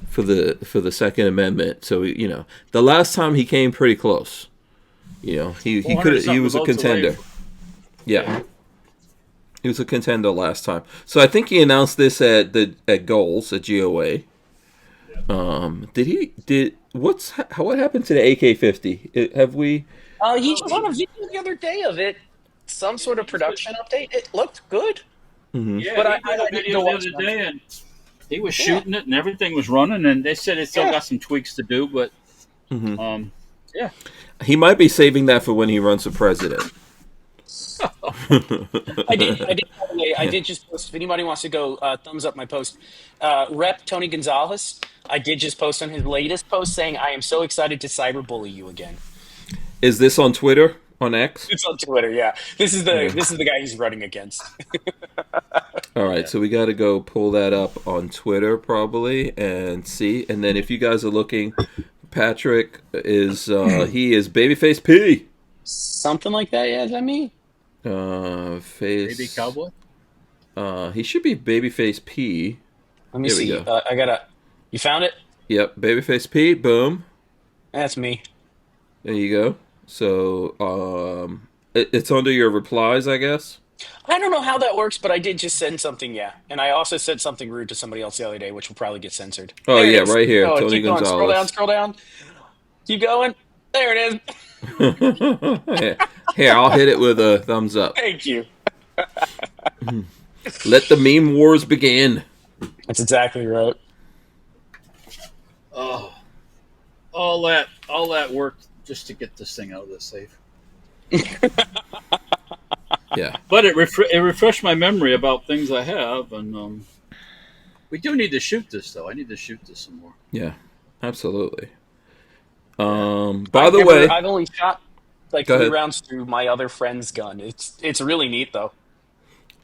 for the Second Amendment. So, the last time he came pretty close. He was a contender. Yeah. He was a contender last time. So I think he announced this at Goals at GOA. What happened to the AK-50? Have we? He just on a video the other day of it. Some sort of production update. It looked good. Yeah, But he I did a didn't video go the watch other that. day, and he was shooting it, and everything was running, and they said it still got some tweaks to do, but yeah. He might be saving that for when he runs for president. I did just post. If anybody wants to go thumbs up my post, Rep Tony Gonzalez. I did just post on his latest post saying, "I am so excited to cyberbully you again." Is this on Twitter On X? It's on Twitter. Yeah, this is the guy he's running against. All right, so we got to go pull that up on Twitter probably and see. And then if you guys are looking, Patrick is he is Babyface P. Something like that. Yeah, is that me? Face. Baby cowboy. He should be Babyface P. Let me There we see. go. I gotta. You found it? Yep, Babyface P. Boom. That's me. There you go. So it's under your replies, I guess. I don't know how that works, but I did just send something. Yeah, and I also said something rude to somebody else the other day, which will probably get censored. Oh There it yeah, is. right here, Oh, Tony keep going. Gonzalez. Scroll down. Keep going. There it is. Here, I'll hit it with a thumbs up. Thank you. Let the meme wars begin. That's exactly right. Oh, all that work just to get this thing out of the safe. Yeah. But it refreshed my memory about things I have, and we do need to shoot this though. I need to shoot this some more. Yeah, absolutely. By the way, I've only shot like Go 3 ahead. rounds through my other friend's gun. It's really neat though.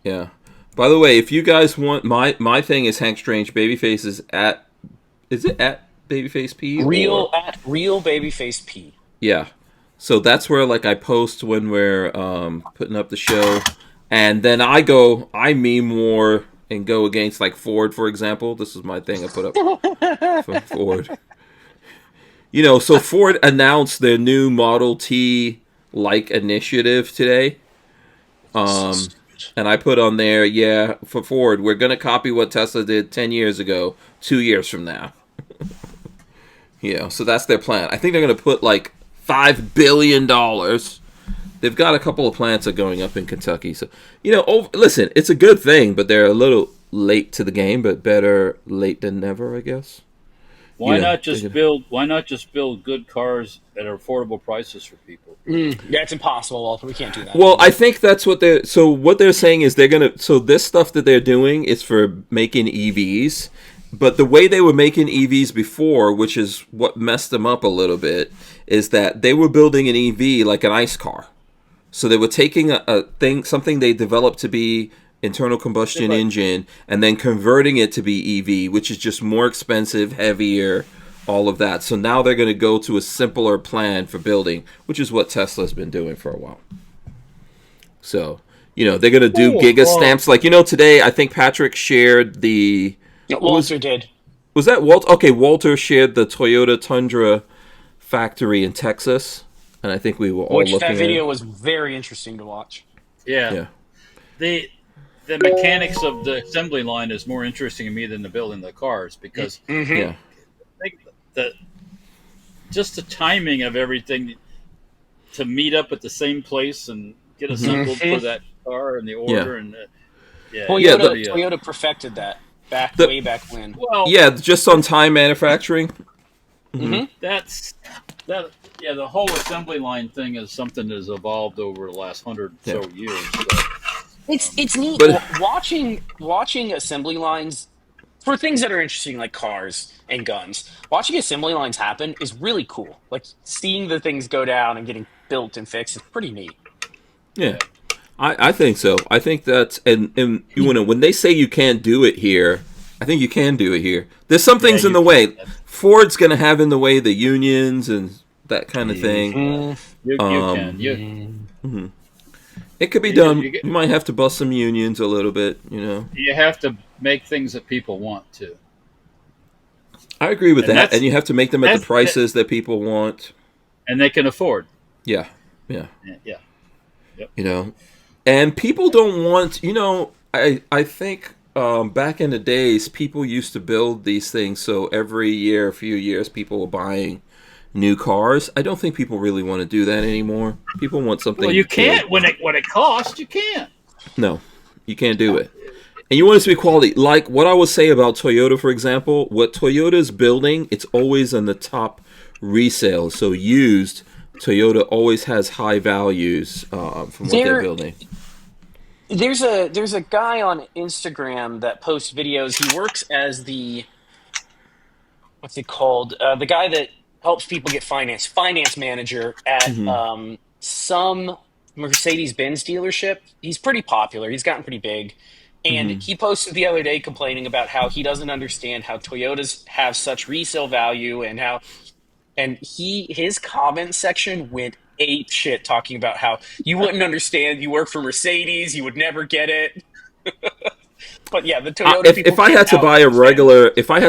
yeah. By the way, if you guys want my thing is Hank Strange Babyface is it at Babyface P? Real Babyface P. Yeah. So that's where like I post when we're putting up the show, and then I meme war and go against like Ford, for example. This is my thing I put up for Ford. You know, so Ford announced their new Model T like initiative today. And I put on there, yeah, for Ford, we're gonna copy what Tesla did 10 years ago, 2 years from now. You know, so that's their plan. I think they're gonna put like $5 billion. They've got a couple of plants that are going up in Kentucky. So, you know, listen, it's a good thing, but they're a little late to the game, but better late than never, I guess. Why Yeah, not just build good cars at affordable prices for people? Yeah, it's impossible, Walter. We can't do that. Well, I think that's what they're saying is this stuff that they're doing is for making EVs. But the way they were making EVs before, which is what messed them up a little bit, is that they were building an EV like an ICE car. So they were taking something they developed to be internal combustion engine, and then converting it to be EV, which is just more expensive, heavier, all of that. So now they're going to go to a simpler plan for building, which is what Tesla's been doing for a while. So, you know, they're going to do giga stamps. Like, you know, today I think Patrick shared the... Walter did. Was that Walter? Okay, Walter shared the Toyota Tundra factory in Texas, and I think we were all looking at it. That video was very interesting to watch. Yeah. The mechanics of the assembly line is more interesting to me than the building the cars, because Yeah. I think just the timing of everything to meet up at the same place and get assembled for that car and the order and Toyota perfected that way back when. well, Yeah, just on time manufacturing. The whole assembly line thing is something that has evolved over the last 100 so years. So. It's neat watching assembly lines for things that are interesting like cars and guns. Watching assembly lines happen is really cool. Like seeing the things go down and getting built and fixed is pretty neat. Yeah, I think so. I think that's and you know when they say you can't do it here, I think you can do it here. There's some things in the way. Ford's going to have in the way the unions and that kind of thing. You can. It could be done. You might have to bust some unions a little bit, you know. You have to make things that people want to. I agree with that. And you have to make them at the prices that people want. And they can afford. Yeah. Yep. You know, and people don't want, you know, I think back in the days, people used to build these things. So every year, a few years, people were buying new cars. I don't think people really want to do that anymore. People want something. Well, you can't when it costs. You can't. No, you can't do it. And you want it to be quality. Like what I would say about Toyota, for example, what Toyota's building, it's always in the top resale. So used, Toyota always has high values from what they're building. There's a guy on Instagram that posts videos. He works as what's it called? The guy that helps people get finance manager at some Mercedes-Benz dealership. He's pretty popular. He's gotten pretty big. And he posted the other day complaining about how he doesn't understand how Toyotas have such resale value and how his comment section went ape shit talking about how you wouldn't understand, you work for Mercedes, you would never get it. But yeah, the Toyota people if I had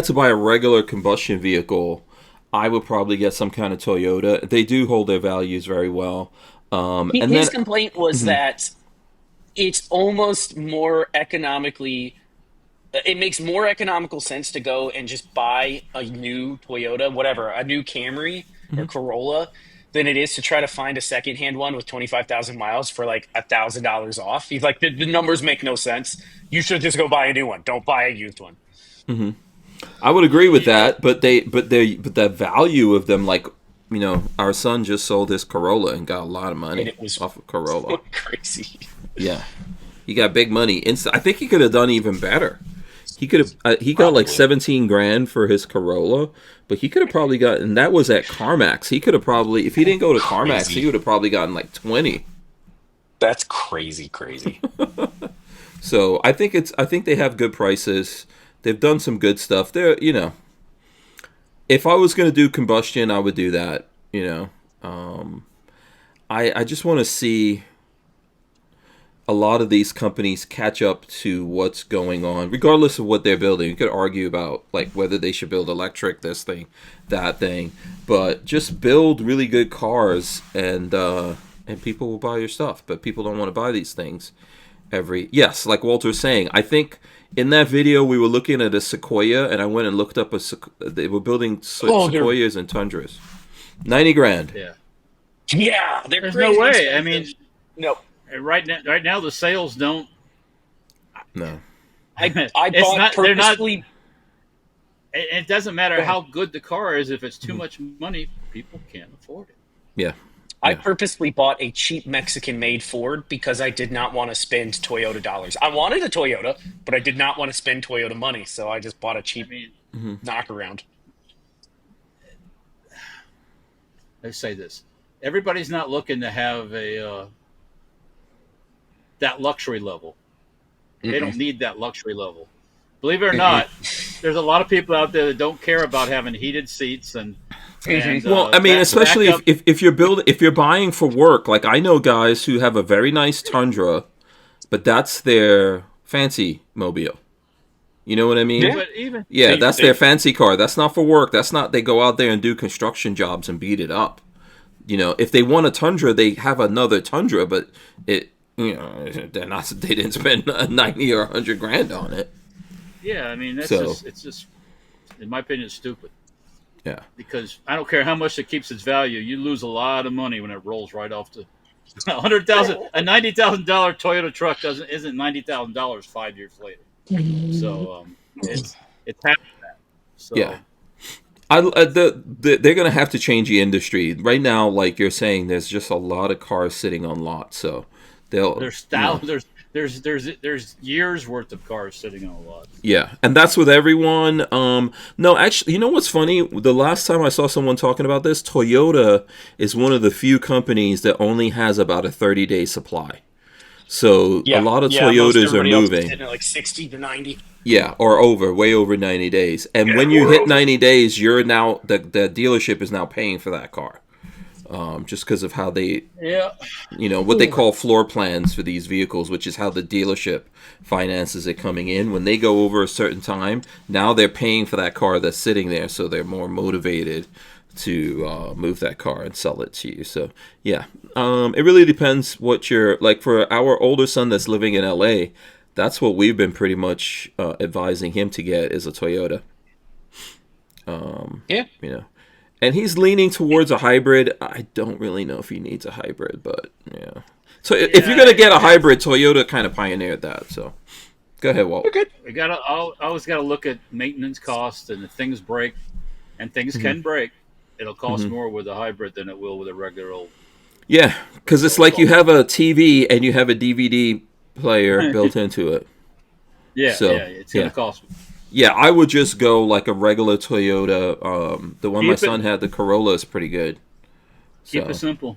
to buy a regular combustion vehicle, I would probably get some kind of Toyota. They do hold their values very well. His complaint was that it's almost more economically. It makes more economical sense to go and just buy a new Toyota, whatever, a new Camry or Corolla, than it is to try to find a secondhand one with 25,000 miles for like $1,000 off. He's like, the numbers make no sense. You should just go buy a new one. Don't buy a used one. I would agree with that, but the value of them, like, you know, our son just sold his Corolla and got a lot of money off of Corolla. So crazy. Yeah, he got big money. I think he could have done even better. He could have. He got like 17 grand for his Corolla, but he could have probably gotten. That was at CarMax. He could have probably, if he didn't go to CarMax, he would have probably gotten like 20. That's crazy. So I think they have good prices. They've done some good stuff. They're, you know, if I was going to do combustion, I would do that. You know, I just want to see a lot of these companies catch up to what's going on, regardless of what they're building. You could argue about like whether they should build electric, this thing, that thing, but just build really good cars, and people will buy your stuff. But people don't want to buy these things. Yes, like Walter's saying, I think in that video we were looking at a Sequoia, and I went and looked up they were building Sequoias and Tundras, 90 grand. Yeah, there's no way. I mean, no. Right now, the sales don't. No, I bought purposely. It doesn't matter how good the car is. If it's too much money, people can't afford it. Yeah. I purposely bought a cheap Mexican-made Ford because I did not want to spend Toyota dollars. I wanted a Toyota, but I did not want to spend Toyota money, so I just bought a cheap knockaround. Let's say this: everybody's not looking to have that luxury level. They don't need that luxury level. Believe it or not, there's a lot of people out there that don't care about having heated seats and well, I mean, especially if you're buying for work. Like, I know guys who have a very nice Tundra, but that's their fancy mobile. You know what I mean? Yeah, that's their fancy car. That's not for work. That's not. They go out there and do construction jobs and beat it up. You know, if they want a Tundra, they have another Tundra, but it. You know, they didn't spend 90 or 100 grand on it. Yeah, I mean, it's just, in my opinion, it's stupid. Yeah. Because I don't care how much it keeps its value, you lose a lot of money when it rolls right off to $100,000. A $90,000 Toyota truck isn't $90,000 5 years later. So it's half that. So, yeah. They're going to have to change the industry right now. Like you're saying, there's just a lot of cars sitting on lots. So. There's years worth of cars sitting on a lot. Yeah, and that's with everyone. No, actually, you know what's funny? The last time I saw someone talking about this, Toyota is one of the few companies that only has about a 30-day supply. So a lot of Toyotas are moving. At like 60 to 90. Yeah, or way over 90 days. And when you hit 90 days, you're now the dealership is now paying for that car. Just because of how they, you know, what they call floor plans for these vehicles, which is how the dealership finances it coming in. When they go over a certain time, now they're paying for that car that's sitting there, so they're more motivated to move that car and sell it to you. So, yeah, it really depends what you're, like for our older son that's living in LA, that's what we've been pretty much advising him to get is a Toyota. You know. And he's leaning towards a hybrid. I don't really know if he needs a hybrid, but yeah. So if you're gonna get a hybrid, Toyota kind of pioneered that. So go ahead, Walt. You're good. We always gotta look at maintenance costs, and if things break, and things can break, it'll cost more with a hybrid than it will with a regular old. Yeah, because it's like you have a TV and you have a DVD player built into it. Yeah, so, it's gonna cost me. Yeah, I would just go like a regular Toyota. The one my son had, the Corolla, is pretty good. Keep it simple.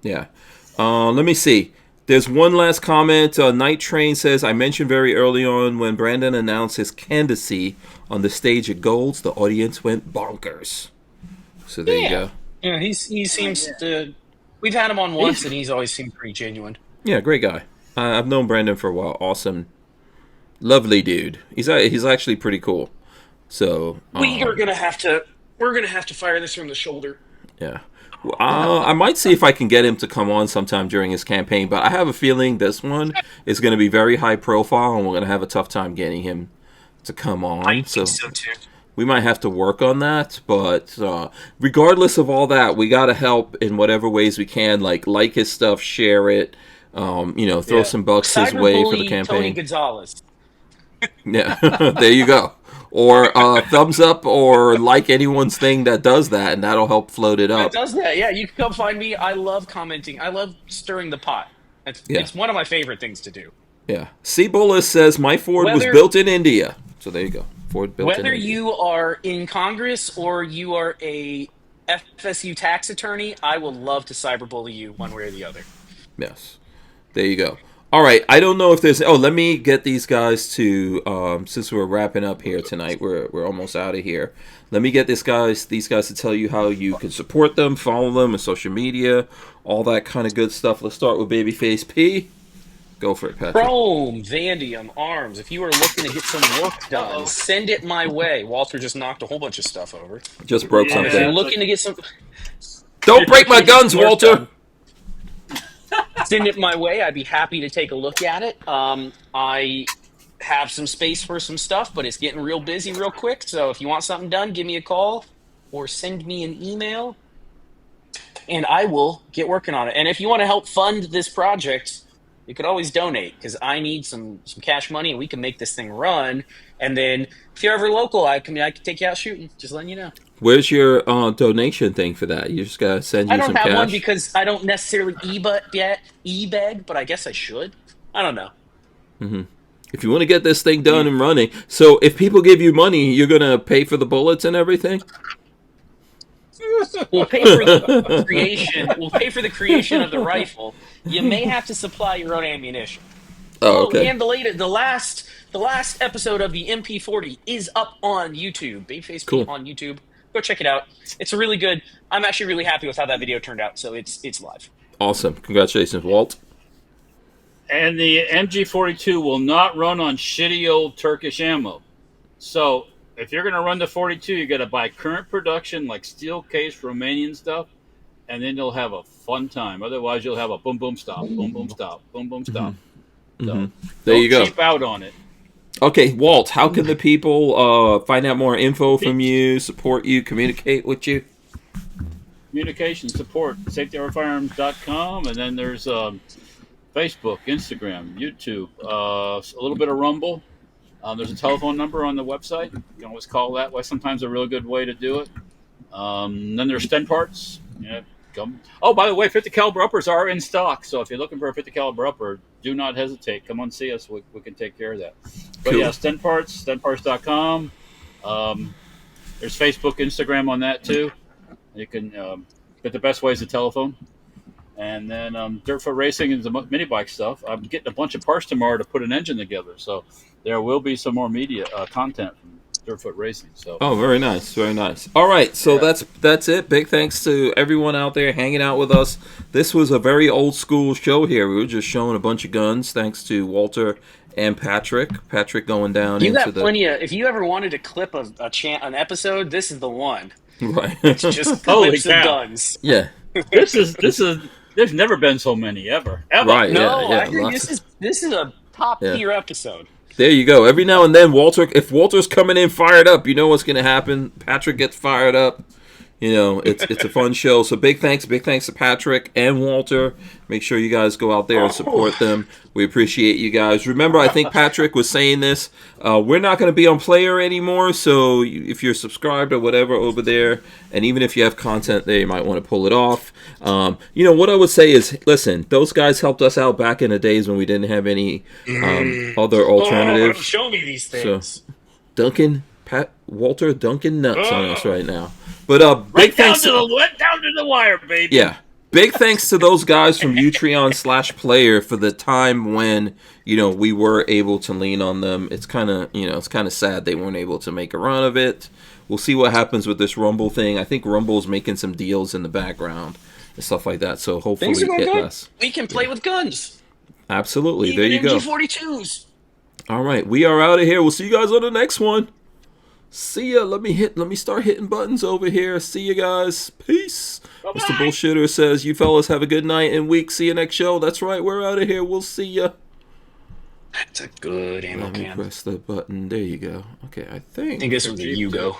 Yeah. Let me see. There's one last comment. Night Train says, I mentioned very early on when Brandon announced his candidacy on the stage at Goals, the audience went bonkers. So there you go. Yeah, he seems to. We've had him on once, and he's always seemed pretty genuine. Yeah, great guy. I've known Brandon for a while. Awesome, lovely dude. He's actually pretty cool. So we're gonna have to fire this from the shoulder. Yeah. I might see if I can get him to come on sometime during his campaign, but I have a feeling this one is going to be very high profile, and we're going to have a tough time getting him to come on. I think so too. We might have to work on that, but regardless of all that, we got to help in whatever ways we can, like his stuff, share it, throw some bucks his way for the campaign. Tony Gonzalez. Yeah, there you go. Or thumbs up or like anyone's thing that does that, and that'll help float it up. It does that, yeah. You can come find me. I love commenting. I love stirring the pot. It's one of my favorite things to do. Yeah. C. Bullis says, my Ford was built in India. So there you go. Ford built in India. Whether you are in Congress or you are a FSU tax attorney, I will love to cyberbully you one way or the other. Yes. There you go. All right, I don't know if there's... Oh, let me get these guys to... since we're wrapping up here tonight, we're almost out of here. Let me get these guys to tell you how you can support them, follow them on social media, all that kind of good stuff. Let's start with Babyface P. Go for it, Patrick. Chrome, Vandium, Arms. If you are looking to get some work done, send it my way. Walter just knocked a whole bunch of stuff over. Just broke something. If you're looking to get some... Don't break my guns, Walter! Send it my way. I'd be happy to take a look at it. I have some space for some stuff, but it's getting real busy real quick. So if you want something done, give me a call or send me an email, and I will get working on it. And if you want to help fund this project, you could always donate, because I need some cash money, and we can make this thing run. And then if you're ever local, I can take you out shooting. Just letting you know. Where's your donation thing for that? You just gotta send you some cash? I don't have one because I don't necessarily e-beg, but I guess I should. I don't know. Mm-hmm. If you want to get this thing done and running, so if people give you money, you're gonna pay for the bullets and everything? We'll pay for the creation. We'll pay for the creation of the rifle. You may have to supply your own ammunition. Oh, okay. And the last episode of the MP40 is up on YouTube. Babyface cool. on YouTube. Go check it out. It's a really good. I'm actually really happy with how that video turned out. So it's live. Awesome. Congratulations, Walt. And the MG42 will not run on shitty old Turkish ammo. So if you're going to run the 42, you got to buy current production, like steel case Romanian stuff, and then you'll have a fun time. Otherwise, you'll have a boom, boom, stop, boom, boom, stop, boom, boom, stop. Mm-hmm. So there you go. Don't cheap out on it. Okay, Walt, how can the people find out more info from you, support you, communicate with you? Communication support, safetyfirearms.com, and then there's Facebook, Instagram, YouTube, a little bit of Rumble. There's a telephone number on the website. You can always call that. Sometimes a really good way to do it. Then there's stem parts. Yeah, come. Oh, by the way, 50 caliber uppers are in stock. So if you're looking for a 50 caliber upper, do not hesitate. Come on, see us. We can take care of that. But cool. Yeah, stem parts, stemparts.com. There's Facebook, Instagram on that too. You can. But the best way is the telephone. And then Dirtfoot Racing and the mini bike stuff. I'm getting a bunch of parts tomorrow to put an engine together. So there will be some more media content from Dirtfoot Racing. So. Oh, very nice, very nice. All right, so yeah. That's it. Big thanks to everyone out there hanging out with us. This was a very old school show here. We were just showing a bunch of guns. Thanks to Walter and Patrick. Patrick going down. You got plenty of. If you ever wanted to clip an episode, this is the one. Right. It's just clips of guns. Yeah. This is. There's never been so many ever. Right? No, yeah. I think this is a top tier episode. There you go. Every now and then, if Walter's coming in fired up, you know what's going to happen. Patrick gets fired up. You know, it's a fun show. So big thanks to Patrick and Walter. Make sure you guys go out there and support them. We appreciate you guys. Remember, I think Patrick was saying this. We're not going to be on Player anymore. So if you're subscribed or whatever over there, and even if you have content there, you might want to pull it off. What I would say is, listen, those guys helped us out back in the days when we didn't have any other alternatives. Show me these things. So, Walter Duncan nuts on us right now. But big thanks down to the wire, baby. Yeah. big thanks to those guys from Utreon/Player for the time when, we were able to lean on them. It's kind of sad they weren't able to make a run of it. We'll see what happens with this Rumble thing. I think Rumble's making some deals in the background and stuff like that. So hopefully things are going hit good. less. We can play with guns. Absolutely. Even there you go. MG42s. All right, we are out of here. We'll see you guys on the next one. See ya. Let me start hitting buttons over here. See you guys. Peace. Bye-bye. Mr. Bullshitter says, you fellas have a good night and week. See you next show. That's right. We're out of here. We'll see ya. That's a good ammo can. Let me press the button. There you go. Okay, I think this was a Yugo.